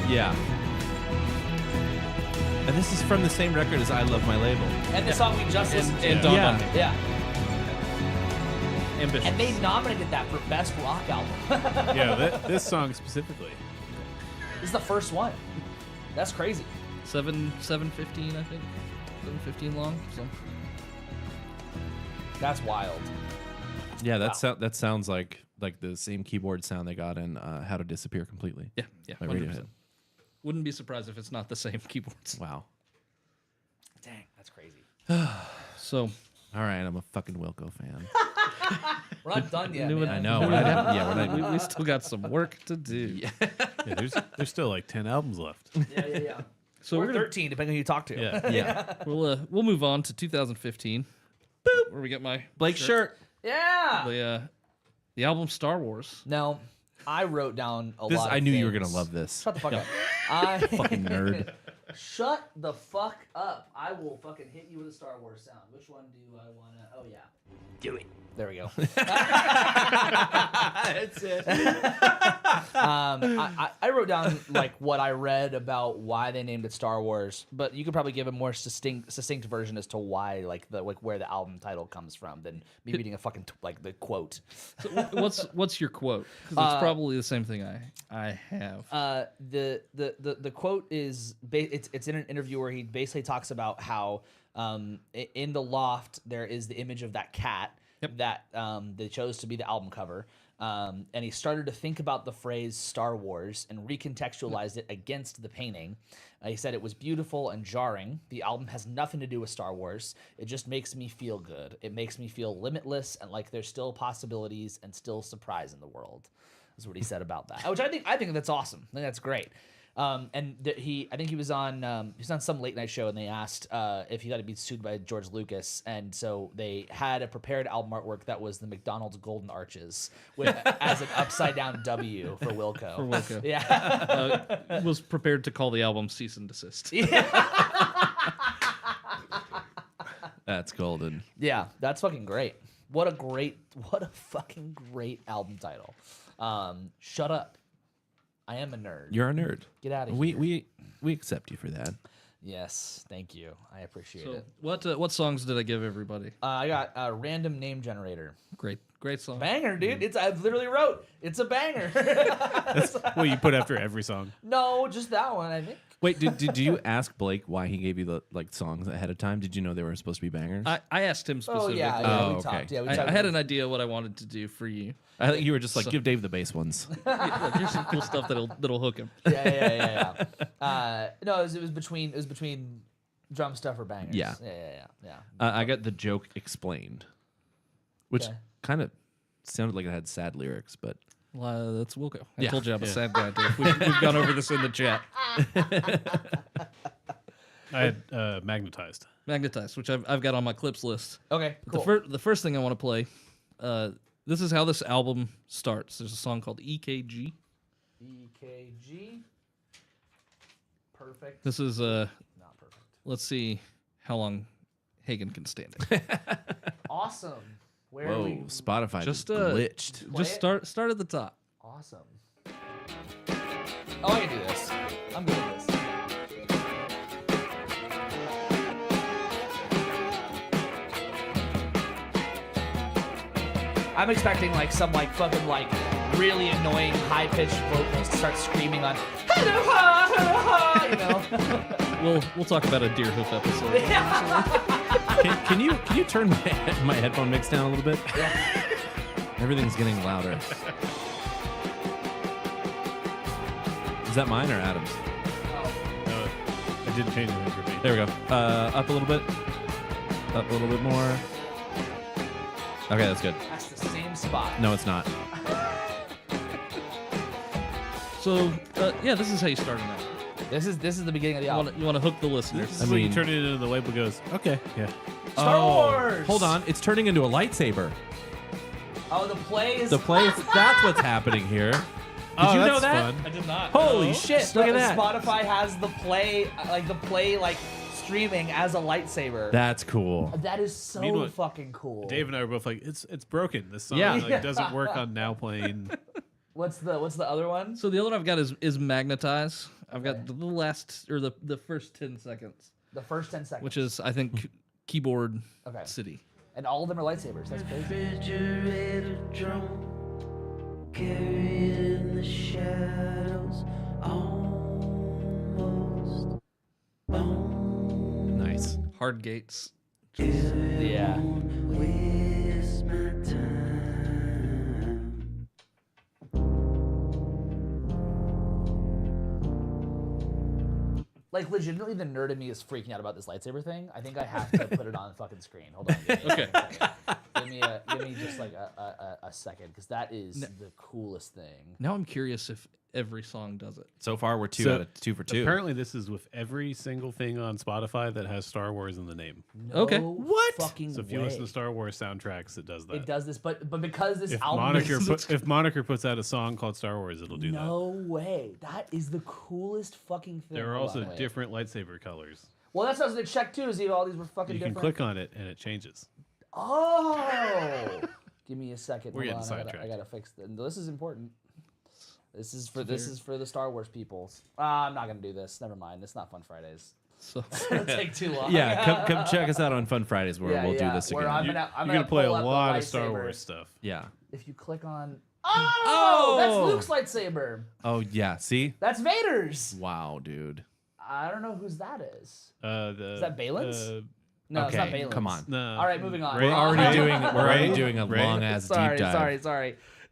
Yeah. And this is from the same record as I Love My Label. And the song we just listened to. and Dawned Yeah. on Me. Yeah. Ambitious. And they nominated that for Best Rock Album. Yeah, this song specifically. This is the first one. That's crazy. 7:15, I think. 7:15 long. So That's wild. Yeah, that sounds like the same keyboard sound they got in How to Disappear Completely. yeah, By 100%. Radiohead. Wouldn't be surprised if it's not the same keyboards. Wow. Dang, that's crazy. So All right, I'm a fucking Wilco fan. We're not done yet. Knew it. man. I know. Yeah, we still got some work to do. Yeah. Yeah, there's still like 10 albums left. Yeah. So Or we're gonna, 13, depending on who you talk to. Yeah. Yeah. we'll move on to 2015. Where we get my Blake shirt. Yeah. The album Star Wars. No, I wrote down a This lot of I knew you were things. gonna love this. Shut the fuck up. I Fucking nerd. Shut the fuck up. I will fucking hit you with a Star Wars sound. Which one do I want to... Oh, yeah. Do it. There we go. That's it. I wrote down like what I read about why they named it Star Wars, but you could probably give a more succinct version as to why where the album title comes from than me reading a fucking like the quote. So what's your quote? Because it's probably the same thing I have. The quote is it's in an interview where he basically talks about how in the loft there is the image of that cat that they chose to be the album cover. And he started to think about the phrase Star Wars and recontextualized it against the painting. He said it was beautiful and jarring. The album has nothing to do with Star Wars. It just makes me feel good. It makes me feel limitless and like there's still possibilities and still surprise in the world. Is what he said about that. Which I think that's awesome. I think that's great. And I think he was on some late night show, and they asked if he thought he'd be sued by George Lucas, and so they had a prepared album artwork that was the McDonald's Golden Arches as an upside down W for Wilco. For Wilco. Yeah. Was prepared to call the album cease and desist. That's golden. Yeah, that's fucking great. What a fucking great album title. Shut up. I am a nerd. You're a nerd. Get out of We here. we accept you for that. Yes, thank you. I appreciate So it. what songs did I give everybody? I got a random name generator. Great song. Banger, dude. I literally wrote, it's a banger. Well, you put after every song. No, just that one, I think. Wait, did you ask Blake why he gave you the songs ahead of time? Did you know they were supposed to be bangers? I asked him Oh, specifically. yeah, Oh, we okay. talked. Yeah, we I talked. had an idea what I wanted to do for you. I think you were just like, give Dave the bass ones. Look, here's some cool stuff that'll hook him. Yeah. No, it was between drum stuff or bangers. Yeah. Yeah. I got the joke explained, which Okay. kind of sounded like it had sad lyrics, but Well, that's Wilco. I Yeah. told you I'm a sad guy, Dave. We've gone over this in the chat. I had Magnetized. Magnetized, which I've got on my clips list. Okay, But cool. the first thing I want to play, this is how this album starts. There's a song called EKG. EKG. Perfect. This is Not perfect. let's see how long Hagen can stand it. Awesome. Where are whoa, we? Spotify Just, just glitched. Play Just it? start at the top. Awesome. Oh, I can do this. I'm good at this. I'm expecting like some like fucking like really annoying high pitched vocals to start screaming on you know. We'll talk about a Deer Hoof episode. Can you turn my headphone mix down a little bit? Yeah. Everything's getting louder. Is that mine or Adam's? I didn't change anything for me. There we go. Up a little bit. Up a little bit more. Okay, that's good. That's the same spot. No, it's not. So yeah, this is how you start an album. This is the beginning of the album. You want to hook the listeners. This is when you turn it into the label goes, okay, yeah. Star Wars. Oh, hold on. It's turning into a lightsaber. Oh, the play is The play is that's what's happening here. Did Oh, you know that's that? fun. I did not. Holy shit, look at that. Spotify has the play streaming as a lightsaber. That's cool. That is so Meanwhile, fucking cool. Dave and I were both like, it's broken. This song Yeah. like, doesn't work on Now Playing. What's the other one? So the other one I've got is Magnetize. I've got the last or the first 10 seconds, The first 10 seconds. which is I think Keyboard Okay. City. And all of them are lightsabers. That's crazy. Refrigerator drum, carrying the shadows, almost Nice. Hard Gates. Yeah. waste my time. Like legitimately, the nerd in me is freaking out about this lightsaber thing. I think I have to put it on the fucking screen. Hold on. Okay. Give me just like a second, because that is the coolest thing. Now I'm curious if every song does it. So far, we're two So, out of 2 for 2. Apparently, this is with every single thing on Spotify that has Star Wars in the name. No Okay. What? Fucking So if you way. listen to Star Wars soundtracks, it does that. It does this, but because this If album if Moniker puts out a song called Star Wars, it'll do no way, that is the coolest fucking thing. that. There are Hold also on, wait. different lightsaber colors. Well, that's what I was gonna check too, to see if all these were fucking You can different. click on it and it changes. Oh, give me a second. We're Hold getting on, I sidetracked. gotta fix this. This is important. This is for the Star Wars peoples. I'm not gonna do this. Never mind. It's not Fun Fridays. So It'll take too long. Yeah, come check us out on Fun Fridays where Yeah, we'll yeah, do this where again. I'm You- gonna You're gonna play a pull up the lot of Star lightsabers. Wars stuff. Yeah. If you click on, oh, that's Oh! Luke's lightsaber. Oh yeah. See? That's Vader's. Wow, dude. I don't know whose that is. Is that Balin's? No, it's Okay, not Balin's. come on. No. All right, moving on. Ray- We're already Ray- doing a Ray- long ass deep dive.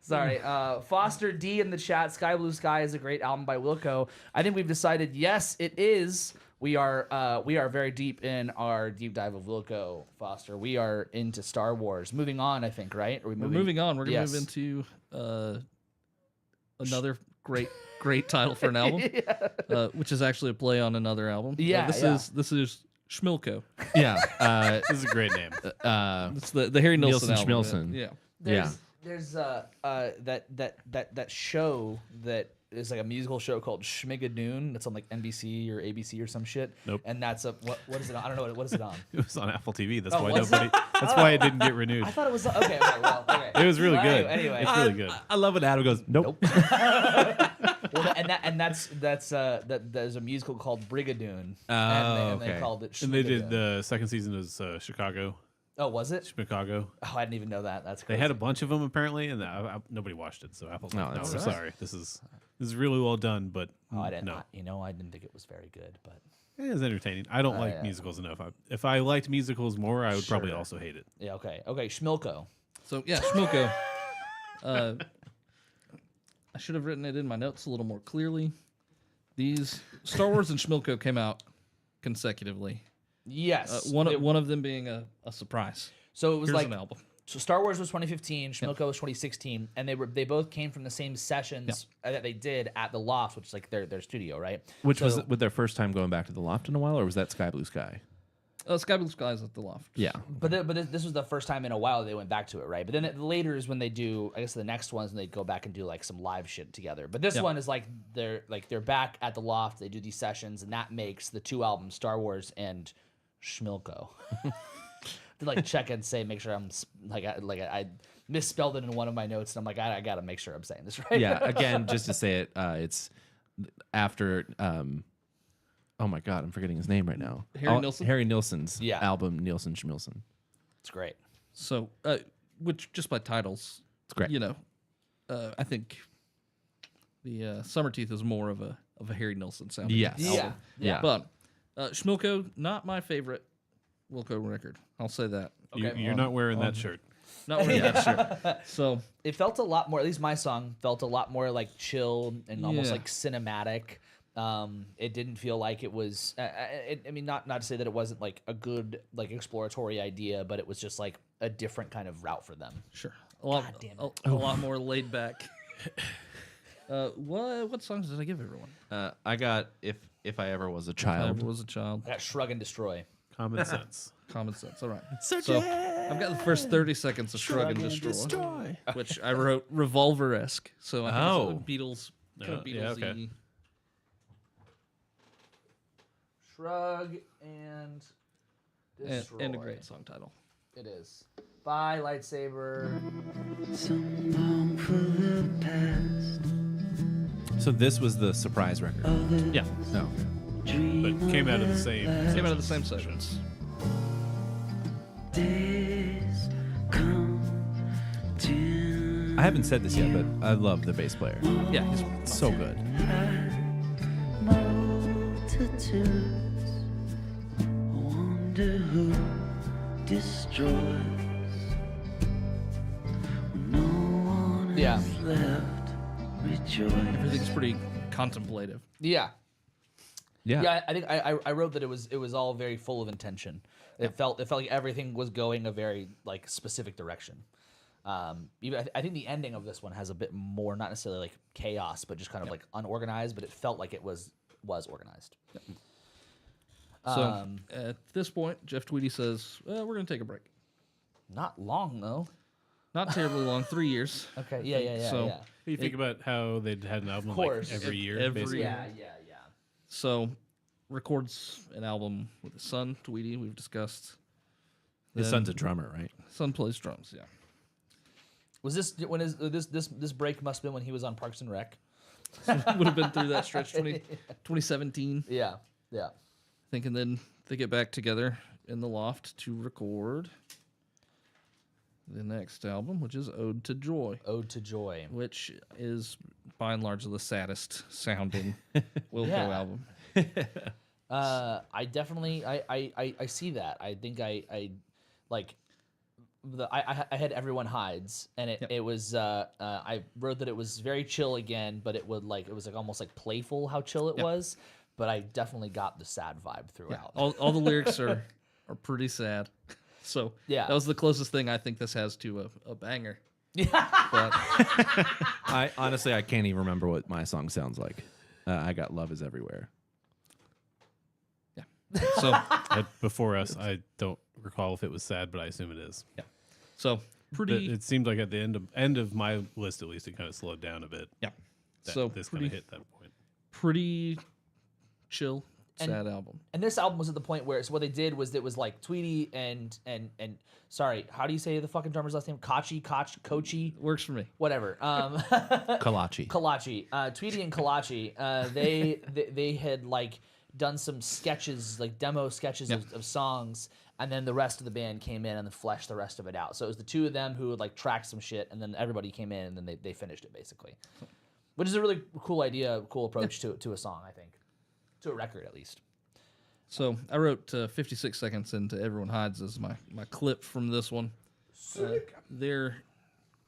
Sorry. Foster D in the chat. Sky Blue Sky is a great album by Wilco. I think we've decided, yes, it is. We are very deep in our deep dive of Wilco, Foster. We are into Star Wars. Moving on, I think, right? Are we we're moving on. We're gonna Yes. move into another great title for an album, which is actually a play on another album. Yeah, This is Schmilko. Yeah. This is a great name. It's the Harry Nilsson album. Schmilson. Yeah. There's that show that is like a musical show called Schmigadoon. That's on like NBC or ABC or some shit. Nope. And that's what is it on? I don't know what is it on. It was on Apple TV. That's Oh, why was nobody. That's why it didn't get renewed. I thought it was okay. Okay. It was really Well, good. Anyway, It's really good. I love when Adam goes, nope. well, that's there's a musical called Brigadoon. And they okay. called it. And they Schmigadoon. did the second season is Chicago. Oh, was it? Chicago. Oh, I didn't even know that. That's They crazy. had a bunch of them apparently, and nobody watched it. So Apple's like, No, no, that's we're all right. sorry. This is really well done, but I didn't. no, I didn't think it was very good, but it is entertaining. I don't like yeah. musicals enough. If I liked musicals more, I would probably Sure. also hate it. yeah. Okay. Schmilko. So yeah, Schmilko. I should have written it in my notes a little more clearly. These Star Wars and Schmilko came out consecutively. Yes. One of them being a surprise. So it was Here's like an album. So Star Wars was 2015, Schmilko was 2016, and they both came from the same sessions that they did at the Loft, which is like their studio, right? Which was with their first time going back to the Loft in a while, or was that Sky Blue Sky? Sky Blue Skies at the Loft. Yeah. But this was the first time in a while they went back to it, right? But then later is when they do, I guess the next ones, and they go back and do like some live shit together. But this one is like they're back at the Loft. They do these sessions, and that makes the two albums, Star Wars and Schmilko. To like check and say, make sure I'm I misspelled it in one of my notes, and I'm like, I gotta make sure I'm saying this right. Yeah. Again, just to say it, it's after. Oh my God, I'm forgetting his name right now. Nilsson? Harry Nilsson's Yeah. album, Nilsson Schmilson. It's great. So, which just by titles, It's great. You know, I think the Summerteeth is more of a Harry Nilsson sound. Yes. Yeah. But Schmilko, not my favorite Wilco record. I'll say that. You're not wearing that shirt. Not wearing that shirt. So It felt a lot more, at least my song felt a lot more like chill and almost Yeah. like cinematic. It didn't feel like it was. I mean, not to say that it wasn't like a good like exploratory idea, but it was just like a different kind of route for them. sure, a lot, God damn a lot more laid back. What songs did I give everyone? I got if I ever was a I child. was a child. I got Shrug and Destroy. Common sense. Common sense. All right. So I've got the first 30 seconds of Shrug and Destroy, which I wrote revolver-esque. So I think it's like Beatles, kind of yeah, Beatles-y. okay. Shrug and Destroy. And a great song title. It is. Bye, lightsaber. So this was the surprise record. Yeah. No. But came out of the same. Came out of the same sessions. I haven't said this yet, but I love the bass player. Yeah, he's So good. Yeah. everything's pretty contemplative. Yeah. Yeah. Yeah, I think I wrote that it was all very full of intention. It felt like everything was going a very like specific direction. Even I think the ending of this one has a bit more, not necessarily like chaos, but just kind of like unorganized. But it felt like it was organized. So at this point, Jeff Tweedy says, "We're going to take a break. Not long though. Not terribly long, 3 years. Okay. Yeah. So- You think about how they'd had an album course. like every year, Every basically. year. Yeah. So records an album with his son, Tweedy. We've discussed. His Then son's a drummer, right? Son plays drums. Yeah. Was this when this break must have been when he was on Parks and Rec? Would have been through that stretch, 2017. Yeah. I think, and then they get back together in the Loft to record the next album, which is Ode to Joy, Ode to Joy. which is by and large the saddest sounding Wilco Yeah. album. I definitely I see that. I think I like I had Everyone Hides, and it was I wrote that it was very chill again, but it was like almost like playful how chill it was. But I definitely got the sad vibe throughout. All the lyrics are pretty sad. So Yeah. that was the closest thing I think this has to a banger. But I honestly I can't even remember what my song sounds like. I got Love Is Everywhere. so Before us, I don't recall if it was sad, but I assume it is. so pretty. It seemed like at the end of my list, at least, it kind of slowed down a bit. Yeah. That So this kind of hit that point. pretty chill, And- sad album. And this album was at the point where so what they did was it was like Tweety and sorry, how do you say the fucking drummer's last name? Kochi, Works for me. whatever. Kalachi. Kalachi, Tweety and Kalachi. They had like done some sketches, like demo sketches of songs, and then the rest of the band came in and then fleshed the rest of it out. So it was the two of them who would like track some shit, and then everybody came in and then they finished it basically, which is a really cool idea, cool approach to a song, I think, to a record at least. So I wrote 56 seconds into Everyone Hides as my clip from this one. There,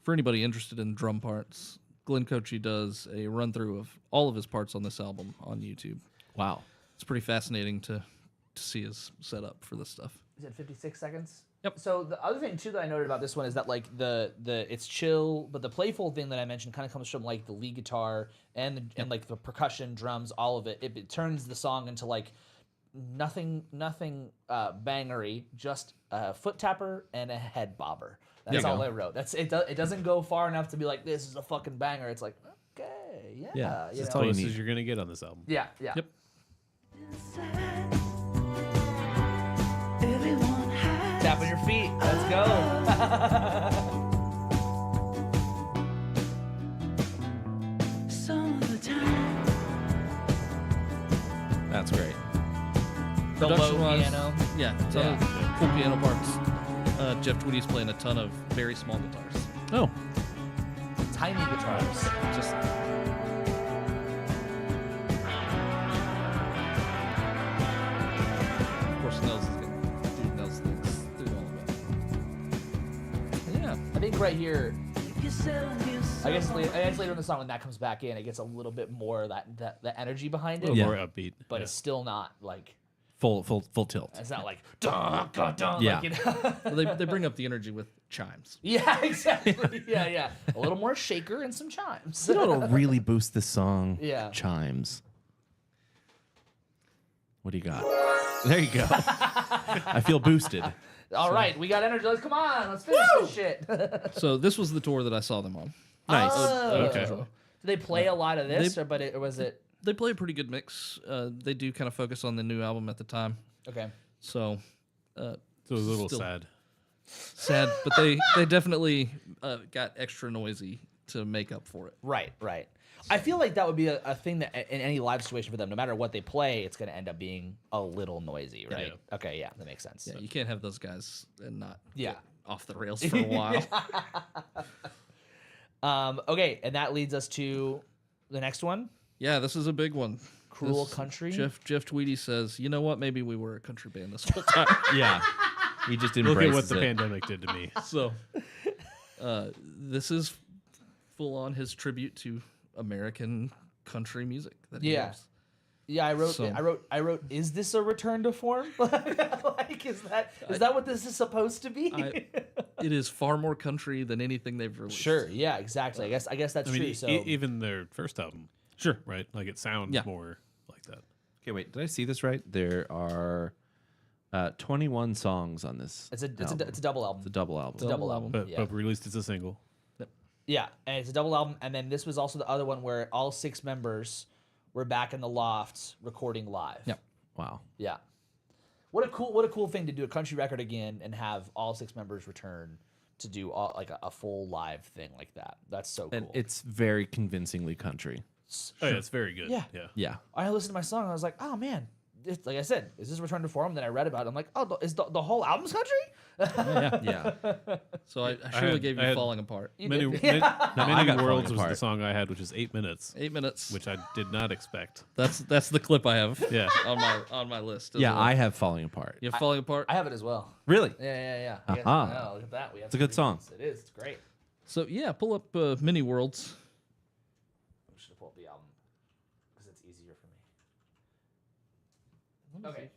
for anybody interested in drum parts, Glenn Cochi does a run through of all of his parts on this album on YouTube. Wow. It's pretty fascinating to see his setup for this stuff. Is it 56 seconds? Yep. So the other thing too that I noted about this one is that like the it's chill, but the playful thing that I mentioned kind of comes from like the lead guitar and like the percussion, drums, all of it. It turns the song into like nothing bangery, just a foot tapper and a head bobber. That's all I wrote. It doesn't go far enough to be like this is a fucking banger. It's like okay, yeah, Yeah, you that's know. all you Close need. as you're gonna get on this album. Yeah. Yep. Tap on your feet. Let's go. That's great. The low Production-wise, piano. Yeah, ton of cool piano parts. Jeff Tweedy's playing a ton of very small guitars. Oh, Tiny guitars. Just of course Nels is gonna do Nels things through all of it. Yeah. I think right here, I guess later in the song when that comes back in, it gets a little bit more of that energy behind A it. little Yeah. more upbeat. But yeah. it's still not like full tilt. it's not like dun, dun, dun, Yeah. like, you know? Well, they bring up the energy with chimes. Yeah, exactly. Yeah. A little more shaker and some chimes. You know what'll really boost this song? Yeah. Chimes. What do you got? There you go. I feel boosted. All right, we got energy. Come on, let's finish this shit. So this was the tour that I saw them on. Nice. Oh. Okay. Do they play a lot of this, or was it They play a pretty good mix. They do kind of focus on the new album at the time. okay? So So it was a little Still- sad. sad, but they definitely got extra noisy to make up for it. Right. I feel like that would be a thing that in any live situation for them, no matter what they play, it's going to end up being a little noisy, right? Yeah. Okay, yeah, that makes sense. Yeah, you can't have those guys and not Yeah. get off the rails for a while. Okay, and that leads us to the next one, Yeah, this is a big one. Cruel This- Country. Jeff Tweedy says, "You know what? Maybe we were a country band this whole time." Yeah. He just Look embraces at what the it. pandemic did to me. So, this is full on his tribute to American country music. That he Yeah. loves. Yeah, I wrote. So- I wrote. Is this a return to form? Like, is that what this is supposed to be? It is far more country than anything they've released. Sure. Yeah. Exactly. I guess that's I mean, true. So even their first album, Sure. right? Like it sounds Yeah. more like that. Okay, wait. Did I see this right? There are 21 songs on this. it's a album. double album. It's a double album. It's a double album. But yeah. but released as a single. Yeah, and it's a double album. And then this was also the other one where all 6 members were back in the loft recording live. Yep. Wow. Yeah. What a cool thing to do a country record again and have all 6 members return to do all, like a full live thing like that. That's so cool. And it's very convincingly country. Oh, yeah, it's very good. Yeah. Yeah. Yeah. I listened to my song and I was like, oh man, it's, like I said, is this return to form? Then I read about it. I'm like, oh, is the whole album's country? Yeah. So I surely had- gave I you had- Falling Apart. You Many, did. many, I Many got Worlds Falling was the Apart. song I had, which is 8 minutes, 8 minutes. which I did not expect. That's the clip I have. Yeah. on my list. as Yeah, well. I have Falling Apart. You have Falling Apart. I have it as well. Really? Yeah. Aha. I know, look at that. We have It's a good song. It is. It's great. So yeah, pull up Mini Worlds. I'm just gonna pull up the album because it's easier for me. Okay.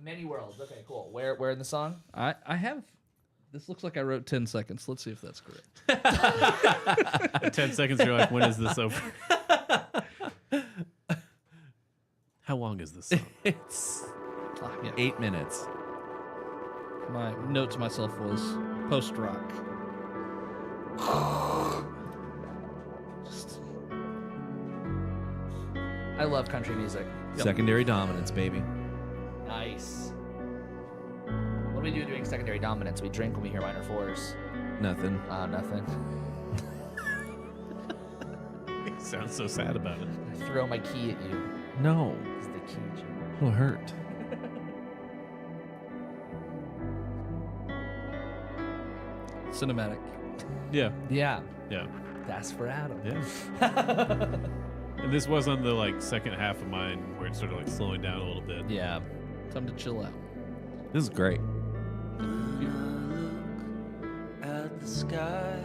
Many worlds. Okay, cool. Where in the song? I have This looks like I wrote 10 seconds. Let's see if that's correct. 10 seconds, you're like, when is this over? How long is this song? It's Yeah. 8 minutes. My note to myself was post-rock. Just I love country music. Secondary dominance, baby. Nice. What do we do during secondary dominance? We drink when we hear minor fours. Nothing. Nothing. Sounds so sad about it. I throw my key at you. No. It's the key. It'll hurt. cinematic. Yeah. Yeah. Yeah. That's for Adam. Yeah. And this was on the like second half of mine where it started like slowing down a little bit. Yeah. Time to chill out. This is great. At the sky.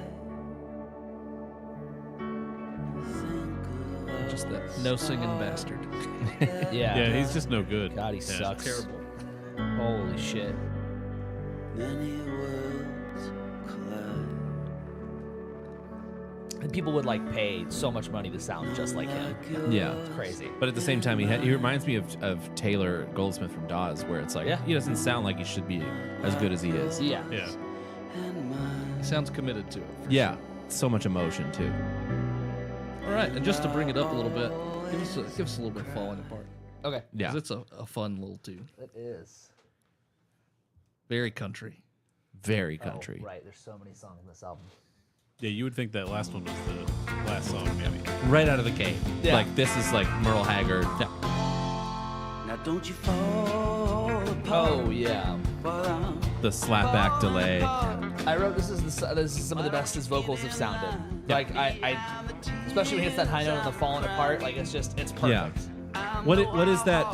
Just that no singing bastard. Yeah. Yeah, he's just no good. God, he Yeah. sucks. Terrible. Holy shit. Many worlds collide. And people would like pay so much money to sound just like him. Yeah. It's crazy. But at the same time, he reminds me of Taylor Goldsmith from Dawes, where it's like, Yeah. he doesn't sound like he should be as good as he is. Yeah. Yeah. He sounds committed to it. Yeah. So much emotion, too. All right, and just to bring it up a little bit, give us a little bit of Falling Apart. Okay. Yeah. 'Cause it's a fun little tune. It is. Very country. Very country. Oh, right. There's so many songs in this album. Yeah, you would think that last one was the last song, maybe. Right out of the gate. Yeah. Like, this is like Merle Haggard. Now don't you fall apart. Oh yeah. While I'm The slapback delay. I wrote this is some of the best his vocals have sounded. Like I especially when he hits that high note and the falling apart. Like it's perfect. Yeah. What is that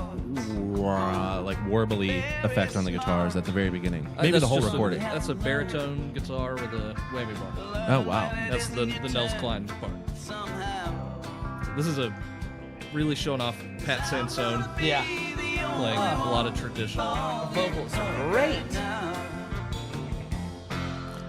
like warbly effect on the guitars at the very beginning? Maybe That's the whole just recording. That's a baritone guitar with a whammy bar. Oh wow. That's the Nels Cline part. This is a really showing off Pat Sansone Yeah. playing a lot of traditional. Vocals are great.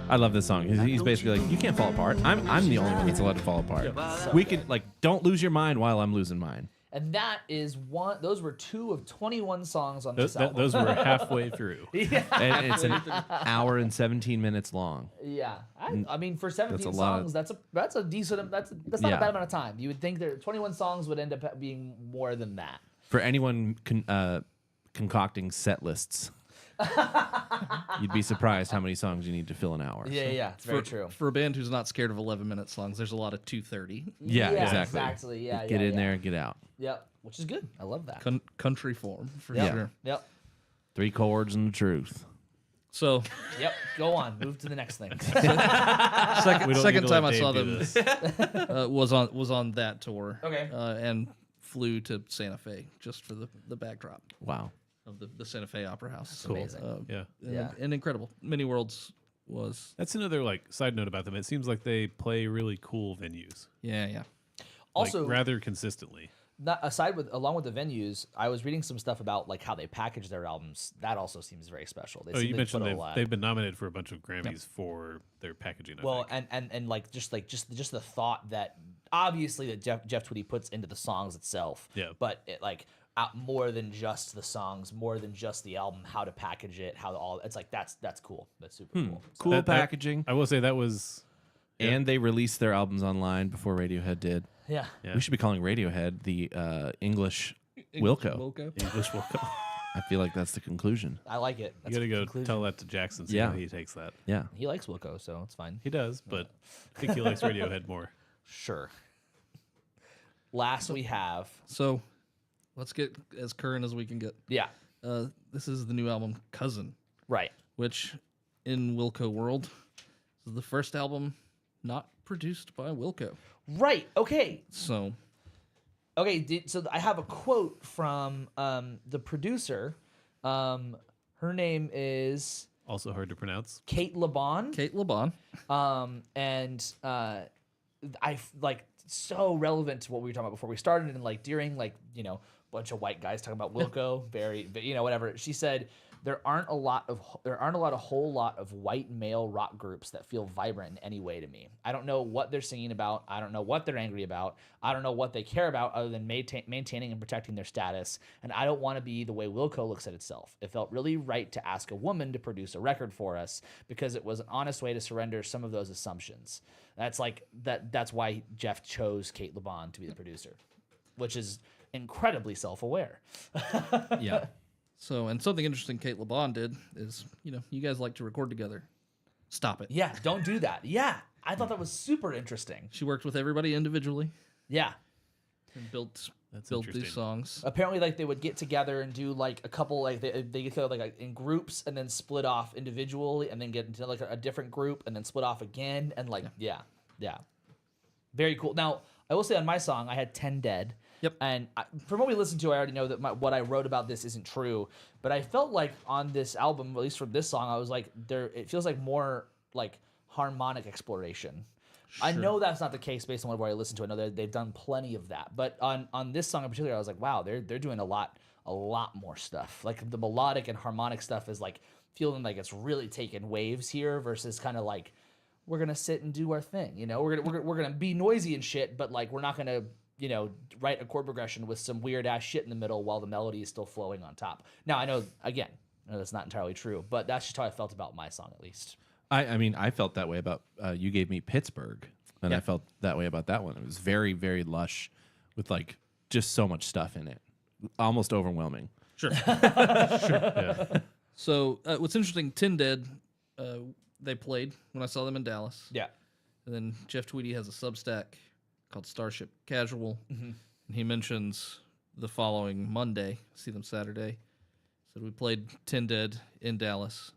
I love this song. He's basically like, you can't fall apart. I'm the only one that's allowed to fall apart. We could like, don't lose your mind while I'm losing mine. And that is one. Those were 2 of 21 songs on this album. Those were halfway through. Yeah. And it's an hour and 17 minutes long. Yeah. I mean, for 17 That's a lot songs, that's a decent. That's not Yeah. a bad amount of time. You would think there 21 songs would end up being more than that. For anyone concocting set lists, you'd be surprised how many songs you need to fill an hour. Yeah. It's very true. For a band who's not scared of 11-minute songs, there's a lot of 2:30. Yeah, exactly. Exactly. Yeah. Get in there and get out. Yep. Which is good. I love that. Country form, for Yep. sure. Yep. 3 chords and the truth. So, Yep. Go on. Move to the next thing. We don't need second to time let I saw Dave do them this. was on that tour. Okay. And flew to Santa Fe just for the backdrop Wow. of the Santa Fe Opera House. Cool. amazing. Yeah. And incredible. Many Worlds was That's another like side note about them. It seems like they play really cool venues. yeah. Also, like, rather consistently. along with the venues, I was reading some stuff about like how they package their albums. That also seems very special. They Oh, seem you to mentioned put a lot. they've been nominated for a bunch of Grammys for their packaging. I Well, think. and like just the thought that obviously that Jeff Tweedy puts into the songs itself. Yeah. But it like more than just the songs, more than just the album, how to package it, it's like that's cool. That's super cool. So, Cool That- packaging. I will say that was And they released their albums online before Radiohead did. yeah. Yeah. We should be calling Radiohead the English Wilco. English Wilco. I feel like that's the conclusion. I like it. You That's gotta the go conclusion. tell that to Jackson. See Yeah. how he takes that. Yeah. He likes Wilco, so it's fine. He does, but I think he likes Radiohead more. Sure. Last we have So let's get as current as we can get. yeah. This is the new album Cousin, Right. which in Wilco world is the first album not produced by Wilco. Right. Okay. So Okay, so I have a quote from the producer. Her name is Also hard to pronounce. Kate LeBon. Kate LeBon. And I like so relevant to what we were talking about before we started, and like during like bunch of white guys talking about Wilco, very, whatever. She said there aren't a whole lot of white male rock groups that feel vibrant in any way to me. I don't know what they're singing about. I don't know what they're angry about. I don't know what they care about other than maintaining and protecting their status. And I don't want to be the way Wilco looks at itself. It felt really right to ask a woman to produce a record for us because it was an honest way to surrender some of those assumptions. That's why Jeff chose Kate LeBon to be the producer, which is incredibly self-aware. Yeah. So, and something interesting Kate LeBon did is, you guys like to record together. Stop it. Yeah, don't do that. Yeah, I thought that was super interesting. She worked with everybody individually Yeah. and built interesting. these songs. Apparently, they would get together and do a couple, they get together in groups and then split off individually and then get into a different group and then split off again and yeah. Very cool. Now, I will say on my song, I had 10 Dead. Yep. And from what we listened to, I already know that what I wrote about this isn't true. But I felt like on this album, at least for this song, I was like, it feels like more harmonic exploration. Sure. I know that's not the case based on what I listened to. I know that they've done plenty of that. But on this song in particular, I was like, wow, they're doing a lot more stuff. The melodic and harmonic stuff is feeling like it's really taking waves here versus kind of we're gonna sit and do our thing. We're gonna be noisy and shit, but we're not gonna write a chord progression with some weird ass shit in the middle while the melody is still flowing on top. Now I know that's not entirely true, but that's just how I felt about my song at least. I mean, I felt that way about You Gave Me Pittsburgh, and I felt that way about that one. It was very, very lush with just so much stuff in it. Almost overwhelming. Sure. Yeah. So what's interesting, Tin Dead, they played when I saw them in Dallas. Yeah. And then Jeff Tweedy has a Substack called Starship Casual. Mm-hmm. And he mentions the following Monday, see them Saturday. Said we played Tin Dead in Dallas.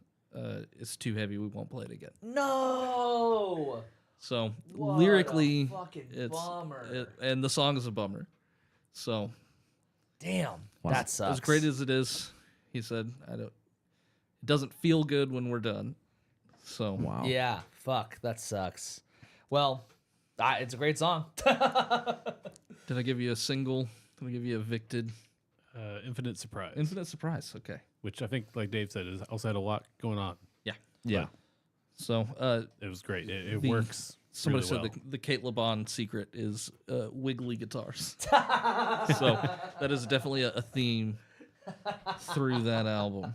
It's too heavy. We won't play it again. No. So What lyrically, a fucking it's bummer. and the song is a bummer. So Damn. Wow. That sucks. as great as it is, he said, it doesn't feel good when we're done. So Wow. Yeah. Fuck. That sucks. Well, it's a great song. Did I give you a single? Did I give you Evicted? Infinite Surprise. Infinite Surprise. Okay. Which I think, like Dave said, also had a lot going on. Yeah. So It was great. It The- works. somebody really said well. the Kate LeBon secret is wiggly guitars. So that is definitely a theme through that album.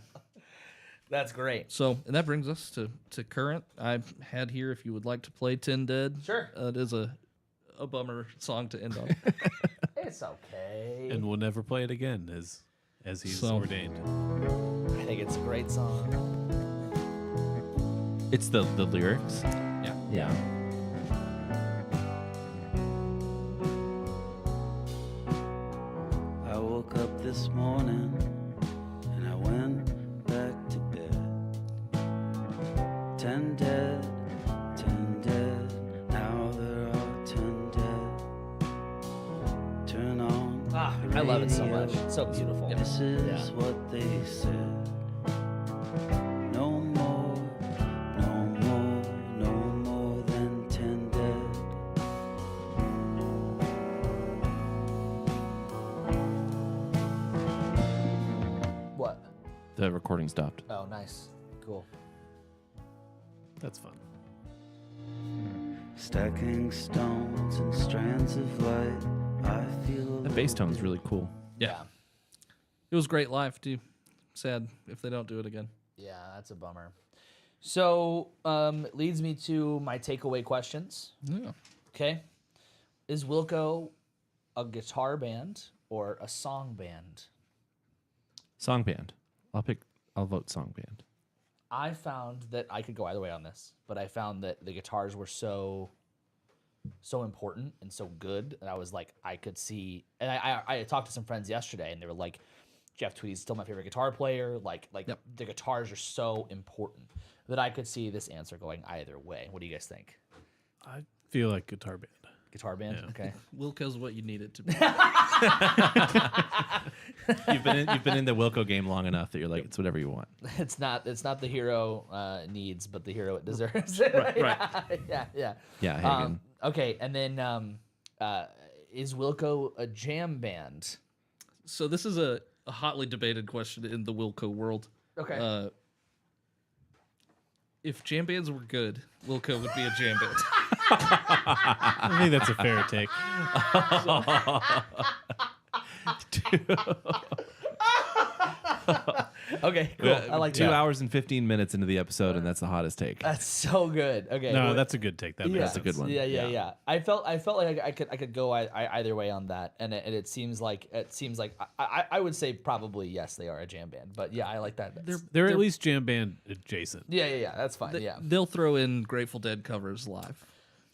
That's great. So, and that brings us to current. I had here, if you would like to play Tin Dead. Sure. It is a bummer song to end on. It's okay. And we'll never play it again as he's So- ordained. I think it's a great song. It's the lyrics. Yeah. Yeah. I woke up this morning and I went back to bed. 10 dead, 10 dead, now there are 10 dead. Turn on the I love it so radio. much. It's so beautiful. This is Yeah. what they said. No more, no more, no more than 10 dead. What? The recording stopped. Oh, nice. Cool. That's fun. Stacking stones and strands of light. I feel The bass tone's really cool. Yeah. It was great live, too. Sad if they don't do it again. Yeah, that's a bummer. So, it leads me to my takeaway questions. Yeah. Okay. Is Wilco a guitar band or a song band? Song band. I'll vote song band. I found that I could go either way on this, but I found that the guitars were so important and so good, and I was like, I could see. And I talked to some friends yesterday, and they were like, Jeff Tweedy's still my favorite guitar player. Yep. The guitars are so important that I could see this answer going either way. What do you guys think? I feel like guitar band. Guitar band? Yeah. Okay. Wilco's what you need it to be. You've been in the Wilco game long enough that you're like, it's whatever you want. It's not the hero needs, but the hero it deserves. Right. Yeah. Yeah, Hagen. Okay, and then is Wilco a jam band? So this is a hotly debated question in the Wilco world. Okay. If jam bands were good, Wilco would be a jam band. I think that's a fair take. Okay, cool. I like 2 that. hours and 15 minutes into the episode, and that's the hottest take. That's so good. Okay. No, well, that's a good take. That yeah. makes That's a good one. Yeah. I felt like I could go either way on that, and it seems like I would say probably yes, they are a jam band, but yeah, I like that. They're at least jam band adjacent. Yeah. That's fine. Yeah. They'll throw in Grateful Dead covers live.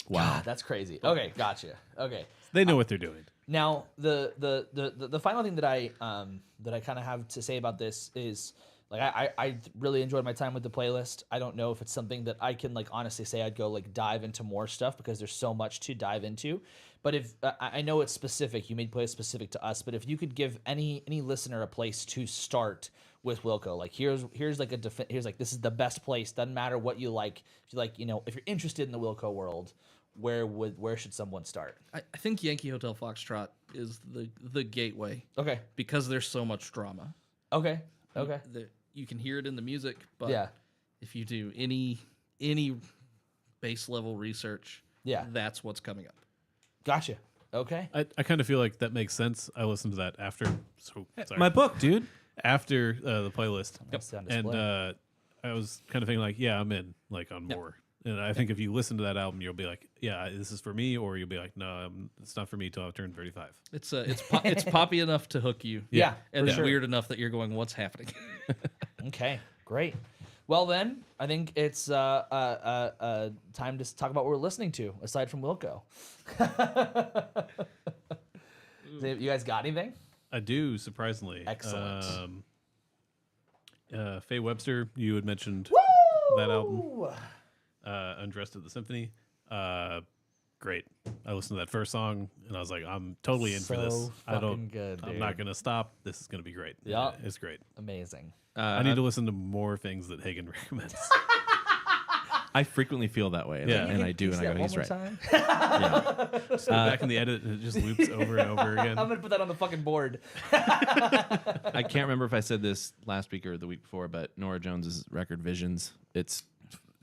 Wow, that's crazy. Okay, gotcha. Okay. They know what they're doing. Now, the final thing that I kind of have to say about this is like I really enjoyed my time with the playlist. I don't know if it's something that I can like honestly say I'd go like dive into more stuff because there's so much to dive into. But if I know it's specific, you made playlist specific to us. But if you could give any listener a place to start with Wilco, like here's like here's like this is the best place. Doesn't matter what you like. If you like, if you're interested in the Wilco world, where should someone start? I think Yankee Hotel Foxtrot is the gateway Okay. because there's so much drama. Okay. You can hear it in the music, but Yeah. if you do any base level research, Yeah. that's what's coming up. Gotcha. Okay. I kind of feel like that makes sense. I listened to that after. So sorry. My book, dude. After the playlist, It's on and display. I was kind of thinking like, yeah, I'm in like on more. And I think if you listen to that album, you'll be like, yeah, this is for me, or you'll be like, no, it's not for me till I've turned 35. It's poppy enough to hook you, Yeah, and for then sure. weird enough that you're going, what's happening? Okay, great. Well then, I think it's time to talk about what we're listening to aside from Wilco. You guys got anything? I do, surprisingly. Excellent. Faye Webster, you had mentioned that album, Ooh. Undressed at the Symphony. Great. I listened to that first song, and I was like, I'm totally in for this. So fucking good, I'm dude. not gonna stop. This is gonna be great. Yeah. It's great. Amazing. I need to listen to more things that Hagen recommends. I frequently feel that way, and, Yeah. and I do, and I go, he's right. Time? Just go back in the edit, and it just loops over and over again. I'm gonna put that on the fucking board. I can't remember if I said this last week or the week before, but Nora Jones's record Visions, it's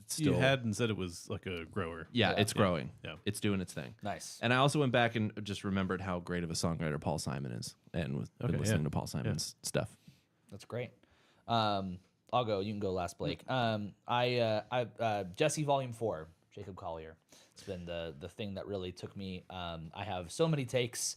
still You had and said it was like a grower. it's growing. Yeah. It's doing its thing. Nice. And I also went back and just remembered how great of a songwriter Paul Simon is, and with been Okay, listening yeah. to Paul Simon's stuff. That's great. I'll go. You can go last, Blake. Jesse Volume 4, Jacob Collier. It's been the thing that really took me. I have so many takes.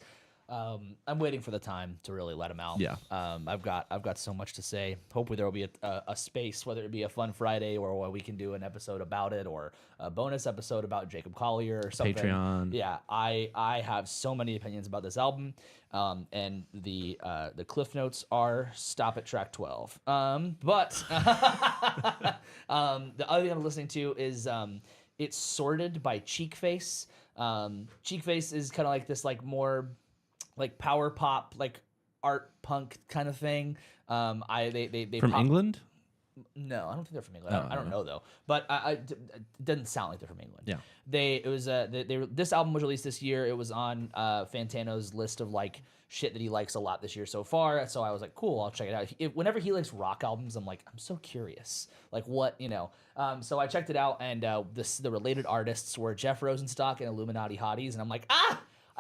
I'm waiting for the time to really let him out. Yeah. I've got so much to say. Hopefully there will be a space, whether it be a fun Friday or we can do an episode about it or a bonus episode about Jacob Collier or something. Patreon. Yeah, I have so many opinions about this album, and the cliff notes are stop at track 12. But the other thing I'm listening to is it's sorted by Cheek Face. Cheek Face is kind of like this like more like power pop, like art punk kind of thing. They From pop- England? No, I don't think they're from England. I don't know though, but it doesn't sound like they're from England. Yeah. This album was released this year. It was on Fantano's list of like shit that he likes a lot this year so far. So I was like, cool, I'll check it out. Whenever he likes rock albums, I'm like, I'm so curious, like what. So I checked it out, and the related artists were Jeff Rosenstock and Illuminati Hotties, and I'm like,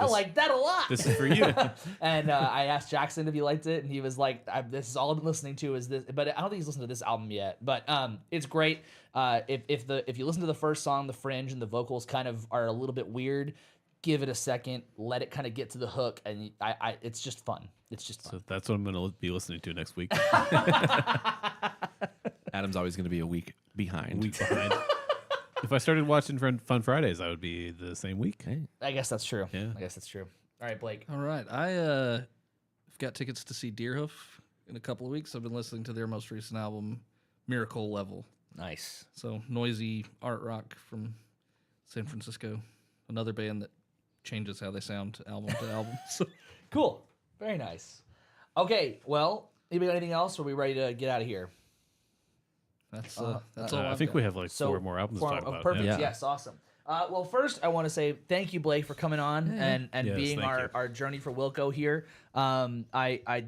I like that a lot. This is for you. And I asked Jackson if he liked it, and he was like, "This is all I've been listening to is this." But I don't think he's listened to this album yet. But it's great. If you listen to the first song, the fringe and the vocals kind of are a little bit weird, give it a second, let it kind of get to the hook, and it's just fun. It's just fun. So that's what I'm going to be listening to next week. Adam's always going to be a week behind. Week behind. If I started watching Fun Fridays, I would be the same week. Hey. I guess that's true. Yeah. I guess that's true. All right, Blake. All right, I've got tickets to see Deerhoof in a couple of weeks. I've been listening to their most recent album, Miracle Level. Nice. So noisy art rock from San Francisco, another band that changes how they sound album to album. So Cool. Very nice. Okay. Well, anybody got anything else? Or are we ready to get out of here? that's all. I think we have like So four more albums to talk about. Perfect. Yeah. Yes. Awesome. Well, first I want to say thank you, Blake, for coming on and Yes, being thank you. our journey for Wilco here.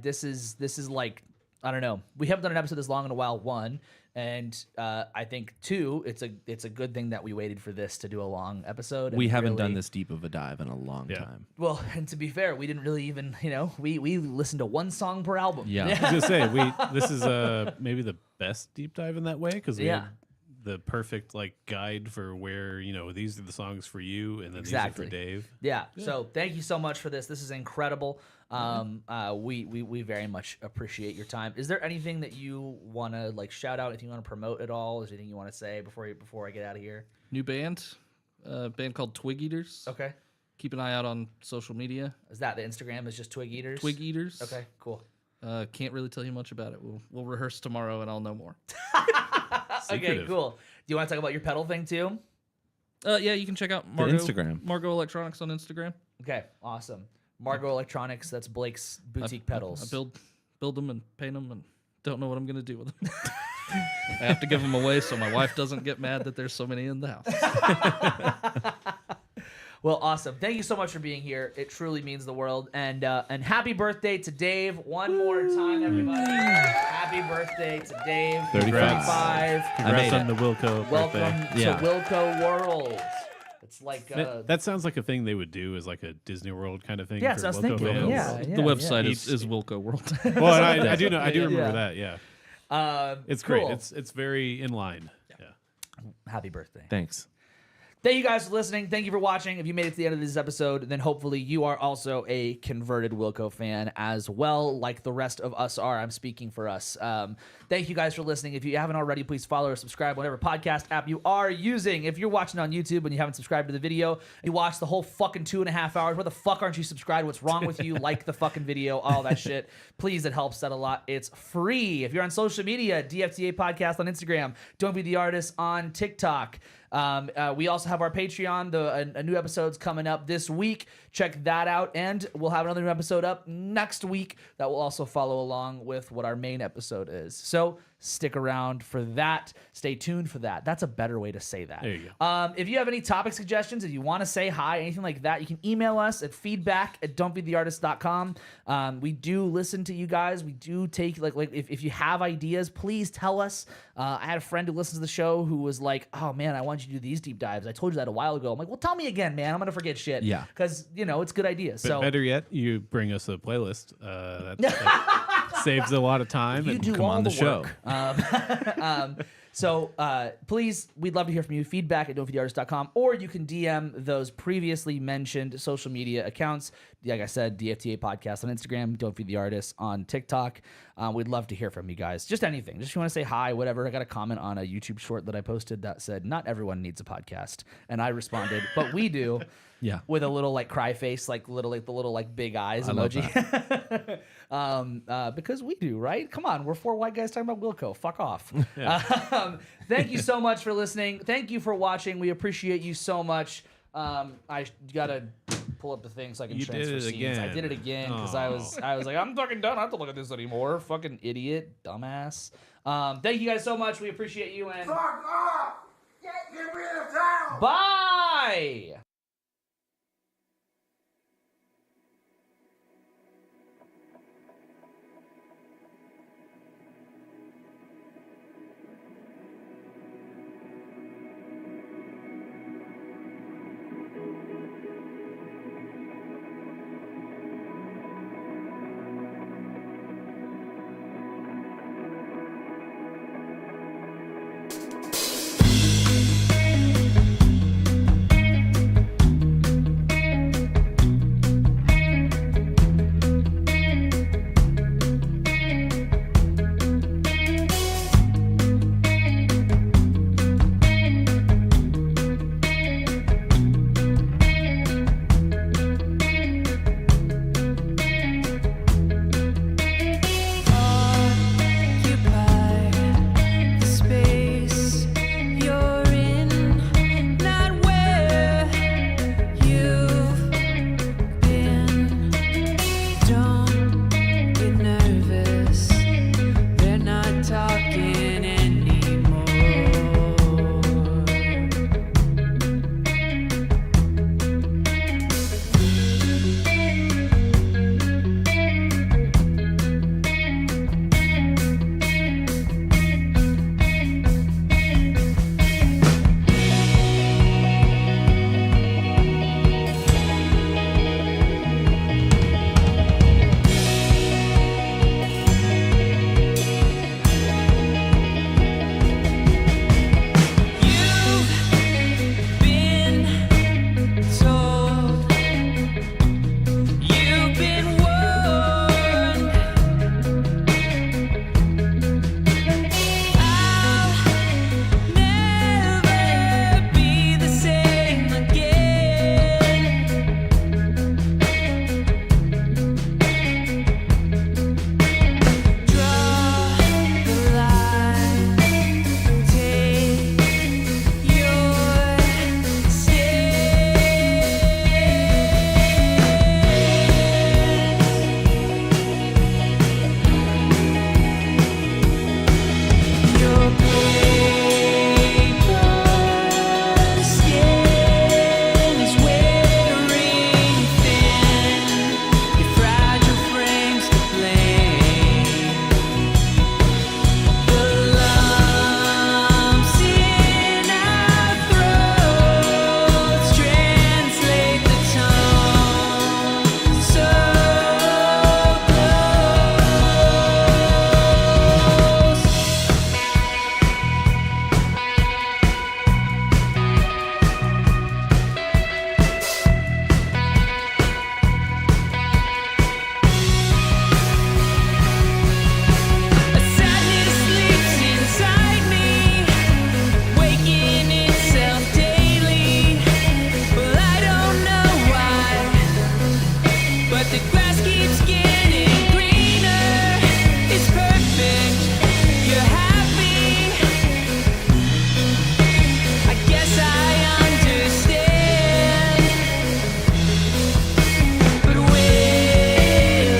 This is like, I don't know. We haven't done an episode this long in a while. One, and I think two, it's a good thing that we waited for this to do a long episode. We and haven't done really- this deep of a dive in a long time. Well, and to be fair, we didn't really even, we listened to one song per album. Yeah. I was gonna say this is maybe the best deep dive in that way because we had the perfect like guide for where these are the songs for you and then Exactly. these are for Dave. Yeah. So thank you so much for this. This is incredible. We very much appreciate your time. Is there anything that you want to like shout out? If you want to promote at all, is there anything you want to say before I get out of here? New band, band called Twig Eaters. Okay. Keep an eye out on social media. Is that the Instagram? Is just Twig Eaters? Twig Eaters. Okay. Cool. Can't really tell you much about it. We'll rehearse tomorrow and I'll know more. Okay. Secretive. Cool. Do you want to talk about your pedal thing too? Yeah, you can check out Margot, Instagram. Margot Electronics on Instagram. Okay. Awesome. Margot Electronics. That's Blake's boutique pedals. I build them and paint them and don't know what I'm gonna do with them. I have to give them away so my wife doesn't get mad that there's so many in the house. Well, awesome. Thank you so much for being here. It truly means the world. And happy birthday to Dave. One more time, everybody. Happy birthday to Dave. 35. Congrats made on the Wilco Welcome birthday. Yeah. to Wilco World. It's like That sounds like a thing they would do as like a Disney World kind of thing. Yeah, for so I was Wilco thinking, fans. yeah. The website is Wilco World. Well, and I do know. I do remember Yeah. that. Yeah, it's cool. great. It's very in line. Yeah. Happy birthday. Thanks. Thank you guys for listening. Thank you for watching. If you made it to the end of this episode, then hopefully you are also a converted Wilco fan as well, like the rest of us are. I'm speaking for us. Thank you guys for listening. If you haven't already, please follow or subscribe whatever podcast app you are using. If you're watching on YouTube and you haven't subscribed to the video, you watched the whole fucking 2.5 hours. Where the fuck aren't you subscribed? What's wrong with you? Like the fucking video, all that shit. Please, it helps that a lot. It's free. If you're on social media, DFTA Podcast on Instagram, Don't Be the Artist on TikTok. We also have our Patreon. A new episode's coming up this week. Check that out, and we'll have another new episode up next week that will also follow along with what our main episode is. So stick around for that. Stay tuned for that. That's a better way to say that. There you go. If you have any topic suggestions, if you want to say hi, anything like that, you can email us at feedback@don'tbetheartist.com. We do listen to you guys. We do take like if you have ideas, please tell us. I had a friend who listens to the show who was like, "Oh man, I want you to do these deep dives. I told you that a while ago." I'm like, "Well, tell me again, man. I'm gonna forget shit." Yeah. because it's a good idea. But So better yet, you bring us a playlist. That saves a lot of time. you and do come all on the show. work. So please, we'd love to hear from you. Feedback@don'tbetheartist.com, or you can DM those previously mentioned social media accounts. Like I said, DFTA Podcast on Instagram, Don't Feed the Artist on TikTok. We'd love to hear from you guys. Just anything. Just if you want to say hi, whatever. I got a comment on a YouTube short that I posted that said, "Not everyone needs a podcast," and I responded, "But we do." Yeah. With a little like cry face, like the little big eyes I love emoji. Because we do, right? Come on, we're four white guys talking about Wilco. Fuck off. Thank you so much for listening. Thank you for watching. We appreciate you so much. I gotta pull up the thing so I can You transfer did it scenes. I again. did it again because I was like, I'm fucking done. I don't have to look at this anymore. Fucking idiot, dumbass. Thank you guys so much. We appreciate you and Fuck off! Get me in town! bye.